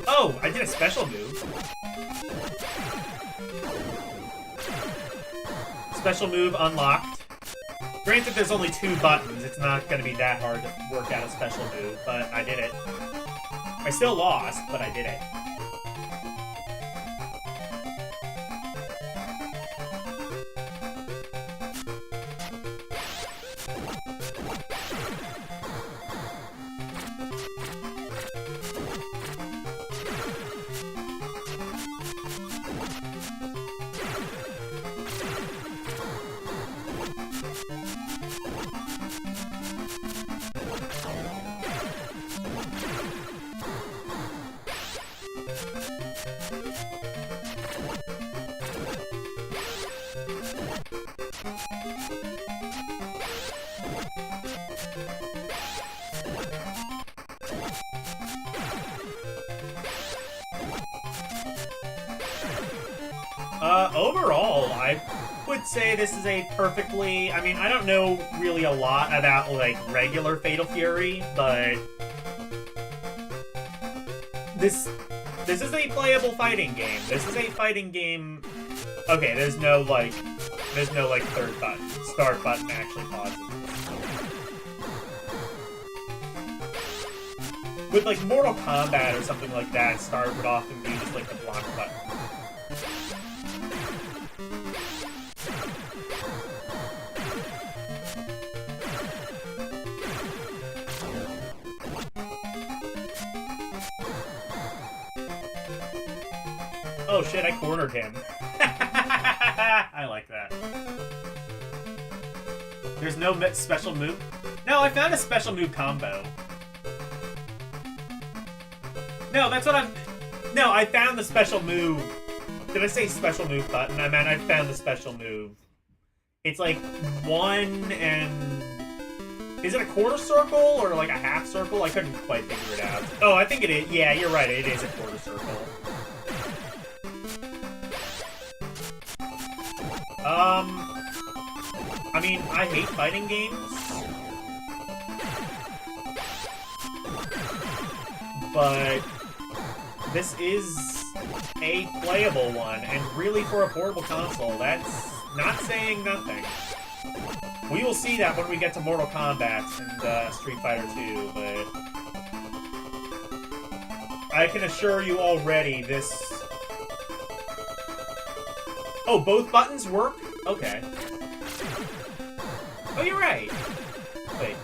Oh, I did a special move. Special move unlocked. Granted, there's only 2 buttons. It's not going to be that hard to work out a special move, but I did it. I still lost, but I did it. Overall, I would say this is a perfectly... I mean, I don't know really a lot about, like, regular Fatal Fury, but... This is a playable fighting game. This is a fighting game... Okay, there's no, like, third button. Start button actually pauses. With, like, Mortal Kombat or something like that, start would often be just, like, the block button. Oh shit, I cornered him. I like that. There's no special move? No, I found a special move combo. No, that's what I'm... No, I found the special move. Did I say special move button? I meant I found the special move. It's like 1 and... Is it a quarter circle or like a half circle? I couldn't quite figure it out. Oh, I think it is. Yeah, you're right. It is a quarter circle. I mean, I hate fighting games. But this is a playable one, and really for a portable console, that's not saying nothing. We will see that when we get to Mortal Kombat and Street Fighter 2, but... I can assure you already this... Oh, both buttons work? Okay. Oh, you're right. Wait.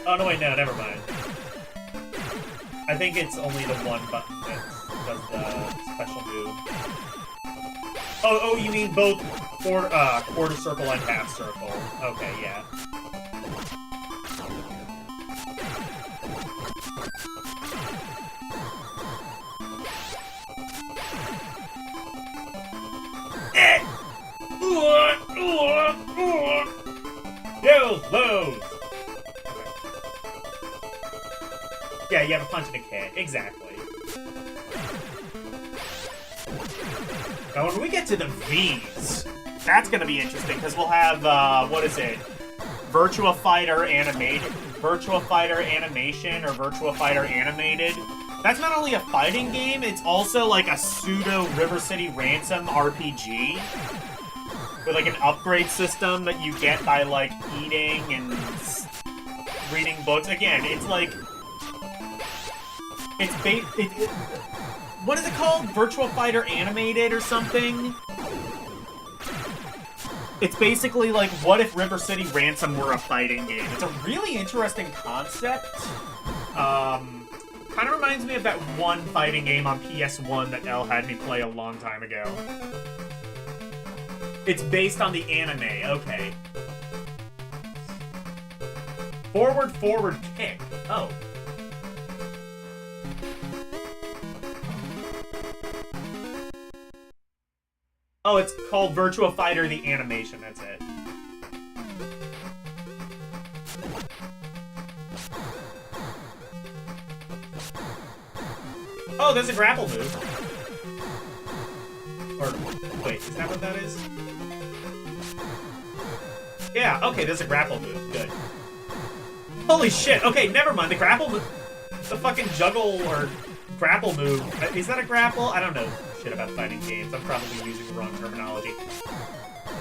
Oh, no, wait, no, never mind. I think it's only the one button that does the special move. Oh, you mean both quarter circle and half circle. Okay, yeah. Those. Yeah, you have a punch and a kick. Exactly. Now, when we get to the V's, that's going to be interesting, because we'll have, what is it? Virtua Fighter Animation, or Virtua Fighter Animated. That's not only a fighting game, it's also like a pseudo River City Ransom RPG. With like an upgrade system that you get by like eating and reading books. Again, it's like... what is it called? Virtua Fighter Animated or something? It's basically like, what if River City Ransom were a fighting game? It's a really interesting concept. Kind of reminds me of that one fighting game on PS1 that Elle had me play a long time ago. It's based on the anime, okay. Forward kick. Oh. Oh, it's called Virtua Fighter the Animation, that's it. Oh, there's a grapple move. Or, wait, is that what that is? Yeah, okay, there's a grapple move. Good. Holy shit, okay, never mind. The grapple move... The fucking juggle or grapple move... Is that a grapple? I don't know shit about fighting games. I'm probably using the wrong terminology.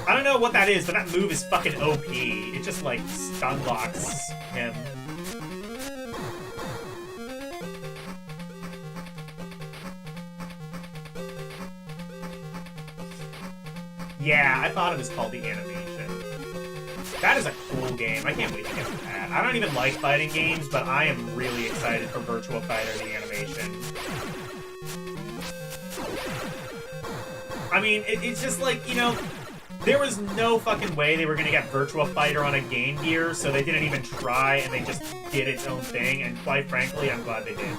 I don't know what that is, but that move is fucking OP. It just, like, stun locks him. Yeah, I thought it was called the Animation. That is a cool game. I can't wait to get to that. I don't even like fighting games, but I am really excited for Virtua Fighter the Animation. I mean, it's just like, you know, there was no fucking way they were going to get Virtua Fighter on a Game Gear, so they didn't even try, and they just did its own thing, and quite frankly, I'm glad they did.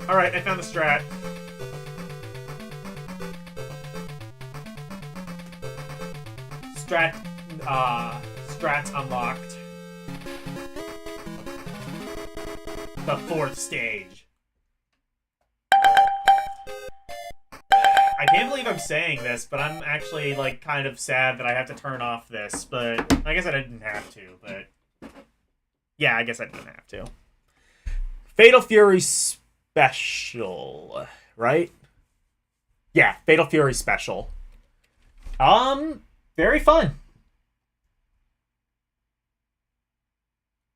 Alright, I found the strat. Strat's unlocked. The 4th stage. I can't believe I'm saying this, but I'm actually, like, kind of sad that I have to turn off this, but I guess I didn't have to, but... Yeah, I guess I didn't have to. Fatal Fury Special, right? Yeah, Fatal Fury Special. Very fun.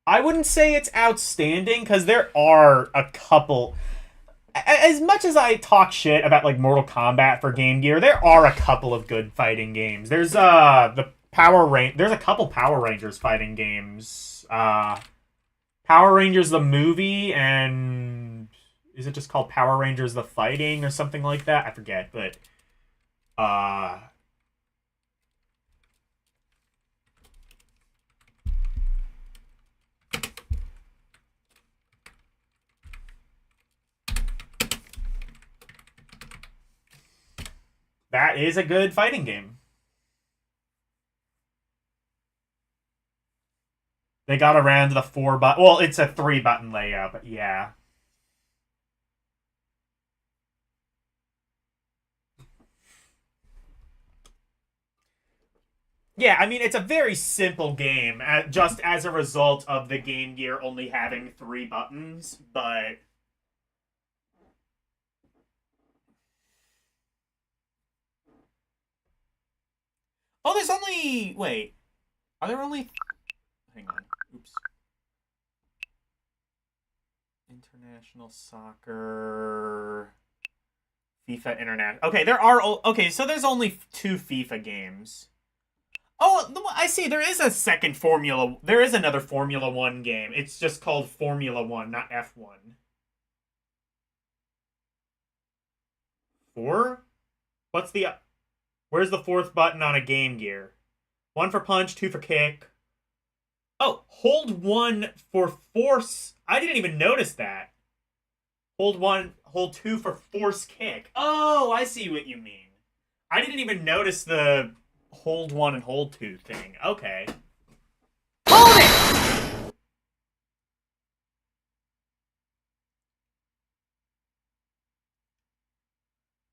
I wouldn't say it's outstanding, because there are a couple... As much as I talk shit about, like, Mortal Kombat for Game Gear, there are a couple of good fighting games. There's, there's a couple Power Rangers fighting games. Power Rangers the movie, and... Is it just called Power Rangers the Fighting, or something like that? I forget, but... That is a good fighting game. They got around the 4-button... Well, it's a 3-button layout, but yeah. Yeah, I mean, it's a very simple game, just as a result of the Game Gear only having 3 buttons, but... Oh, there's only... Wait. Are there only... Hang on. Oops. International Soccer... FIFA International... Okay, there are... Okay, so there's only 2 FIFA games. Oh, I see. There is a second Formula... There is another Formula 1 game. It's just called Formula 1, not F1. 4? What's the... Where's the 4th button on a Game Gear? 1 for punch, 2 for kick. Oh, hold 1 for force. I didn't even notice that. Hold 1, hold 2 for force kick. Oh, I see what you mean. I didn't even notice the hold 1 and hold 2 thing. Okay. Hold it!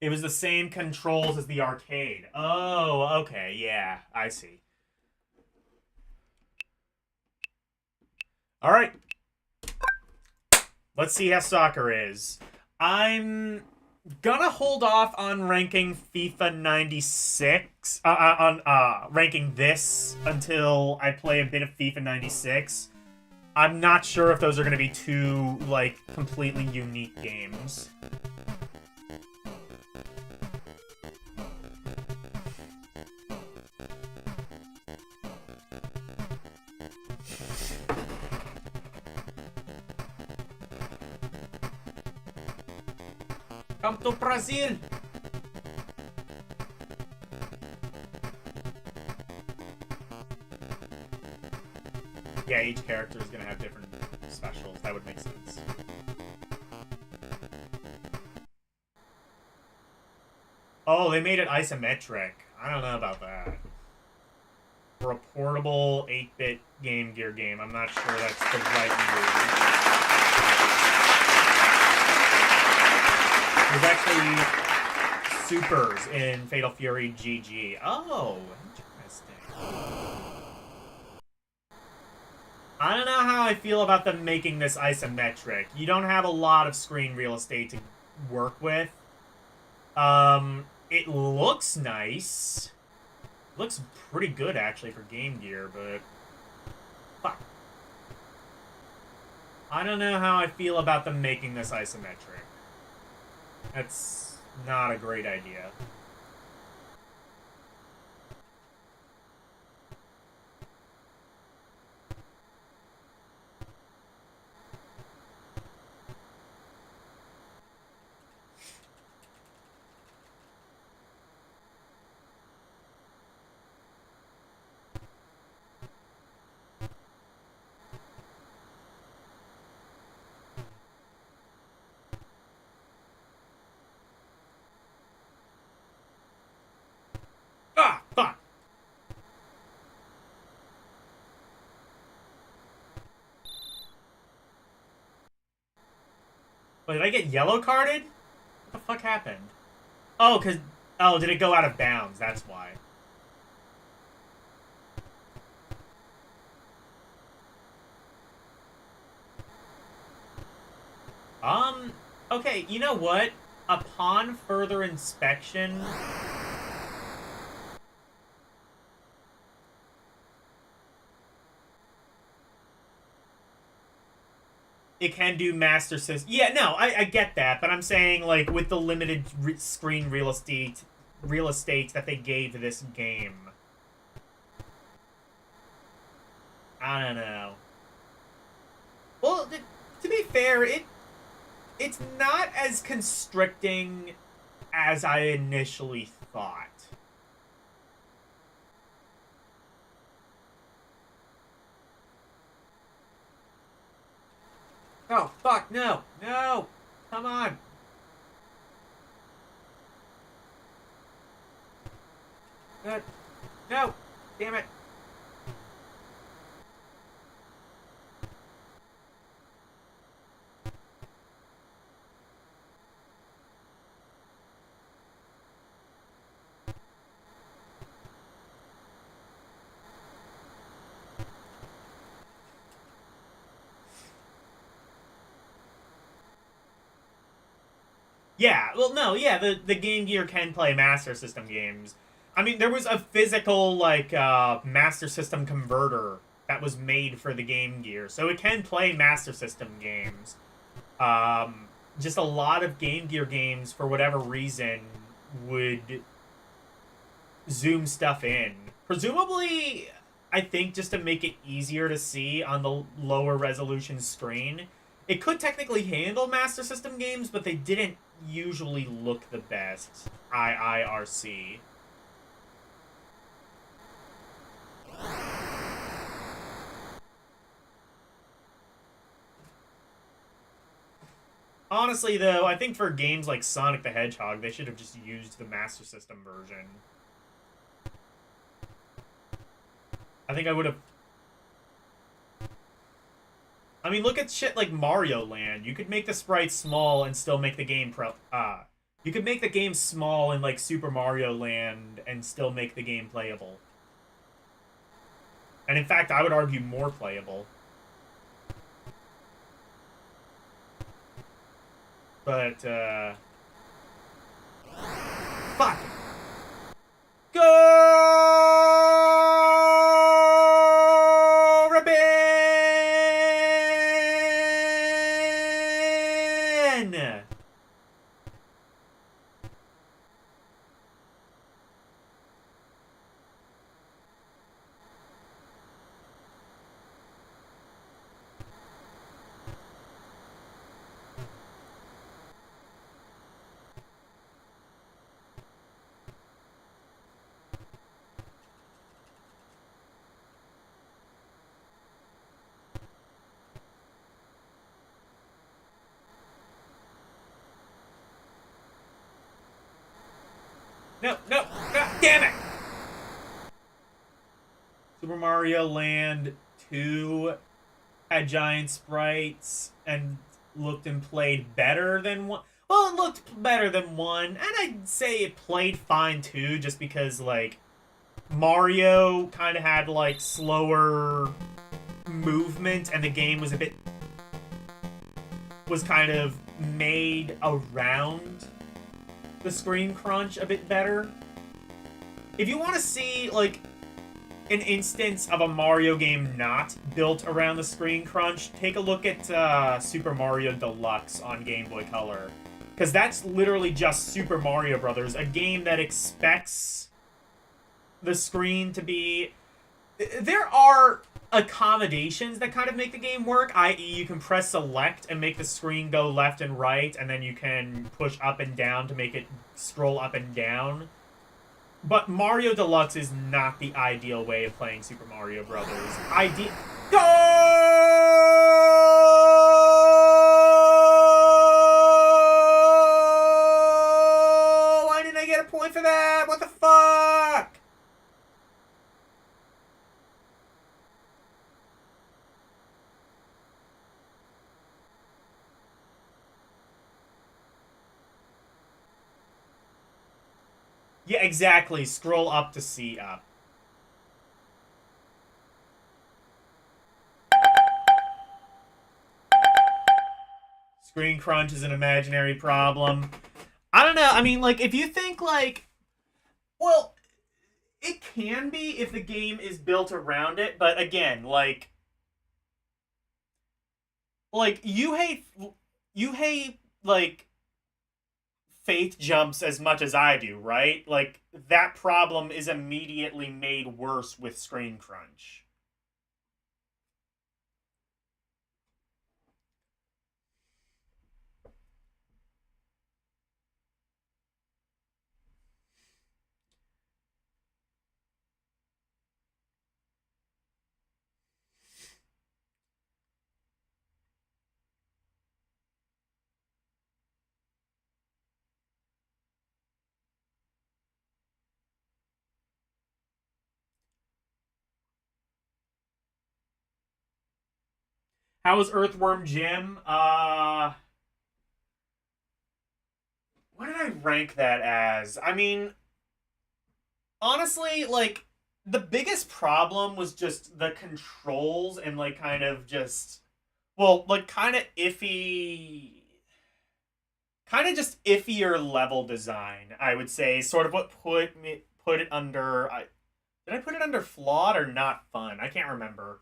It was the same controls as the arcade. Oh, okay, yeah, I see. Alright. Let's see how soccer is. I'm gonna hold off on ranking FIFA 96, ranking this until I play a bit of FIFA 96. I'm not sure if those are gonna be 2, like, completely unique games. Come to Brazil! Yeah, each character is gonna have different specials. That would make sense. Oh, they made it isometric. I don't know about that. For a portable 8-bit Game Gear game, I'm not sure that's the right move. There's actually supers in Fatal Fury GG. Oh, interesting. I don't know how I feel about them making this isometric. You don't have a lot of screen real estate to work with. It looks nice. Looks pretty good, actually, for Game Gear, but... Fuck. I don't know how I feel about them making this isometric. That's not a great idea. Ah, fuck! Wait, did I get yellow carded? What the fuck happened? Oh, cause... Oh, did it go out of bounds? That's why. Okay, you know what? Upon further inspection... It can do Master System. Yeah, no, I get that, but I'm saying, like, with the limited screen real estate that they gave this game. I don't know. Well, to be fair, it's not as constricting as I initially thought. Oh, fuck, no! No! Come on! No! Damn it! Yeah, well, no, yeah, the Game Gear can play Master System games. I mean, there was a physical, like, Master System converter that was made for the Game Gear, so it can play Master System games. Just a lot of Game Gear games, for whatever reason, would zoom stuff in. Presumably, I think just to make it easier to see on the lower resolution screen. It could technically handle Master System games, but they didn't usually look the best. IIRC. Honestly, though, I think for games like Sonic the Hedgehog, they should have just used the Master System version. I think I would have... I mean, look at shit like Mario Land. You could make the sprites small and still make the game you could make the game small in, like, Super Mario Land and still make the game playable. And in fact, I would argue more playable. But, fuck! Go! Ribbon! No, God damn it! Super Mario Land 2 had giant sprites and looked and played better than 1. Well, it looked better than 1, and I'd say it played fine too, just because, like, Mario kind of had, like, slower movement, and the game was was kind of made around the screen crunch a bit better. If you want to see, like, an instance of a Mario game not built around the screen crunch, take a look at Super Mario Deluxe on Game Boy Color. Because that's literally just Super Mario Brothers, a game that expects the screen to be... There are accommodations that kind of make the game work, i.e. you can press select and make the screen go left and right, and then you can push up and down to make it scroll up and down. But Mario Deluxe is not the ideal way of playing Super Mario Brothers. Go! Why didn't I get a point for that? What the fuck? Yeah, exactly. Scroll up to see up. Screen crunch is an imaginary problem. I don't know. I mean, like, if you think, like... Well, it can be if the game is built around it, but again, like... Like, you hate, like... faith jumps as much as I do, right? Like, that problem is immediately made worse with screen crunch. How was Earthworm Jim? What did I rank that as? I mean, honestly, like, the biggest problem was just the controls and, like, kind of just... Well, like, kind of iffy kind of just iffier level design, I would say. Sort of what put it under... did I put it under flawed or not fun? I can't remember.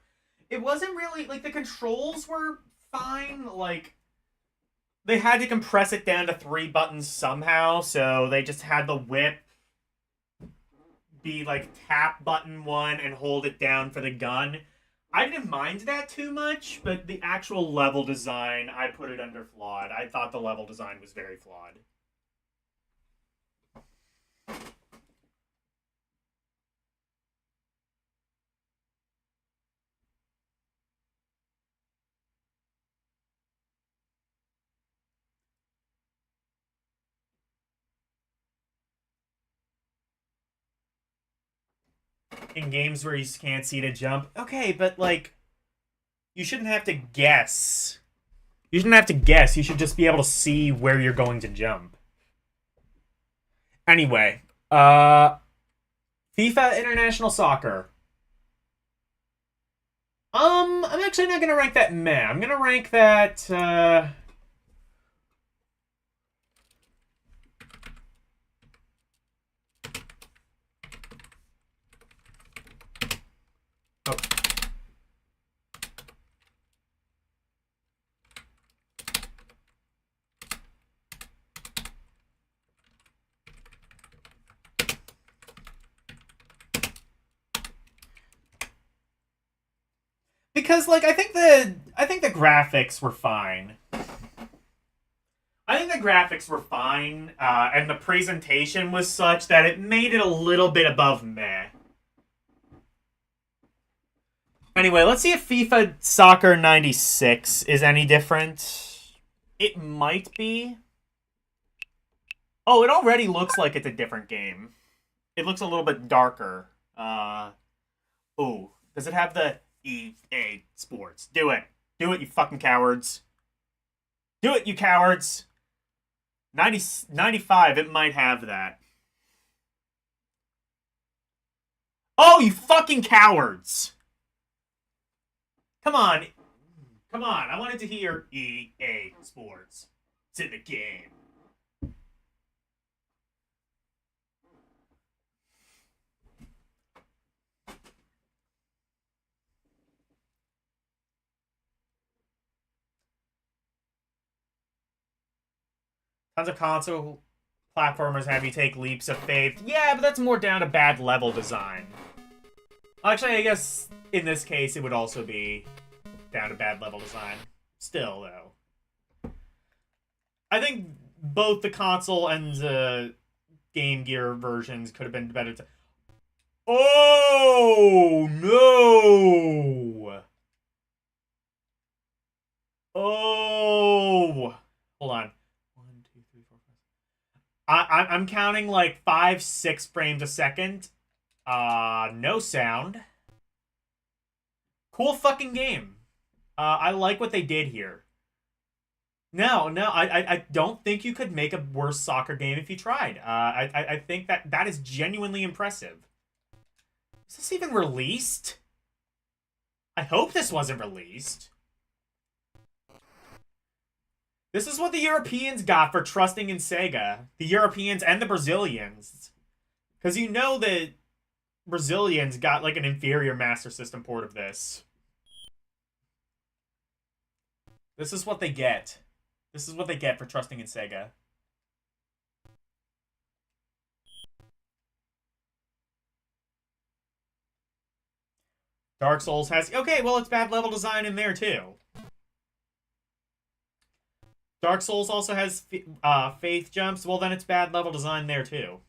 It wasn't really... Like, the controls were fine. Like, they had to compress it down to 3 buttons somehow, so they just had the whip be, like, tap button 1 and hold it down for the gun. I didn't mind that too much, but the actual level design, I put it under flawed. I thought the level design was very flawed. In games where you can't see to jump. Okay, but, like, you shouldn't have to guess. You shouldn't have to guess. You should just be able to see where you're going to jump. Anyway, FIFA International Soccer. I'm actually not gonna rank that meh. I'm gonna rank that, because, like, I think the graphics were fine. I think the graphics were fine, and the presentation was such that it made it a little bit above meh. Anyway, let's see if FIFA Soccer 96 is any different. It might be. Oh, it already looks like it's a different game. It looks a little bit darker. Oh, does it have the EA Sports? Do it. Do it, you fucking cowards. Do it, you cowards. 95, it might have that. Oh, you fucking cowards. Come on. Come on. I wanted to hear EA Sports. It's in the game. Tons of console platformers have you take leaps of faith. Yeah, but that's more down to bad level design. Actually, I guess in this case it would also be down to bad level design. Still, though. I think both the console and the Game Gear versions could have been better. Oh, no! Oh! Hold on. I'm counting like 5-6 frames a second. No sound. Cool fucking game. I like what they did here. No, I don't think you could make a worse soccer game if you tried. I think that is genuinely impressive. Is this even released? I hope this wasn't released. This is what the Europeans got for trusting in Sega. The Europeans and the Brazilians. Because you know that Brazilians got like an inferior Master System port of this. This is what they get. This is what they get for trusting in Sega. Dark Souls has... Okay, well, it's bad level design in there, too. Dark Souls also has faith jumps. Well, then it's bad level design there, too.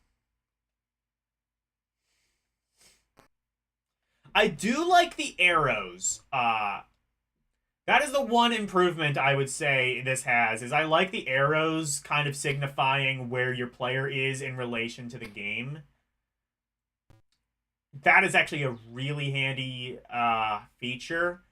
I do like the arrows. That is the one improvement I would say this has, is I like the arrows kind of signifying where your player is in relation to the game. That is actually a really handy feature.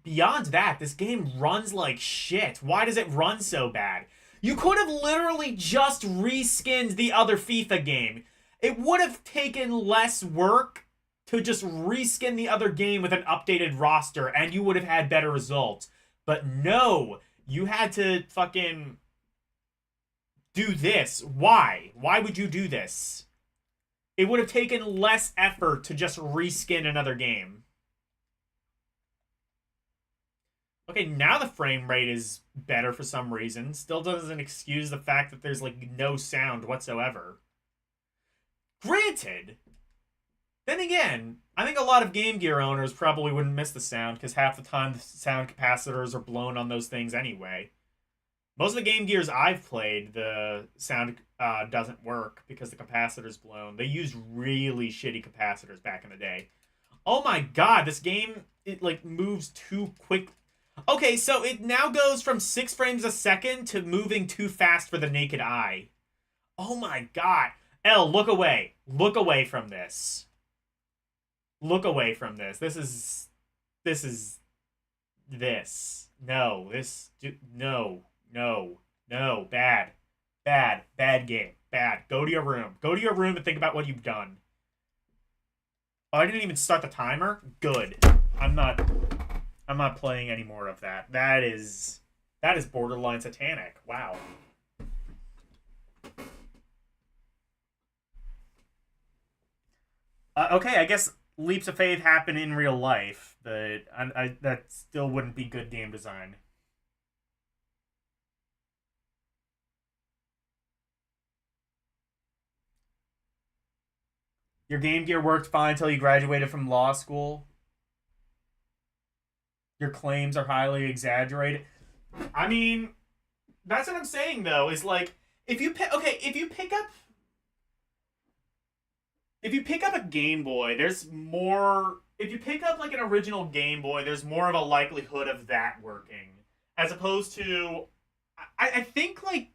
Beyond that, this game runs like shit. Why does it run so bad? You could have literally just reskinned the other FIFA game. It would have taken less work to just reskin the other game with an updated roster, and you would have had better results. But no, you had to fucking do this. Why? Why would you do this? It would have taken less effort to just reskin another game. Okay, now the frame rate is better for some reason. Still doesn't excuse the fact that there's, like, no sound whatsoever. Granted, then again, I think a lot of Game Gear owners probably wouldn't miss the sound because half the time the sound capacitors are blown on those things anyway. Most of the Game Gears I've played, the sound doesn't work because the capacitor's blown. They used really shitty capacitors back in the day. Oh my god, this game, it, like, moves too quick. Okay, so it now goes from 6 frames a second to moving too fast for the naked eye. Oh my god. Elle, look away. Look away from this. Look away from this. This is... No. No. Bad. Bad game. Bad. Go to your room. Go to your room and think about what you've done. Oh, I didn't even start the timer? Good. I'm not playing any more of that. That is borderline satanic. Wow. Okay, I guess leaps of faith happen in real life, but that still wouldn't be good game design. Your Game Gear worked fine until you graduated from law school. Your claims are highly exaggerated. I mean, that's what I'm saying though. Is like if you pick up a Game Boy, there's more. If you pick up like an original Game Boy, there's more of a likelihood of that working, as opposed to, I think like.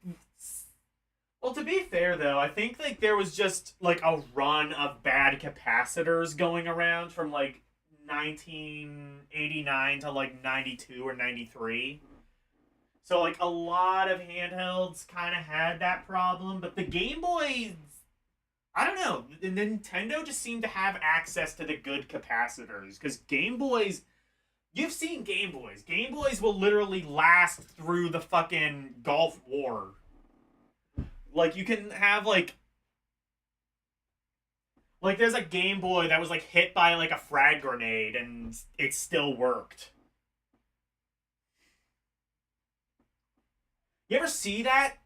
Well, to be fair though, I think like there was just like a run of bad capacitors going around from like 1989 to like 92 or 93. So like a lot of handhelds kind of had that problem, but the Game Boy, I don't know, Nintendo just seemed to have access to the good capacitors because Game Boys, you've seen Game Boys. Game Boys will literally last through the fucking Gulf War. Like you can have like there's a Game Boy that was like hit by like a frag grenade and it still worked. You ever see that?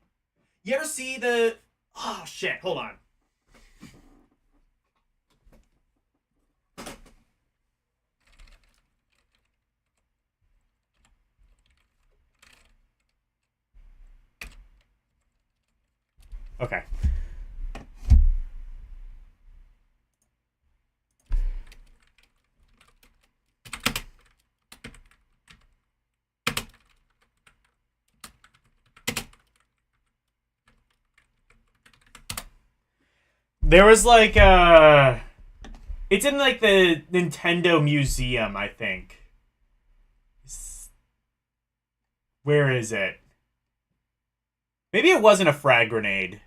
You ever see the... Oh shit, hold on. Okay. There was like it's in like the Nintendo Museum, I think. Where is it? Maybe it wasn't a frag grenade.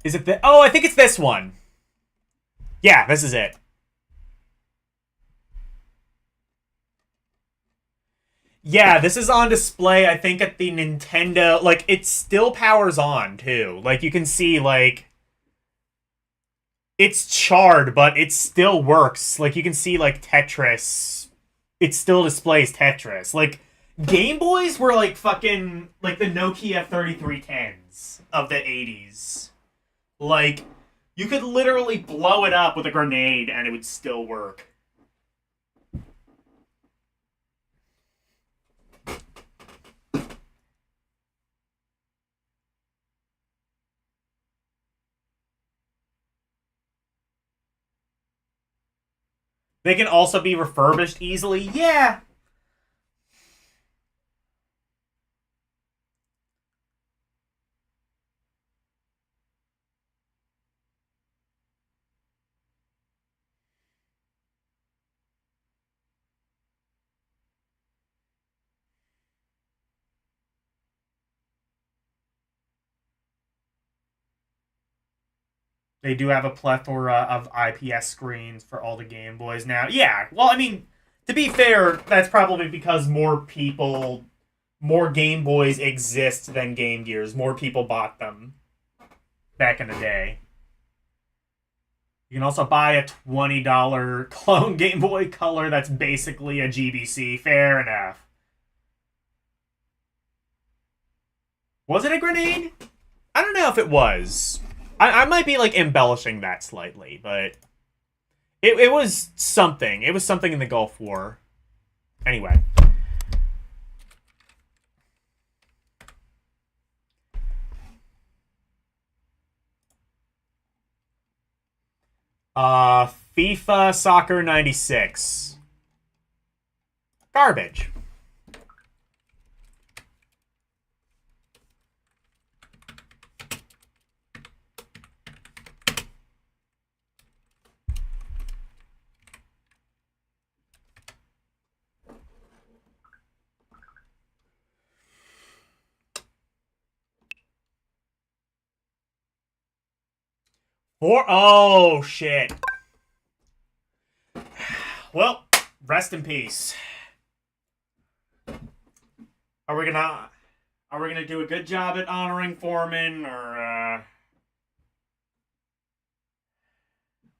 Is it oh, I think it's this one. Yeah, this is it. Yeah, this is on display, I think, at the Nintendo... Like, it still powers on, too. Like, you can see, like... It's charred, but it still works. Like, you can see, like, Tetris. It still displays Tetris. Like, Game Boys were, like, fucking... Like, the Nokia 3310s of the 80s. Like, you could literally blow it up with a grenade and it would still work. They can also be refurbished easily. Yeah. They do have a plethora of IPS screens for all the Game Boys now. Yeah, well, I mean, to be fair, that's probably because more Game Boys exist than Game Gears. More people bought them back in the day. You can also buy a $20 clone Game Boy Color that's basically a GBC. Fair enough. Was it a grenade? I don't know if it was. I might be, like, embellishing that slightly, but it was something. It was something in the Gulf War. Anyway. FIFA Soccer 96. Garbage. Oh, shit. Well, rest in peace. Are we gonna do a good job at honoring Foreman, or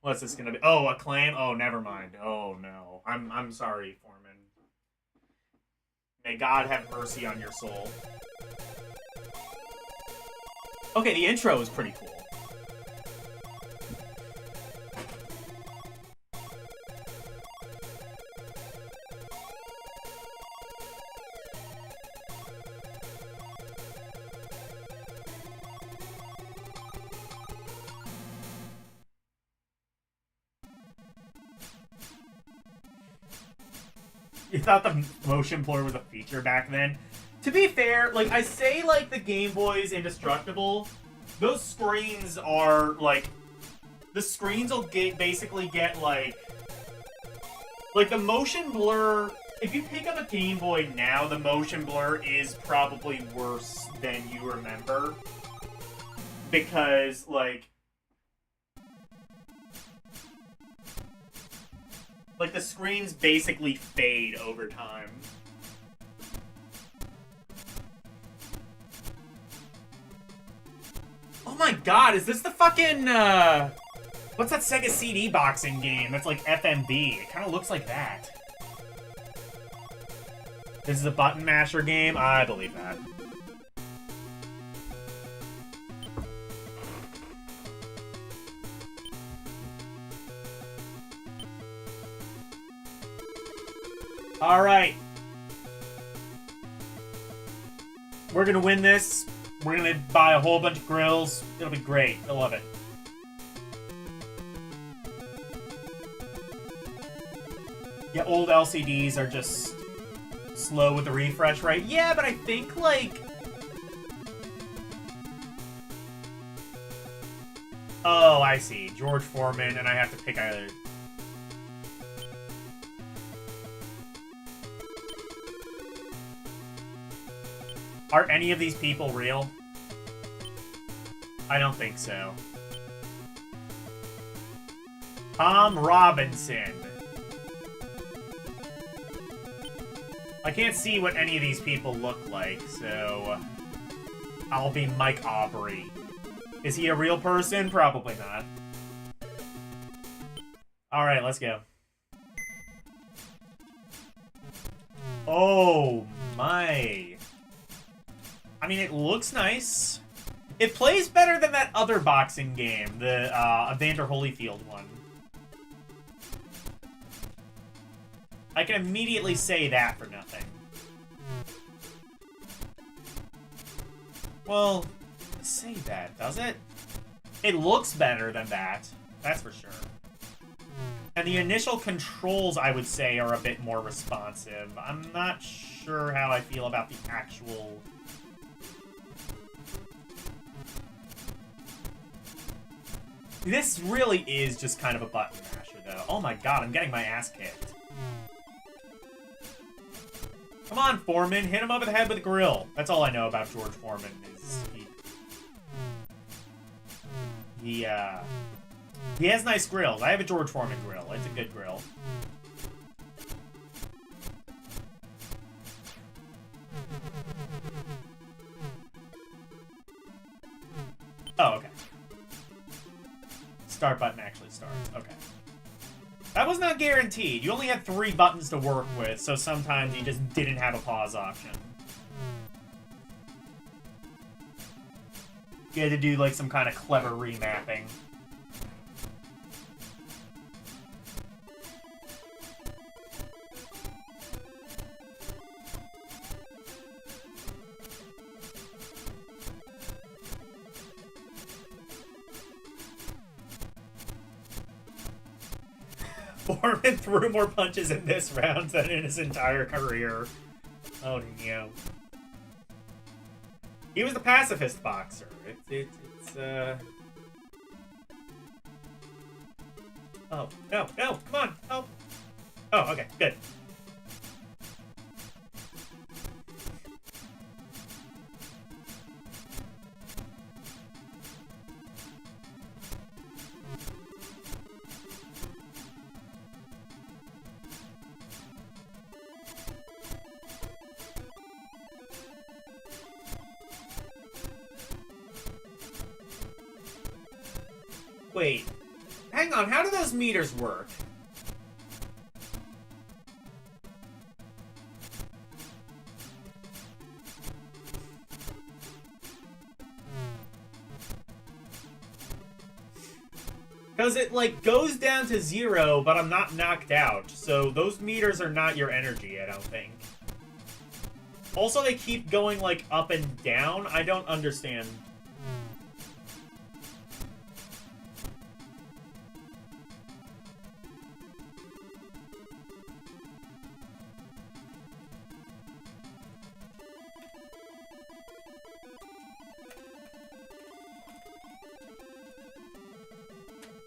what's this gonna be? Oh, a clan? Oh, never mind. Oh no. I'm sorry, Foreman. May God have mercy on your soul. Okay, the intro is pretty cool. You thought the motion blur was a feature back then? To be fair, like, I say, like, the Game Boy's indestructible. Those screens are, like... The screens will basically get, like... Like, the motion blur... If you pick up a Game Boy now, the motion blur is probably worse than you remember. Because, like... Like, the screens basically fade over time. Oh my god, is this the fucking, what's that Sega CD boxing game that's like FMV? It kind of looks like that. This is a button masher game? I believe that. Alright. We're gonna win this. We're gonna buy a whole bunch of grills. It'll be great. I love it. Yeah, old LCDs are just slow with the refresh rate. Yeah, but I think, like... Oh, I see. George Foreman, and I have to pick either... Are any of these people real? I don't think so. Tom Robinson. I can't see what any of these people look like, so... I'll be Mike Aubrey. Is he a real person? Probably not. Alright, let's go. Oh, my... I mean, it looks nice. It plays better than that other boxing game, the Evander Holyfield one. I can immediately say that for nothing. Well, say that, does it? It looks better than that, that's for sure. And the initial controls, I would say, are a bit more responsive. I'm not sure how I feel about the actual... This really is just kind of a button masher, though. Oh my god, I'm getting my ass kicked. Come on, Foreman. Hit him over the head with a grill. That's all I know about George Foreman. Is he... He has nice grills. I have a George Foreman grill. It's a good grill. Oh, okay. Start button actually starts. Okay. That was not guaranteed. You only had 3 buttons to work with, so sometimes you just didn't have a pause option. You had to do, like, some kind of clever remapping. Foreman threw more punches in this round than in his entire career. Oh, no. He was the pacifist boxer. It's Oh, no, come on, help. Oh, okay, good. Wait, hang on, how do those meters work? Because it, like, goes down to 0, but I'm not knocked out. So those meters are not your energy, I don't think. Also, they keep going, like, up and down. I don't understand.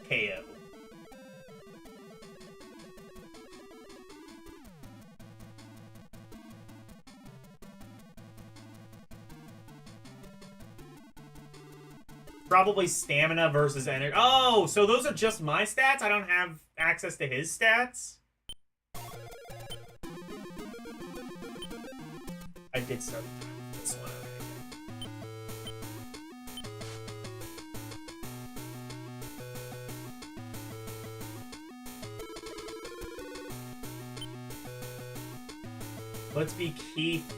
KO. Probably stamina versus energy. Oh, so those are just my stats? I don't have access to his stats? I did start this one. Let's be Keith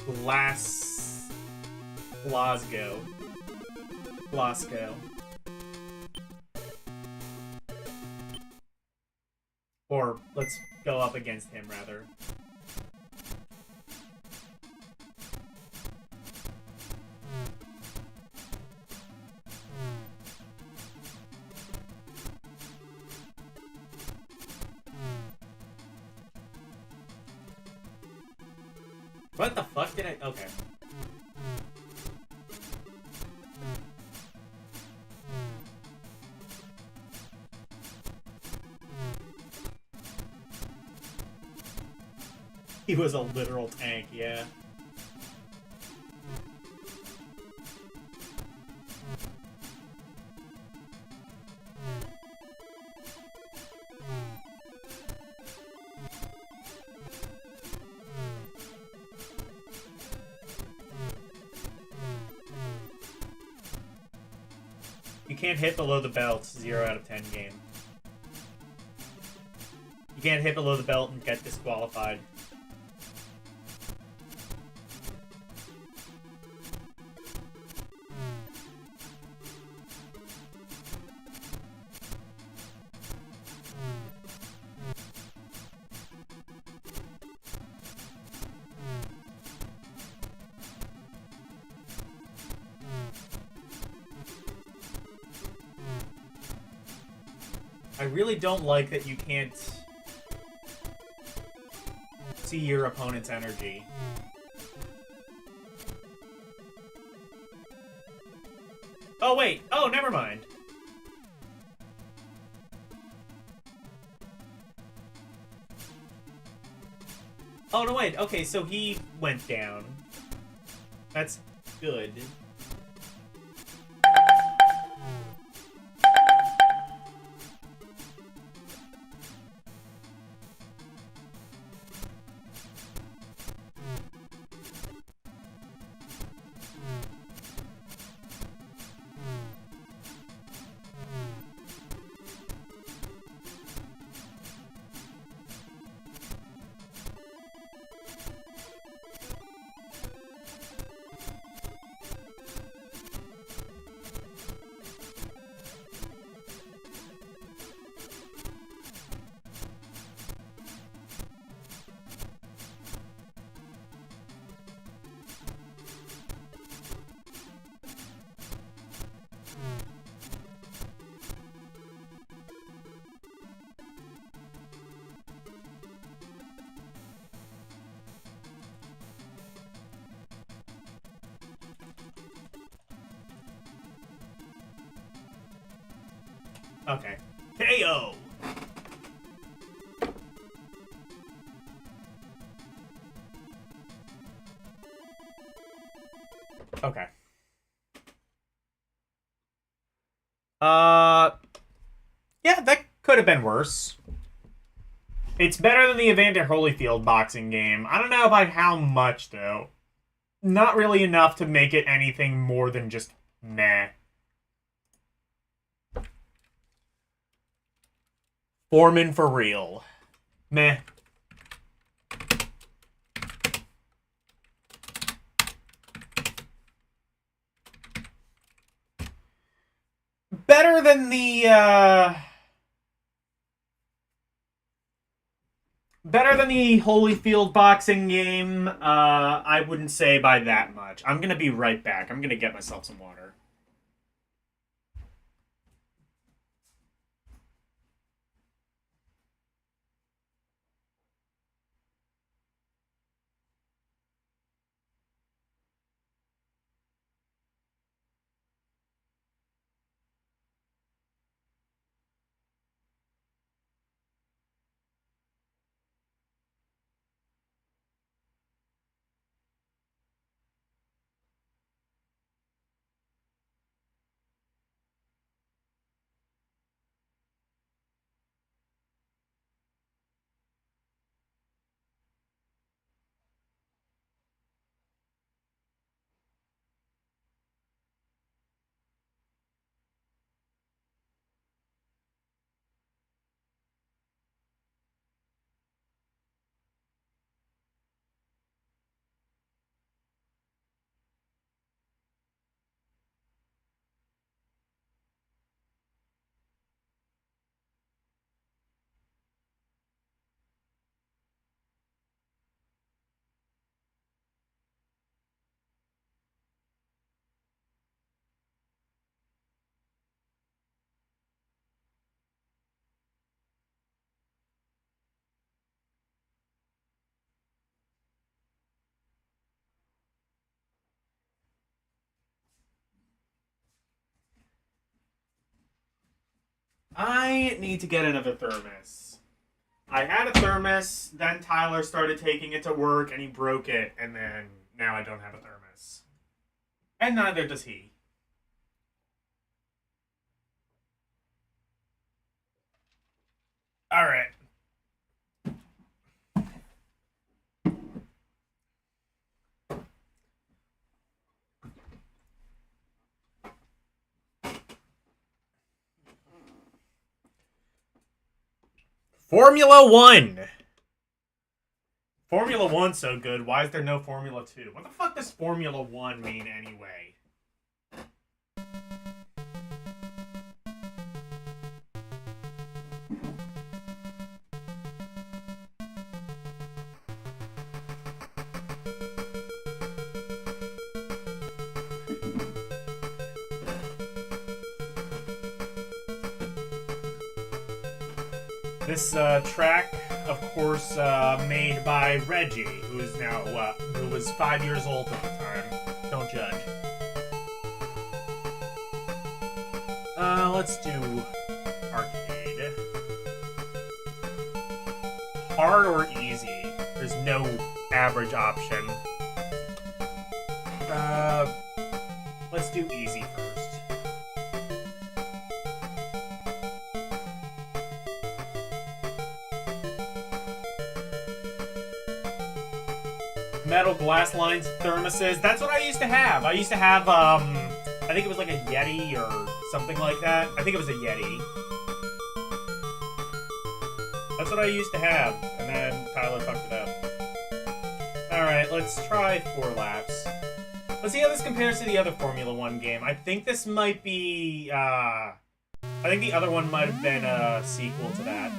Glasgow. Or let's go up against him, rather. What the fuck did I... Okay. He was a literal tank, yeah. You can't hit below the belt, 0 out of 10 game. You can't hit below the belt and get disqualified. I really don't like that you can't see your opponent's energy. Oh, wait. Oh, never mind. Oh, no, wait. Okay, so he went down. That's good. Okay. KO! Okay. Yeah, that could have been worse. It's better than the Evander Holyfield boxing game. I don't know by how much, though. Not really enough to make it anything more than just meh. Foreman for real. Meh. Better than the, better than the Holyfield boxing game, I wouldn't say by that much. I'm gonna be right back. I'm gonna get myself some water. I need to get another thermos. I had a thermos, then Tyler started taking it to work, and he broke it, and then now I don't have a thermos. And neither does he. Alright. Formula 1! Formula 1's so good, why is there no Formula 2? What the fuck does Formula 1 mean anyway? This track, of course, made by Reggie, who is now, who was 5 years old at the time. Don't judge. Let's do arcade. Hard or easy? There's no average option. Let's do easy first. Metal glass lines, thermoses. That's what I used to have. I used to have, I think it was like a Yeti or something like that. I think it was a Yeti. That's what I used to have. And then Tyler fucked it up. Alright, let's try 4 laps. Let's see how this compares to the other Formula 1 game. I think this might be, I think the other one might have been a sequel to that.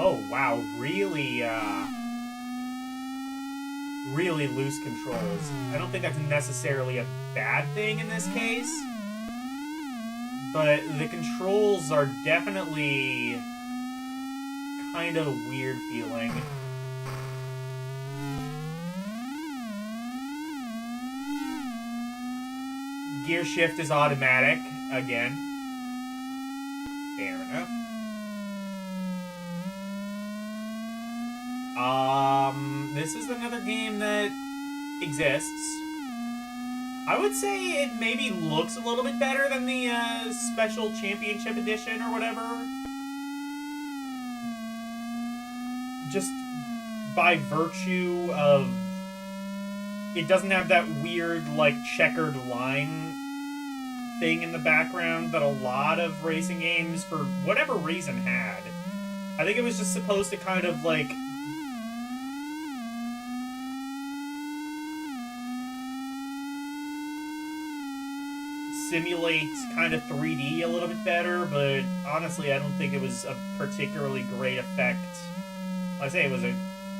Oh, wow, really, really loose controls. I don't think that's necessarily a bad thing in this case, but the controls are definitely kind of weird feeling. Gear shift is automatic, again. Fair enough. This is another game that exists. I would say it maybe looks a little bit better than the Special Championship Edition or whatever. Just by virtue of... It doesn't have that weird, like, checkered line thing in the background that a lot of racing games, for whatever reason, had. I think it was just supposed to kind of, like... simulate kind of 3D a little bit better, but honestly, I don't think it was a particularly great effect. I say it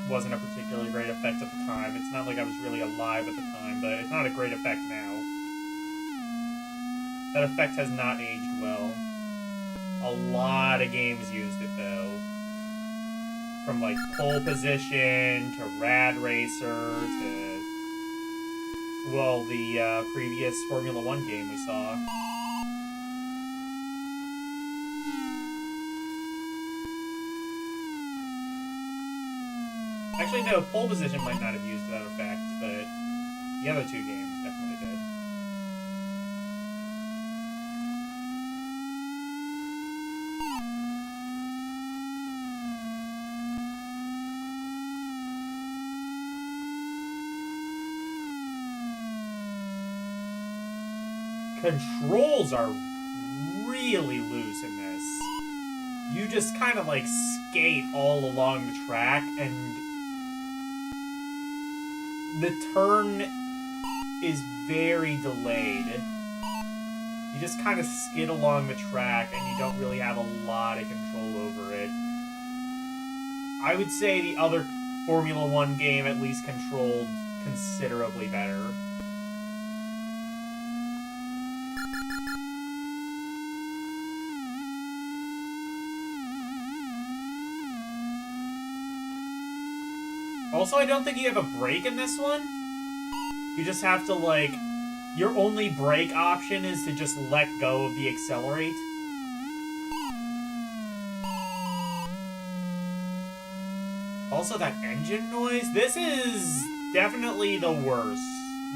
wasn't a particularly great effect at the time. It's not like I was really alive at the time, but it's not a great effect now. That effect has not aged well. A lot of games used it, though. From, like, Pole Position, to Rad Racer, to... well, the previous Formula 1 game we saw. Actually, no, Pole Position might not have used that effect, but the other two games definitely did. Controls are really loose in this. You just kind of like skate all along the track, and the turn is very delayed. You just kind of skid along the track, and you don't really have a lot of control over it. I would say the other Formula 1 game at least controlled considerably better. Also, I don't think you have a brake in this one. You just have to, like... Your only brake option is to just let go of the accelerate. Also, that engine noise. This is definitely the worst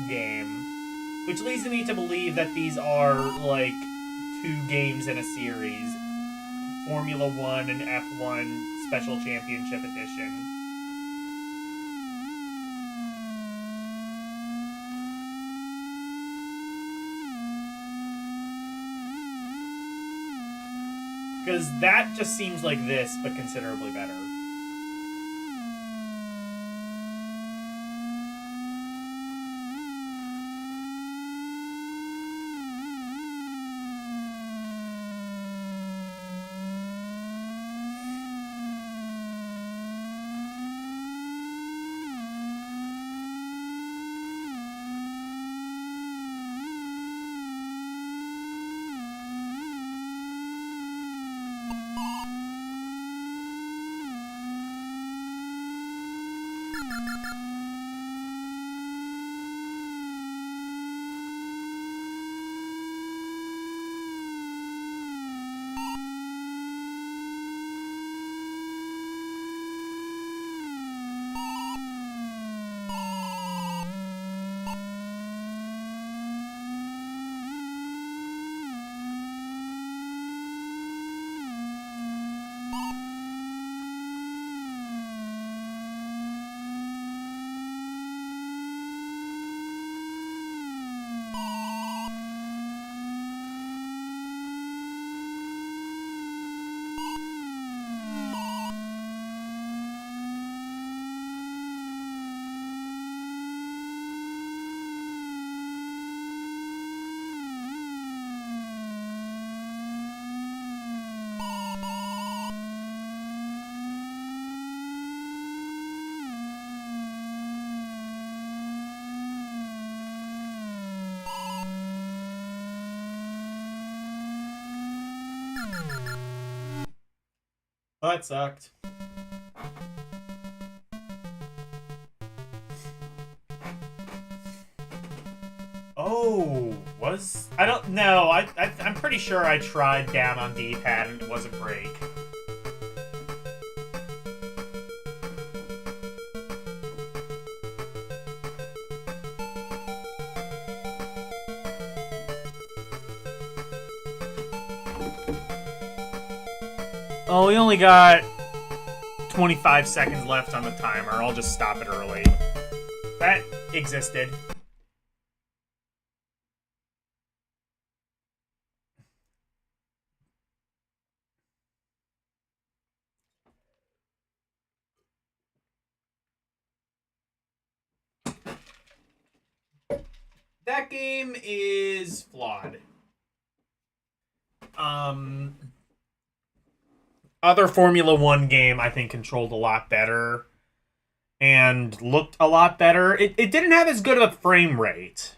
game. Which leads me to believe that these are, like, 2 games in a series. Formula 1 and F1 Special Championship Edition. Because that just seems like this, but considerably better. Well, that sucked. Oh, I don't know. I'm pretty sure I tried down on D-pad and it wasn't break. Oh, we only got 25 seconds left on the timer. I'll just stop it early. That existed. That game is flawed. Other Formula One game, I think, controlled a lot better and looked a lot better. It didn't have as good of a frame rate,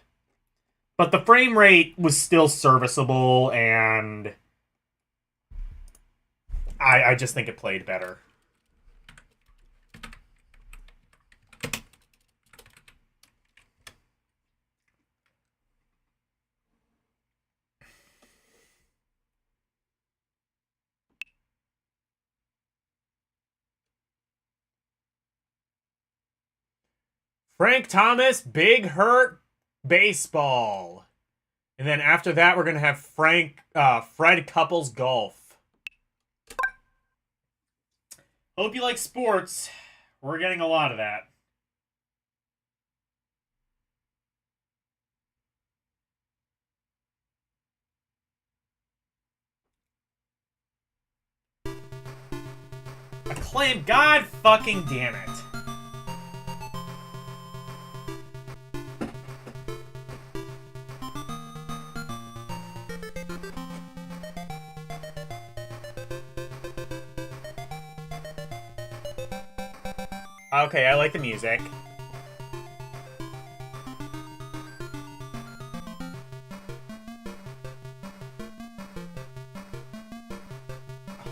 but the frame rate was still serviceable, and I just think it played better. Frank Thomas, Big Hurt Baseball. And then after that, we're going to have Fred Couples Golf. Hope you like sports. We're getting a lot of that. Acclaim, God fucking damn it. Okay, I like the music.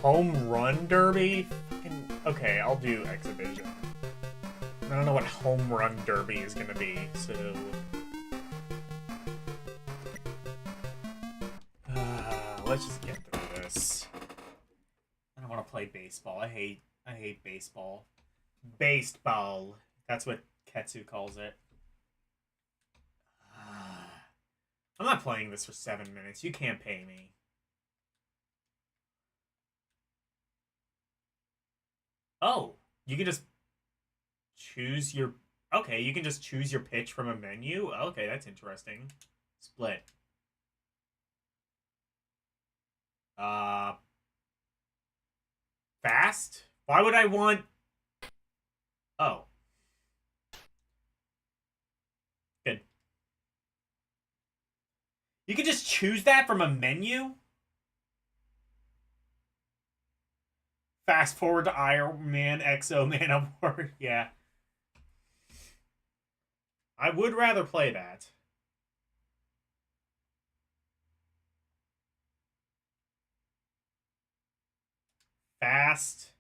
Home Run Derby? Okay, I'll do Exhibition. I don't know what Home Run Derby is gonna be, so... let's just get through this. I don't want to play baseball. I hate baseball. Baseball. That's what Ketsu calls it. I'm not playing this for 7 minutes. You can't pay me. Oh, you can just choose your... Okay, you can just choose your pitch from a menu? Okay, that's interesting. Split. Fast? Why would I want... Oh. Good. You can just choose that from a menu? Fast forward to Iron Man, XO Man Award. Yeah. I would rather play that. Fast.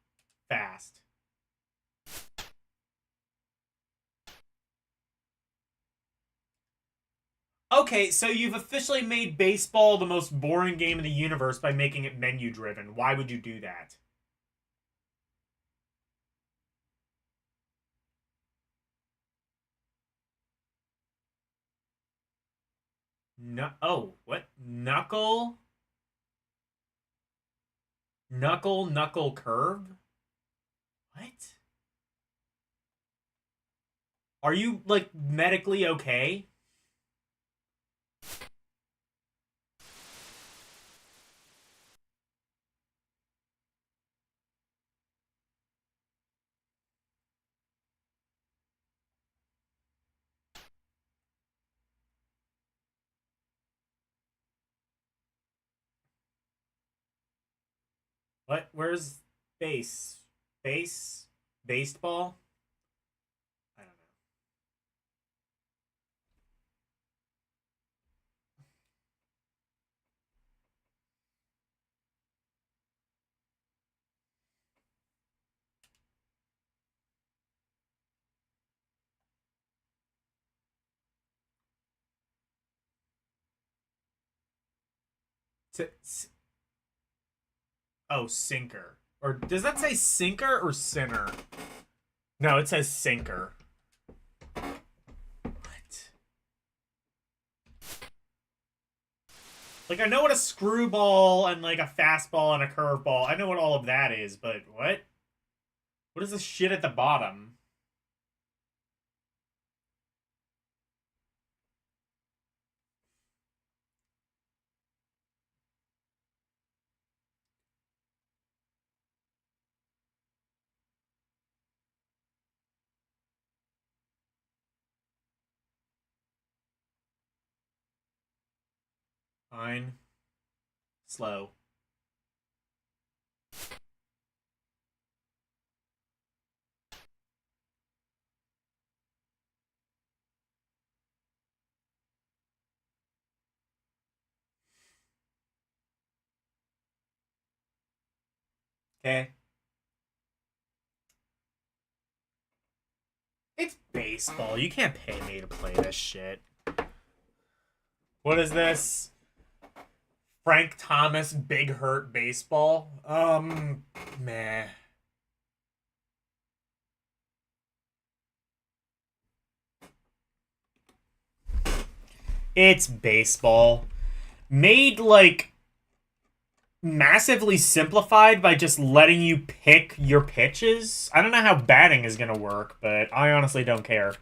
Okay, so you've officially made baseball the most boring game in the universe by making it menu-driven. Why would you do that? No. Oh, what? Knuckle curve? What? Are you, like, medically okay? What? Where's base? Baseball? I don't know. Oh, sinker. Or does that say sinker or sinner? No, it says sinker. What? Like, I know what a screwball and, like, a fastball and a curveball. I know what all of that is, but what? What is this shit at the bottom? Fine. Slow. Okay. It's baseball. You can't pay me to play this shit. What is this? Frank Thomas Big Hurt Baseball? Meh. It's baseball. Made, like, massively simplified by just letting you pick your pitches. I don't know how batting is gonna work, but I honestly don't care.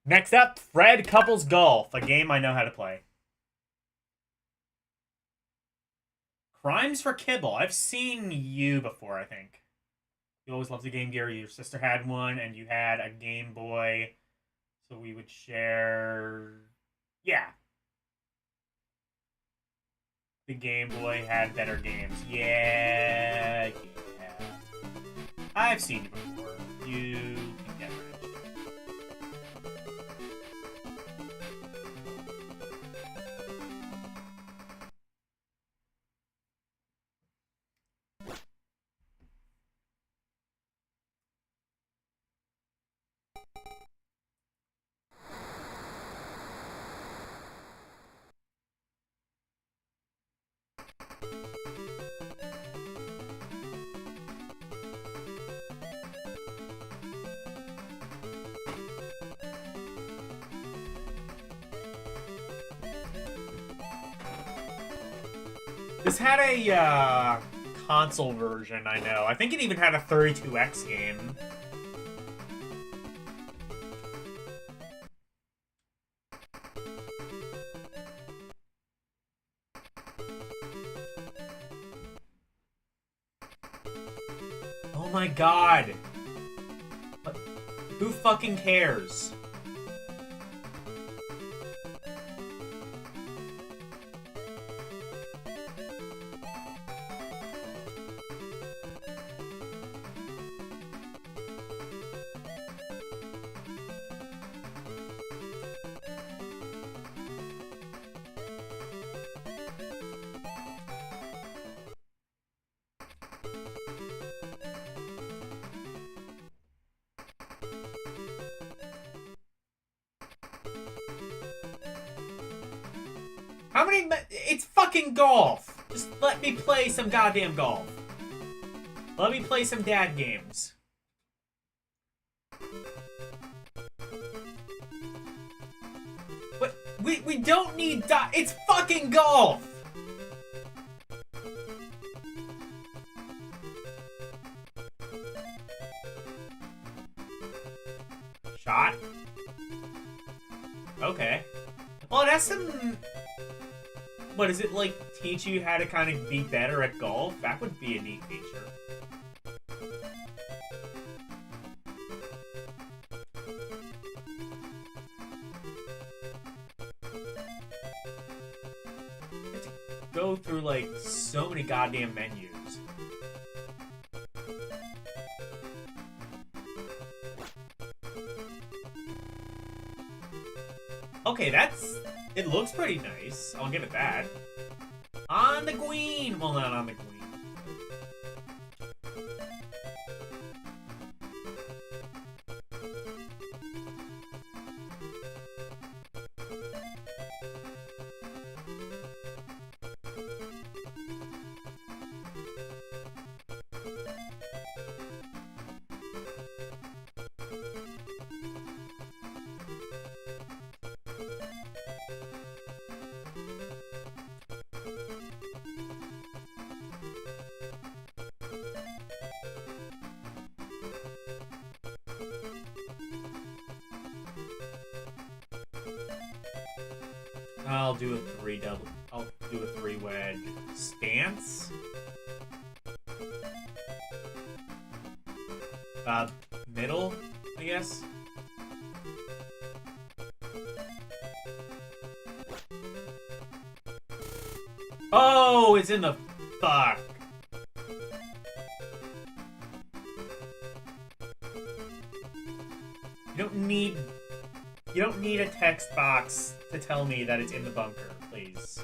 Next up, Fred Couples Golf, a game I know how to play. Crimes for Kibble. I've seen you before, I think. You always loved the Game Gear. Your sister had one, and you had a Game Boy. So we would share... Yeah. The Game Boy had better games. Yeah. I've seen you before. You can get rich. This had a console version, I know. I think it even had a 32X game. Oh my god. Who fucking cares? How many... It's fucking golf! Just let me play some goddamn golf. Let me play some dad games. But we don't need... It's fucking golf! Shot? Okay. Well, it has some... What, does it, like, teach you how to kind of be better at golf? That would be a neat feature. You have to go through, like, so many goddamn menus. Okay, it looks pretty nice. I'll give it that. On the queen! Well, not on the queen. I'll do a three wedge stance. Middle, I guess. Oh, it's in the fuck. You don't need a text box to tell me that it's in the bunker, please.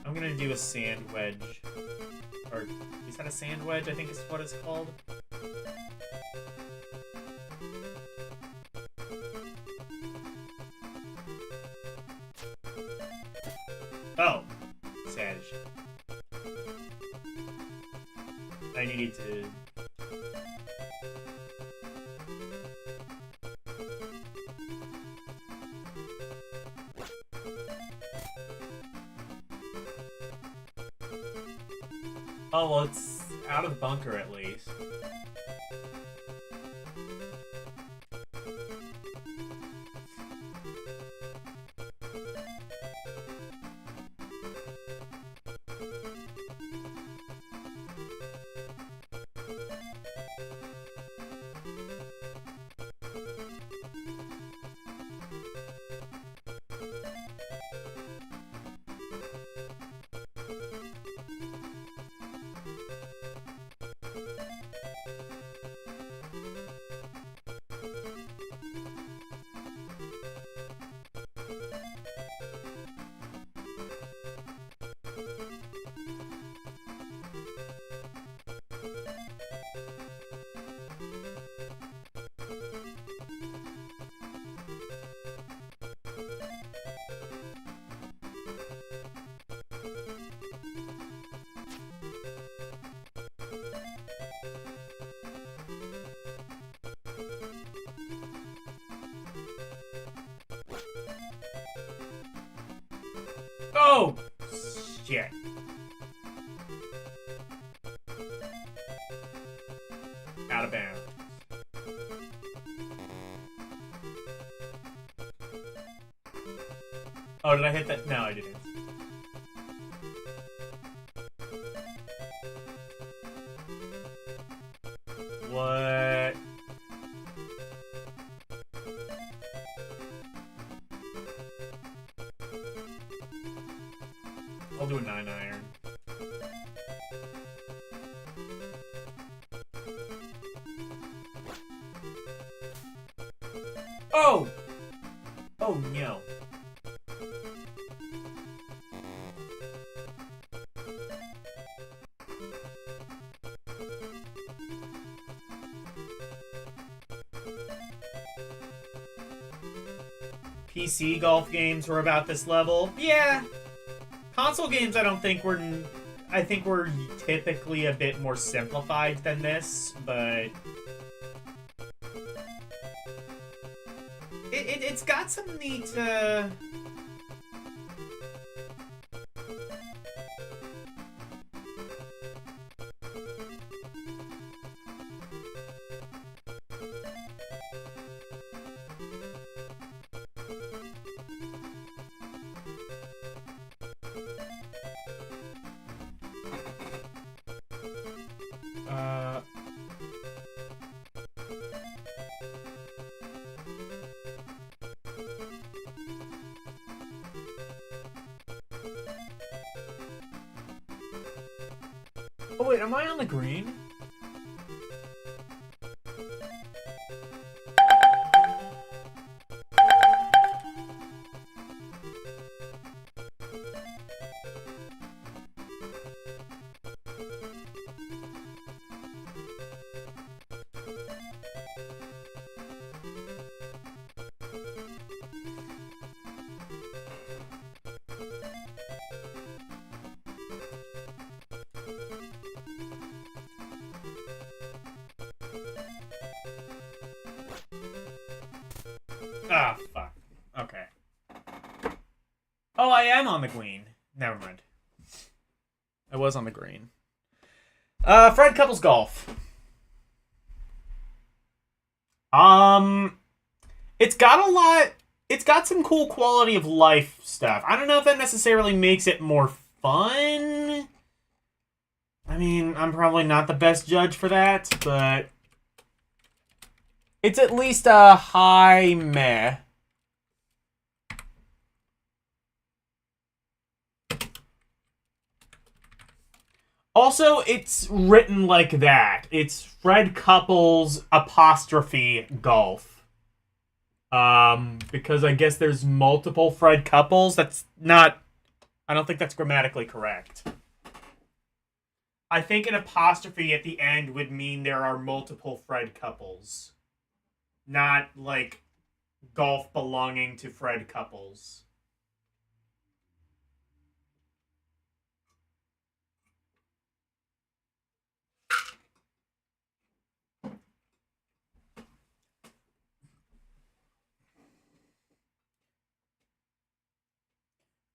I'm gonna do a sand wedge. Or, is that a sand wedge? I think is what it's called. Oh! Sag. I needed to... Oh, well, it's out of the bunker at least. Oh! Shit. Out of bounds. Oh, did I hit that? No, I didn't. What? I'll do a 9-iron. Oh! Oh no. PC golf games were about this level. Yeah. Console games, I think we're typically a bit more simplified than this, but it's got some neat, Oh wait, am I on the green? Ah, fuck. Okay. Oh, I am on the green. Never mind. I was on the green. Fred Couples Golf. It's got a lot... It's got some cool quality of life stuff. I don't know if that necessarily makes it more fun. I mean, I'm probably not the best judge for that, but... It's at least a high meh. Also, it's written like that. It's Fred Couples apostrophe golf. Because I guess there's multiple Fred Couples. That's not... I don't think that's grammatically correct. I think an apostrophe at the end would mean there are multiple Fred Couples. Not, like, golf belonging to Fred Couples.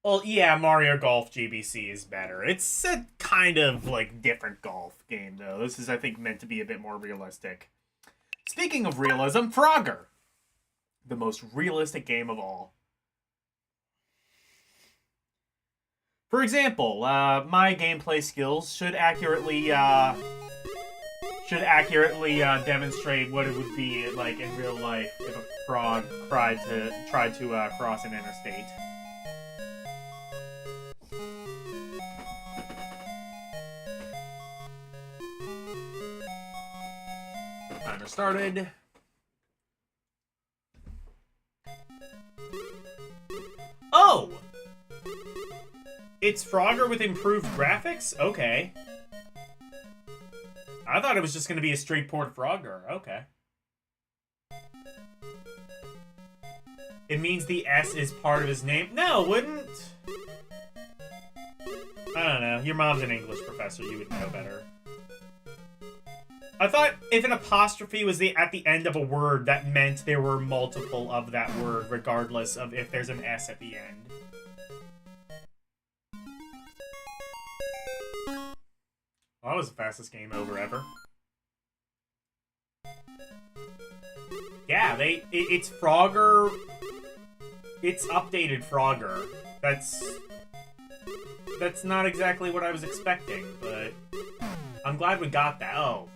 Well, yeah, Mario Golf GBC is better. It's a kind of, like, different golf game, though. This is, I think, meant to be a bit more realistic. Speaking of realism, Frogger. The most realistic game of all. For example, my gameplay skills should accurately demonstrate what it would be like in real life if a frog tried to cross an interstate. Timer started. Oh! It's Frogger with improved graphics? Okay. I thought it was just going to be a straight port Frogger. Okay. It means the S is part of his name? No, wouldn't... I don't know. Your mom's an English professor. You would know better. I thought if an apostrophe was at the end of a word, that meant there were multiple of that word, regardless of if there's an S at the end. Well, that was the fastest game over ever. Yeah, it's Frogger. It's updated Frogger. That's not exactly what I was expecting, but I'm glad we got that. Oh.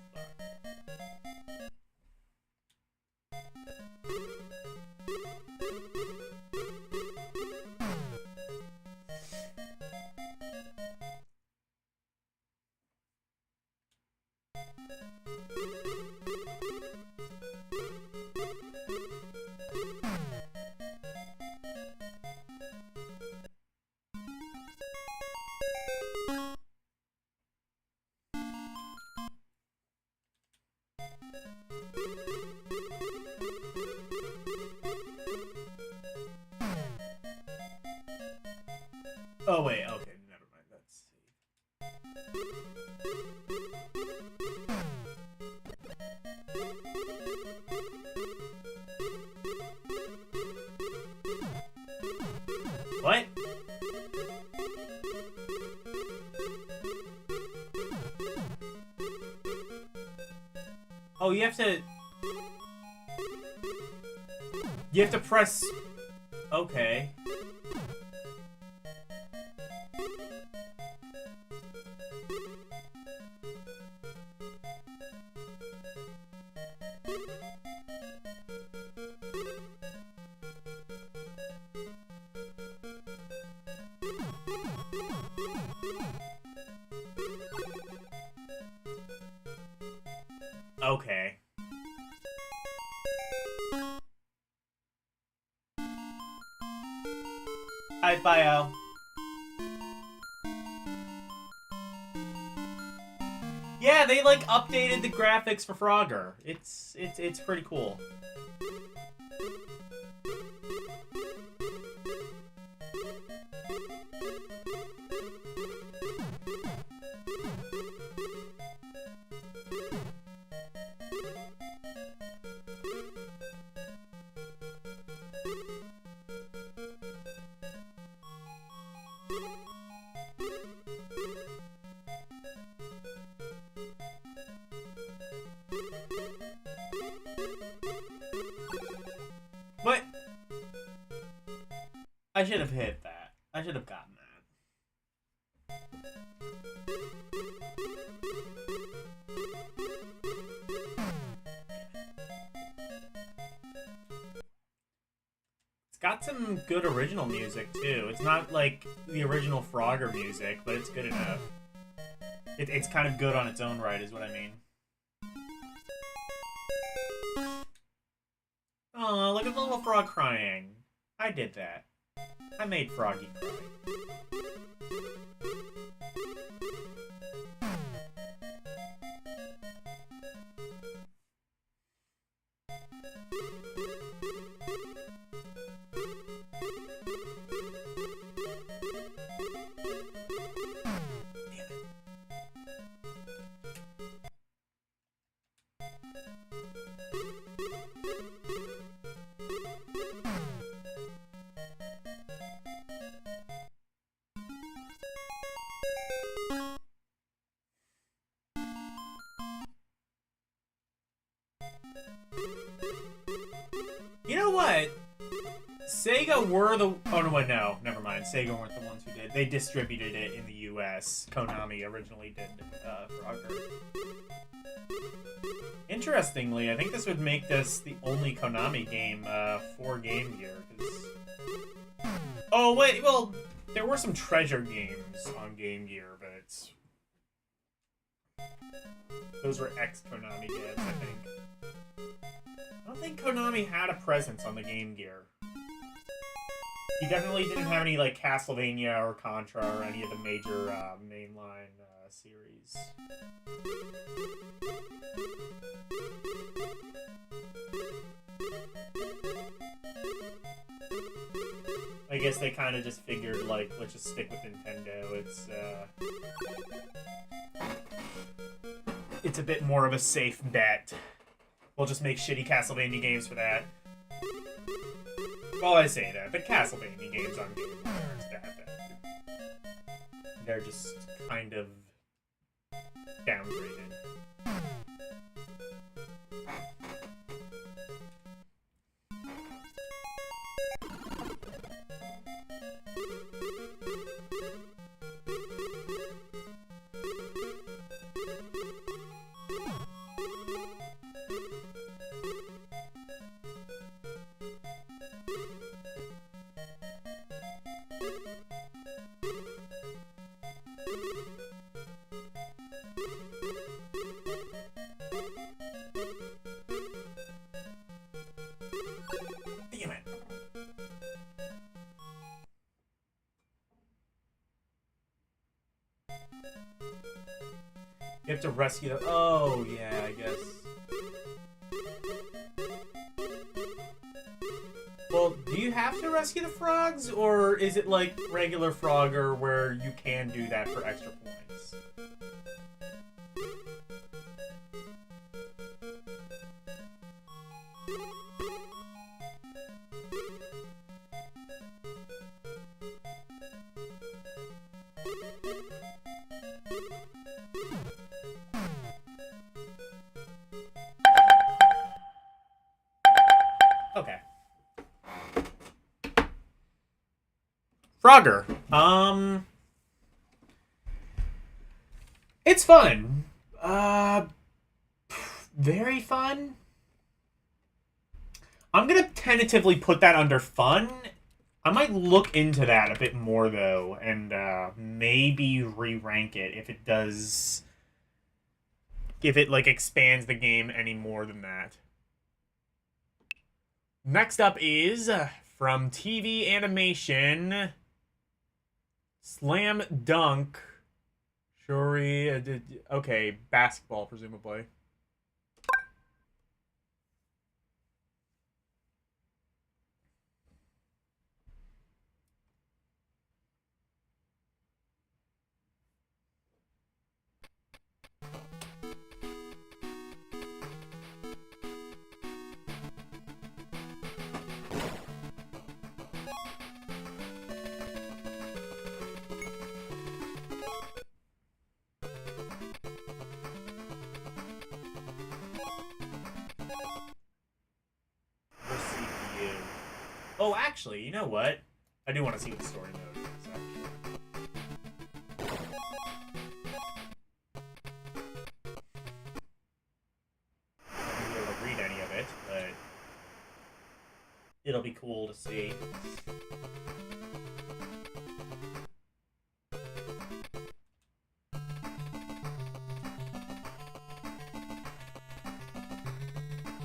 Oh, wait, okay, never mind. Let's see. What? Oh, you have to press... Okay. Okay. Alright, bio. Yeah, they like updated the graphics for Frogger. It's pretty cool. What? I should have hit that. I should have gotten that. It's got some good original music, too. It's not like the original Frogger music, but it's good enough. It's kind of good on its own right, is what I mean. Oh, look at the little frog crying. I did that. I made Froggy cry. You know what? Sega were the... Oh, no, no. Never mind. Sega weren't the ones who did. They distributed it in the US. Konami originally did Frogger. Interestingly, I think this would make this the only Konami game for Game Gear. Oh, wait. Well, there were some treasure games on Game Gear, but it's... Those were ex-Konami games, I think. I don't think Konami had a presence on the Game Gear. He definitely didn't have any, like, Castlevania or Contra or any of the major mainline series. I guess they kind of just figured, like, let's just stick with Nintendo. It's a bit more of a safe bet. We'll just make shitty Castlevania games for that. Well, I say that. The Castlevania games on Game Gear aren't that bad. They're just kind of downgraded. You have to rescue the... Oh, yeah, I guess. Well, do you have to rescue the frogs, or is it like regular Frogger where you can do that for extra points? Okay. Frogger. It's fun. Very fun. I'm gonna tentatively put that under fun. I might look into that a bit more, though, and maybe re-rank it if it does... If it, like, expands the game any more than that. Next up is, from TV animation, Slam Dunk. Shuri, okay, basketball, presumably. Oh, actually, you know what? I do want to see what the story mode is, actually. I won't be able to read any of it, but it'll be cool to see.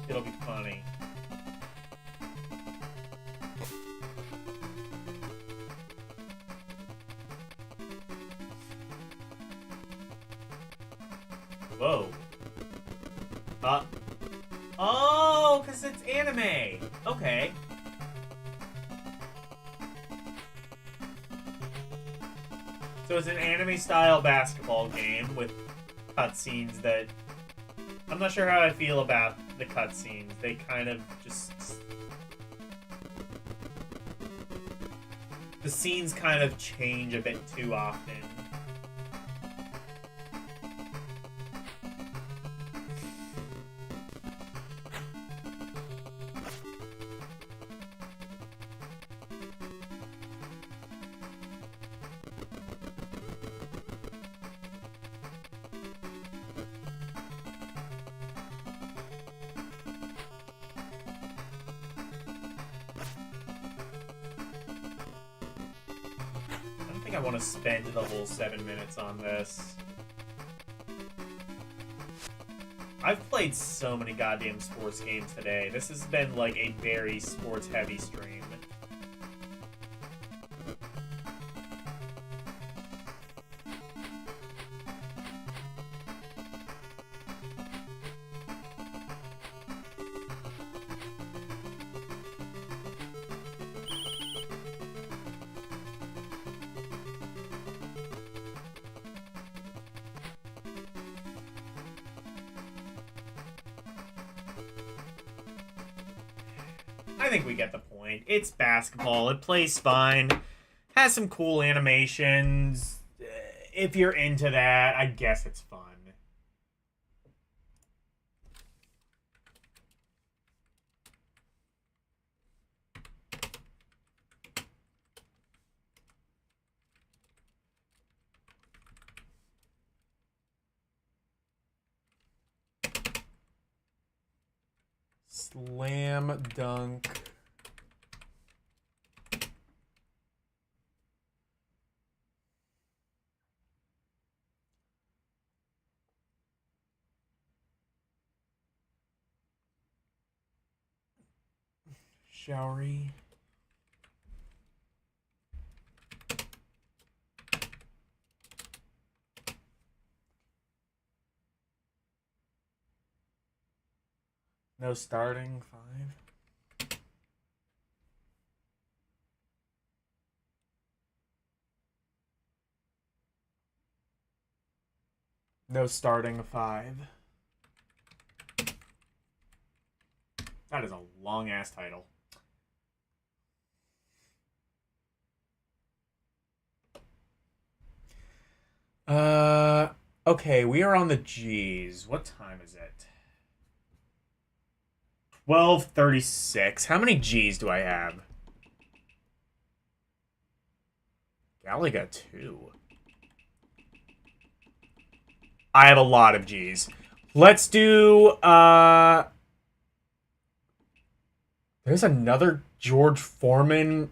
It'll be funny. Whoa. Oh, because it's anime. Okay. So it's an anime-style basketball game with cutscenes that... I'm not sure how I feel about the cutscenes. They kind of just... The scenes kind of change a bit too often. I want to spend the whole 7 minutes on this. I've played so many goddamn sports games today. This has been like a very sports-heavy stream. I think we get the point. It's basketball. It plays fine. Has some cool animations. If you're into that, I guess it's fun. Slam dunk. Showery. No starting 5. No starting 5. That is a long ass title. Okay, we are on the G's. What time is it? 12:36. How many G's do I have? Galaga 2. I have a lot of G's. Let's do, there's another George Foreman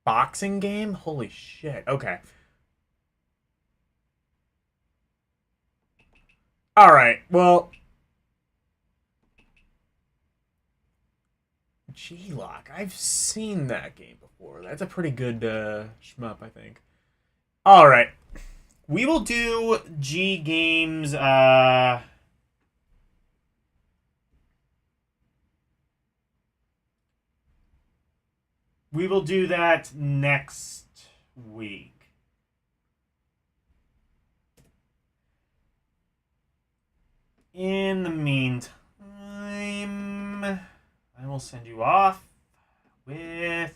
boxing game? Holy shit. Okay. Alright, well... G-Lock. I've seen that game before. That's a pretty good shmup, I think. Alright. We will do G games, we will do that next week. In the meantime, I will send you off with...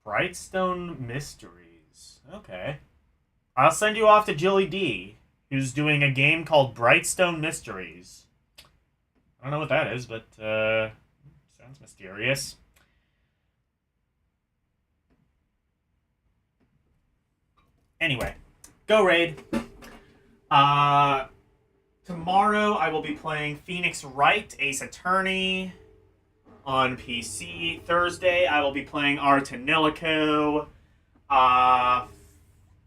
Brightstone Mysteries. Okay. I'll send you off to Jilly D, who's doing a game called Brightstone Mysteries. I don't know what that is, but sounds mysterious. Anyway, go raid. Tomorrow I will be playing Phoenix Wright, Ace Attorney on PC. Thursday I will be playing Artanilico.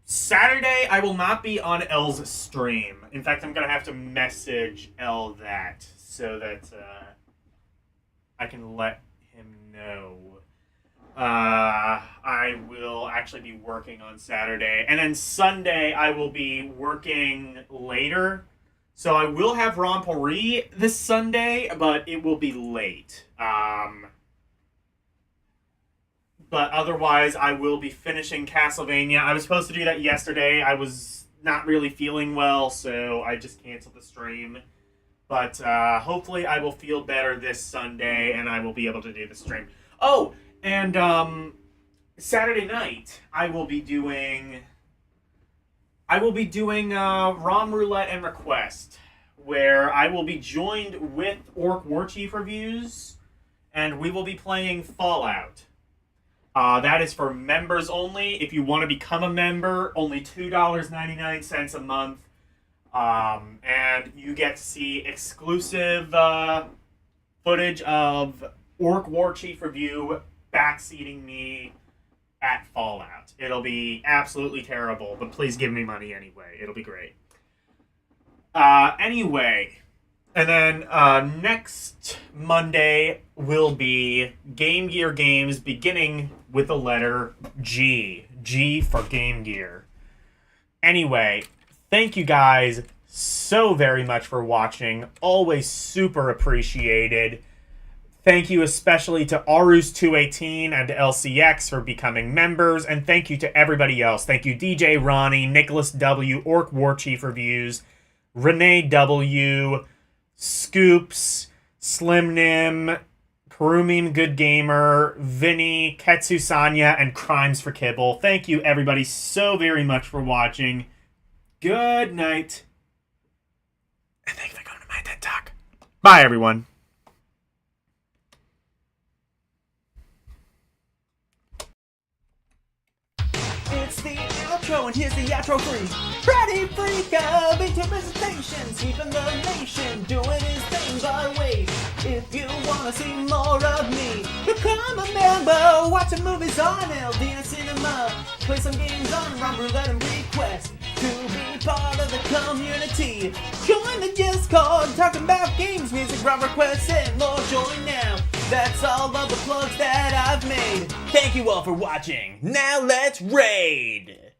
Saturday I will not be on L's stream. In fact, I'm going to have to message L that so that I can let him know. I will actually be working on Saturday. And then Sunday I will be working later. So I will have Romporie this Sunday, but it will be late. But otherwise, I will be finishing Castlevania. I was supposed to do that yesterday. I was not really feeling well, so I just canceled the stream. But hopefully I will feel better this Sunday, and I will be able to do the stream. Oh, and Saturday night, I will be doing ROM Roulette and Request, where I will be joined with Orc Warchief Reviews, and we will be playing Fallout. That is for members only. If you want to become a member, only $2.99 a month. And you get to see exclusive footage of Orc Warchief Review backseating me at Fallout. It'll be absolutely terrible, but please give me money anyway. It'll be great. Anyway, and then next Monday will be Game Gear games beginning with the letter G. G for Game Gear. Anyway, thank you guys so very much for watching. Always super appreciated. Thank you especially to Arus218 and to LCX for becoming members, and thank you to everybody else. Thank you DJ Ronnie, Nicholas W, Orc Warchief Reviews, Renee W, Scoops, Slim Nim, Karumim Good Gamer, Vinny, Ketsu Sanya, and Crimes for Kibble. Thank you everybody so very much for watching. Good night. And thanks for going to my TED Talk. Bye everyone. It's the outro, and here's the outro freak. Freddy Freak of into presentation, sweeping the nation, doing his thing. But wait, if you wanna see more of me, become a member. Watching movies on LDN Cinema, play some games on ROM Roulette and Request. To be part of the community, join the Discord, talking about games, music, ROM requests, and more. Join now. That's all of the plugs that I've made. Thank you all for watching. Now let's raid!